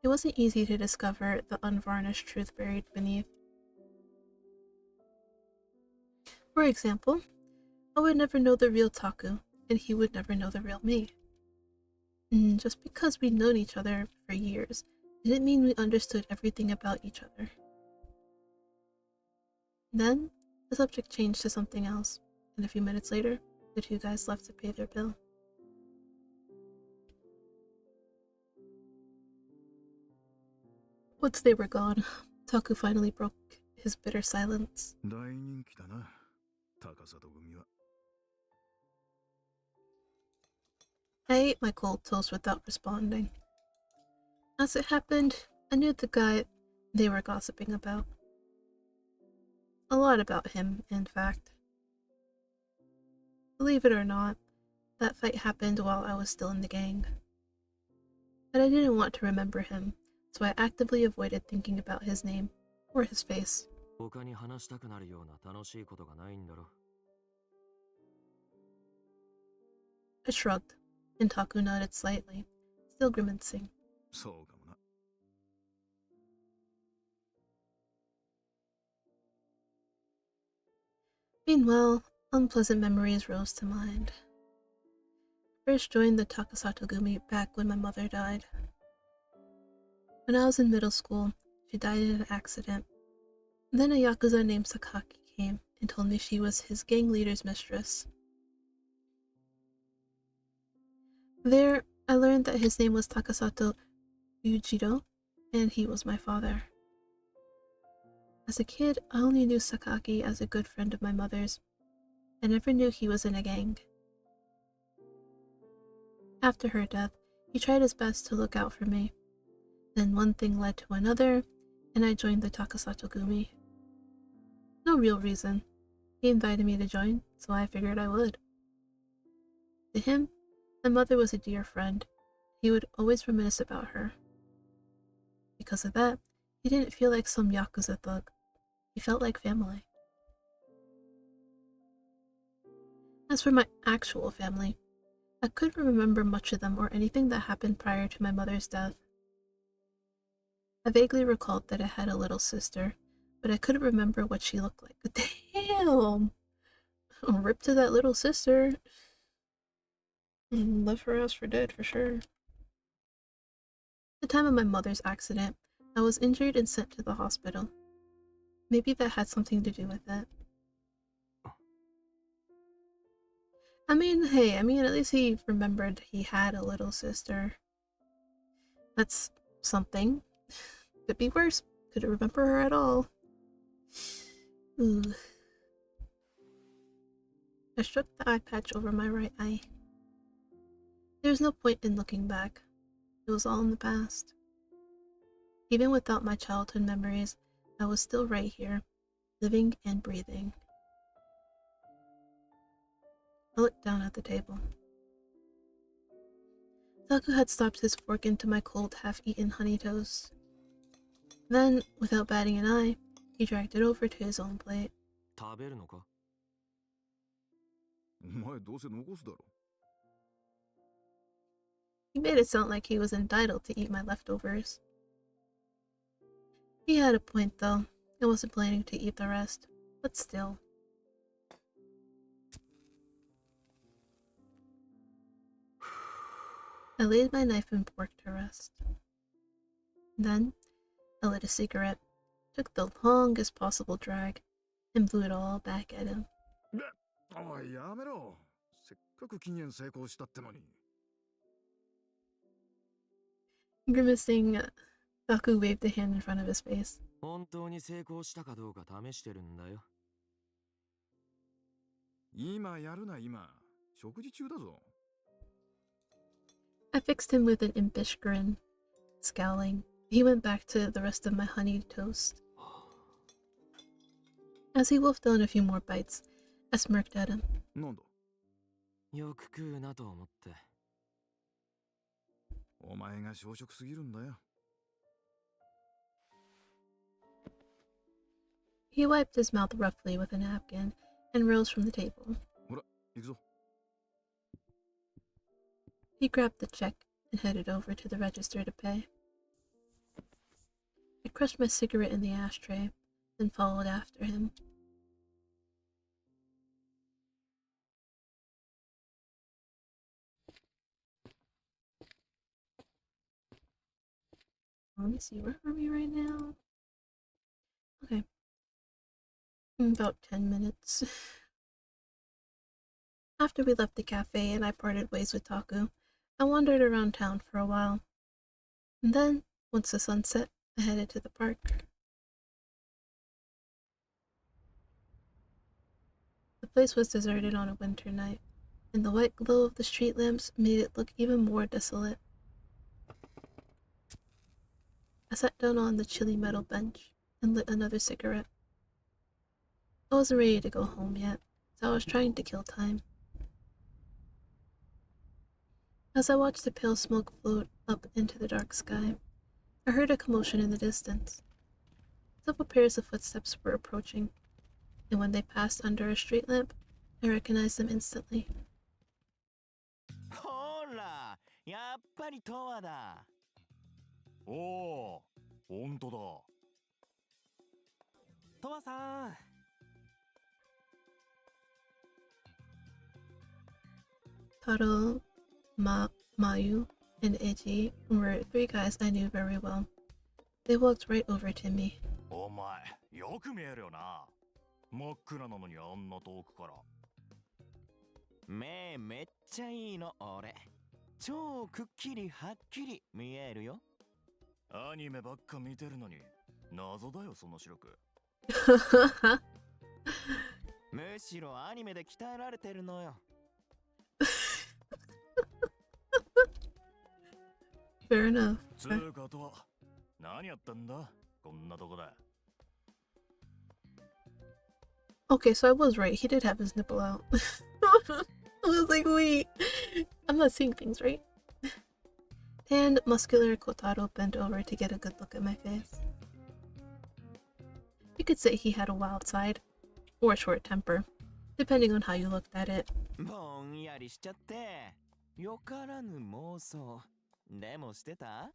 It wasn't easy to discover the unvarnished truth buried beneath. For example, I would never know the real Taku, and he would never know the real me. And just because we'd known each other for years didn't mean we understood everything about each other. Then, the subject changed to something else, and a few minutes later, the 2 guys left to pay their bill. Once they were gone, Taku finally broke his bitter silence. 大人気だな、高里組は。I ate my cold toast without responding. As it happened, I knew the guy they were gossiping about. A lot about him, in fact. Believe it or not, that fight happened while I was still in the gang. But I didn't want to remember him, so I actively avoided thinking about his name or his face. 他に話したくなるような楽しいことがないんだろ。I shrugged, and Taku nodded slightly, still grimacing. そうかもな。Meanwhile, unpleasant memories rose to mind. I first joined the Takasato Gumi back when my mother died. When I was in middle school, she died in an accident. Then a yakuza named Sakaki came and told me she was his gang leader's mistress. There, I learned that his name was Takasato Yujiro, and he was my father. As a kid, I only knew Sakaki as a good friend of my mother's. I never knew he was in a gang. After her death, he tried his best to look out for me. Then one thing led to another, and I joined the Takasato Gumi. No real reason. He invited me to join, so I figured I would. To him, my mother was a dear friend. He would always reminisce about her. Because of that, he didn't feel like some yakuza thug. He felt like family. As for my actual family, I couldn't remember much of them or anything that happened prior to my mother's death. I vaguely recalled that I had a little sister, but I couldn't remember what she looked like. Damn! Rip to that little sister. Left her ass for dead, for sure. At the time of my mother's accident, I was injured and sent to the hospital. Maybe that had something to do with it. I mean, hey, at least he remembered he had a little sister. That's something. Could be worse. Couldn't remember her at all. Ooh. I struck the eye patch over my right eye. There's no point in looking back. It was all in the past. Even without my childhood memories, I was still right here, living and breathing. I looked down at the table. Taku had stopped his fork into my cold, half-eaten honey toast. Then, without batting an eye, he dragged it over to his own plate. 食べるのか？お前どうせ残すだろ。 He made it sound like he was entitled to eat my leftovers. He had a point, though. I wasn't planning to eat the rest, but still. I laid my knife and fork to rest. Then, I lit a cigarette, took the longest possible drag, and blew it all back at him. おい、やめろ。せっかく禁煙成功したってのに。 Grimacing, Baku waved a hand in front of his face. 本当に成功したかどうか試してるんだよ。今やるな、今。食事中だぞ。 I fixed him with an impish grin. Scowling, he went back to the rest of my honeyed toast. As he wolfed down a few more bites, I smirked at him. なんだ。よく食うなと思って。お前が小食すぎるんだよ。 He wiped his mouth roughly with a napkin and rose from the table. ほら、行くぞ。 He grabbed the check and headed over to the register to pay. I crushed my cigarette in the ashtray, then followed after him. Let me see, where are we right now? Okay. About 10 minutes. After we left the cafe and I parted ways with Taku, I wandered around town for a while. And then, once the sun set, I headed to the park. The place was deserted on a winter night, and the white glow of the street lamps made it look even more desolate. I sat down on the chilly metal bench and lit another cigarette. I wasn't ready to go home yet, so I was trying to kill time. As I watched the pale smoke float up into the dark sky, I heard a commotion in the distance. Several pairs of footsteps were approaching, and when they passed under a street lamp, I recognized them instantly. ほら、やっぱりトワだ。おお、ほんとだ。トワさん。Taro, Mayu, and Eiji were three guys I knew very well. They walked right over to me. お前、よく見えるよな。真っ暗なのにあんな遠くから。目めっちゃいいの、俺。超くっきりはっきり見えるよ。アニメばっか見てるのに、謎だよ、その視力。むしろアニメで鍛えられてるのよ。Fair enough. つうかとは、何やったんだこんなとこだ。Okay, so I was right. He did have his nipple out. I was like, wait, I'm not seeing things right. Tanned, muscular Kotaro bent over to get a good look at my face. You could say he had a wild side, or a short temper, depending on how you looked at it. ぼんやりしちゃって、よからぬ妄想。でもしてた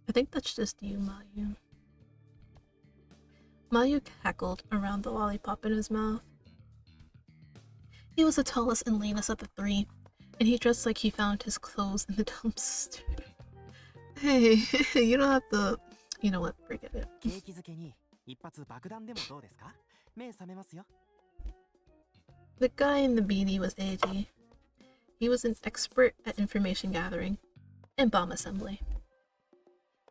I think that's just you, Mayu. Mayu cackled around the lollipop in his mouth. He was the tallest and leanest of the three, and he dressed like he found his clothes in the dumpster. Hey, you don't have to... You know what? Forget it. 景気づけに一発爆弾でもどうですか？目覚めますよ。 The guy in the beanie was Eiji. He was an expert at information gathering and bomb assembly.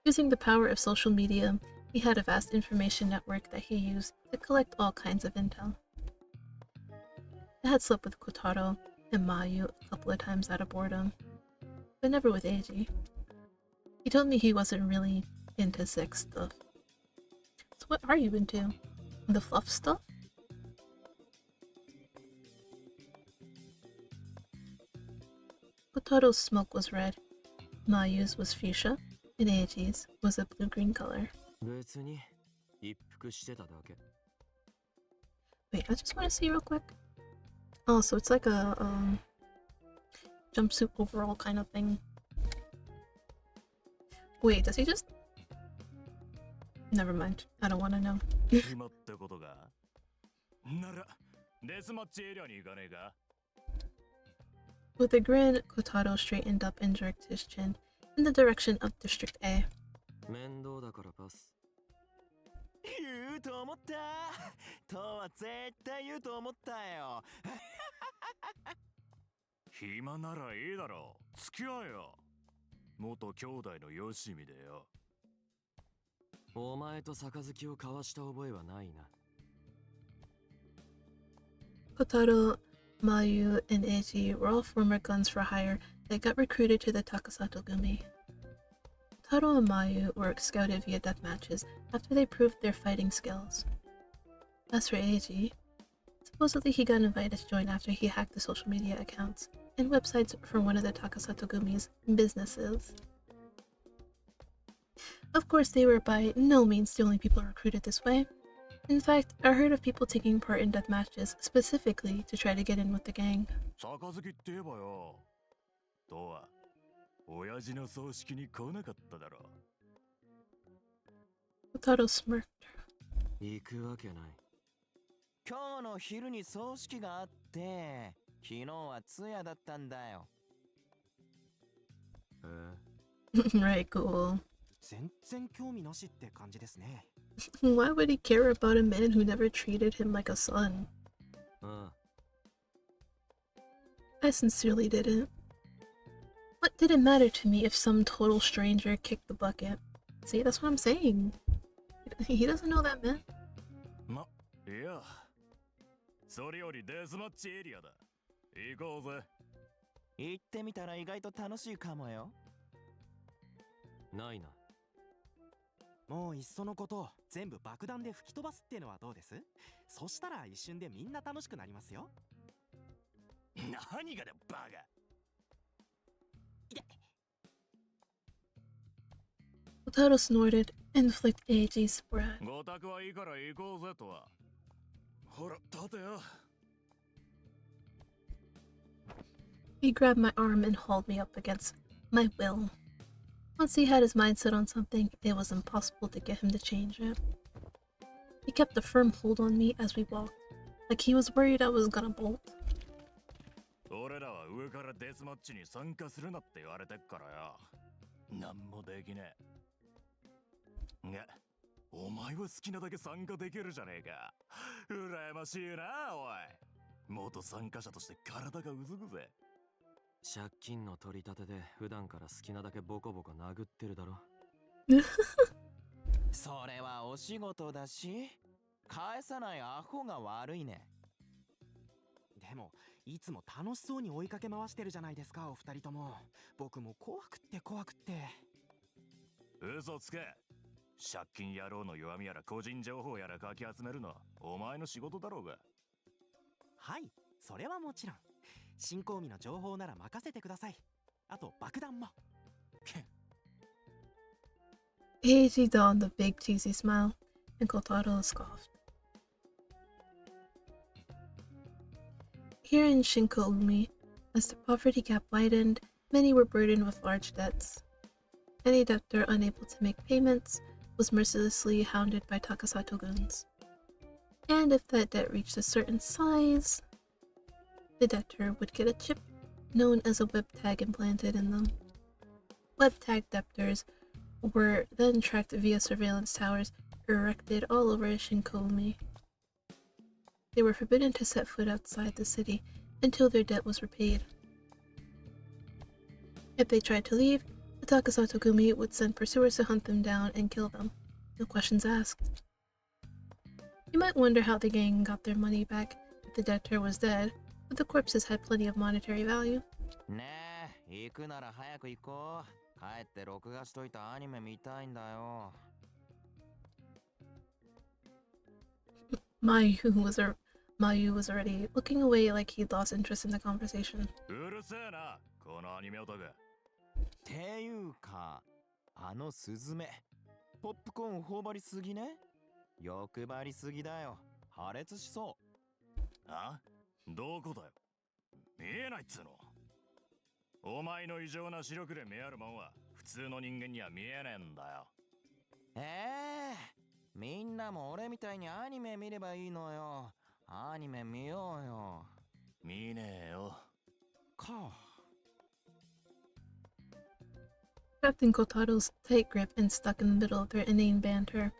Using the power of social media, he had a vast information network that he used to collect all kinds of intel. I had slept with Kotaro and Mayu a couple of times out of boredom, but never with Eiji. He told me he wasn't really into sex stuff. So what are you into? The fluff stuff? Kotaro's smoke was red, Mayu's was fuchsia, and Eiji's was a blue-green color. 別に一服してただけ。Wait, I just want to see real quick. Oh, so it's like a jumpsuit overall kind of thing. Wait, does he just... Never mind. I don't want to know. 決まったことがならデスマッチエリアに行かねえか With a grin, Kotaro straightened up and jerked his chin in the direction of District A. 面倒だからパス。言うと思ったとは絶対言うと思ったよ暇ならいいだろう付き合えよ元兄弟のよしみでよお前と杯を交わした覚えはないな。Kotaro, Mayu, and Eiji were all former guns for hire that got recruited to the Takasato Gumi. Kotaro and Mayu were scouted via death matches after they proved their fighting skills. As for Eiji, supposedly he got invited to join after he hacked the social media accounts and websites for one of the Takasato Gumi's businesses. Of course, they were by no means the only people recruited this way. In fact, I heard of people taking part in death matches specifically to try to get in with the gang. 杯って言えばよとは親父の葬式に来なかっただろ Kotaro smirked. 行くわけない。今日の昼に葬式があって昨日は通夜だったんだよ Right, cool. 全然興味なしって感じですね Why would he care about a man who never treated him like a son? ああ、 I sincerely didn't. What did it matter to me if some total stranger kicked the bucket? See, that's what I'm saying. He doesn't know that, man. ま、いやそれよりデスマッチエリアだ行こうぜ行ってみたら意外と楽しいかもよないな。もういっそのこと全部爆弾で吹き飛ばすってのはどうですそしたら一瞬でみんな楽しくなりますよ何がだバカ Kotaro snorted and flicked Eiji's forehead. ごたくはいいから行こうぜとはほら立てよ He grabbed my arm and hauled me up against my will. Once he had his mind set on something, it was impossible to get him to change it. He kept a firm hold on me as we walked, like he was worried I was gonna bolt. 俺らは上からデスマッチに参加するなって言われてっからよなんもできねえがお前は好きなだけ参加できるじゃねえか羨ましいなおい元参加者として体がうずくぜ借金の取り立てで普段から好きなだけボコボコ殴ってるだろ。それはお仕事だし返さないアホが悪いねでもいつも楽しそうに追いかけ回してるじゃないですかお二人とも僕も怖くって怖くって嘘つけ借金野郎の弱みやら個人情報やらかき集めるのお前の仕事だろうがはいそれはもちろん新興味の情報なら任せてくださいあと爆弾も Eiji donned a big cheesy smile, and Kotaro scoffed. Here in Shinkoumi, as the poverty gap widened, many were burdened with large debts. Any debtor unable to make payments was mercilessly hounded by Takasato goons. And if that debt reached a certain size, the debtor would get a chip known as a web tag implanted in them. Web tag debtors were then tracked via surveillance towers erected all over Shinkoumi. They were forbidden to set foot outside the city until their debt was repaid. If they tried to leave, the Takasato Gumi would send pursuers to hunt them down and kill them. No questions asked. You might wonder how the gang got their money back if the debtor was dead, but the corpses had plenty of monetary value. ねえ行くなら早く行こう帰って録画しといたアニメ見たいんだよ Mayu was already looking away like he'd lost interest in the conversation. うるせえなこのアニメオタクていうかあのスズメポップコーン頬張りすぎね欲張りすぎだよ破裂しそあ？どこだよ。見えないっつうの。お前の異常な視力で見えるもんは普通の人間には見えねえんだよ。みんなも俺みたいにアニメ見ればいいのよ。アニメ見ようよ。見ねえよ。か。Captain Kotaro's tight grip and stuck in the middle of their inane banter.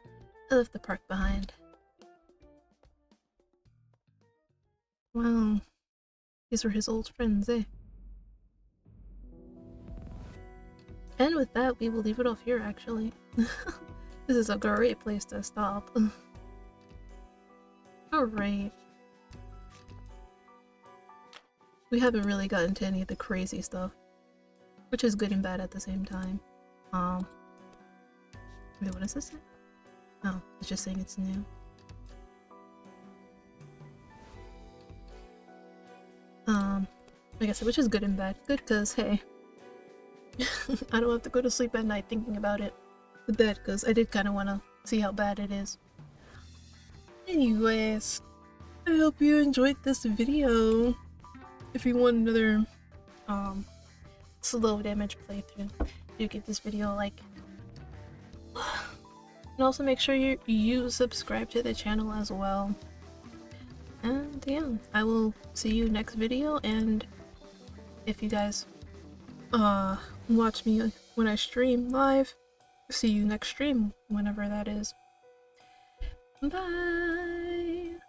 I left the park behind. Wow. These were his old friends, eh? And with that, we will leave it off here, actually. This is a great place to stop. Alright. We haven't really gotten to any of the crazy stuff, which is good and bad at the same time. Wait, what does this say? Oh, it's just saying it's new. Like I said, which is good and bad. Good because, hey, I don't have to go to sleep at night thinking about it. But bad because I did kind of want to see how bad it is. Anyways, I hope you enjoyed this video. If you want another slow damage playthrough, do give this video a like. And also make sure you subscribe to the channel as well. And yeah, I will see you next video, and if you guys watch me when I stream live, see you next stream, whenever that is. Bye!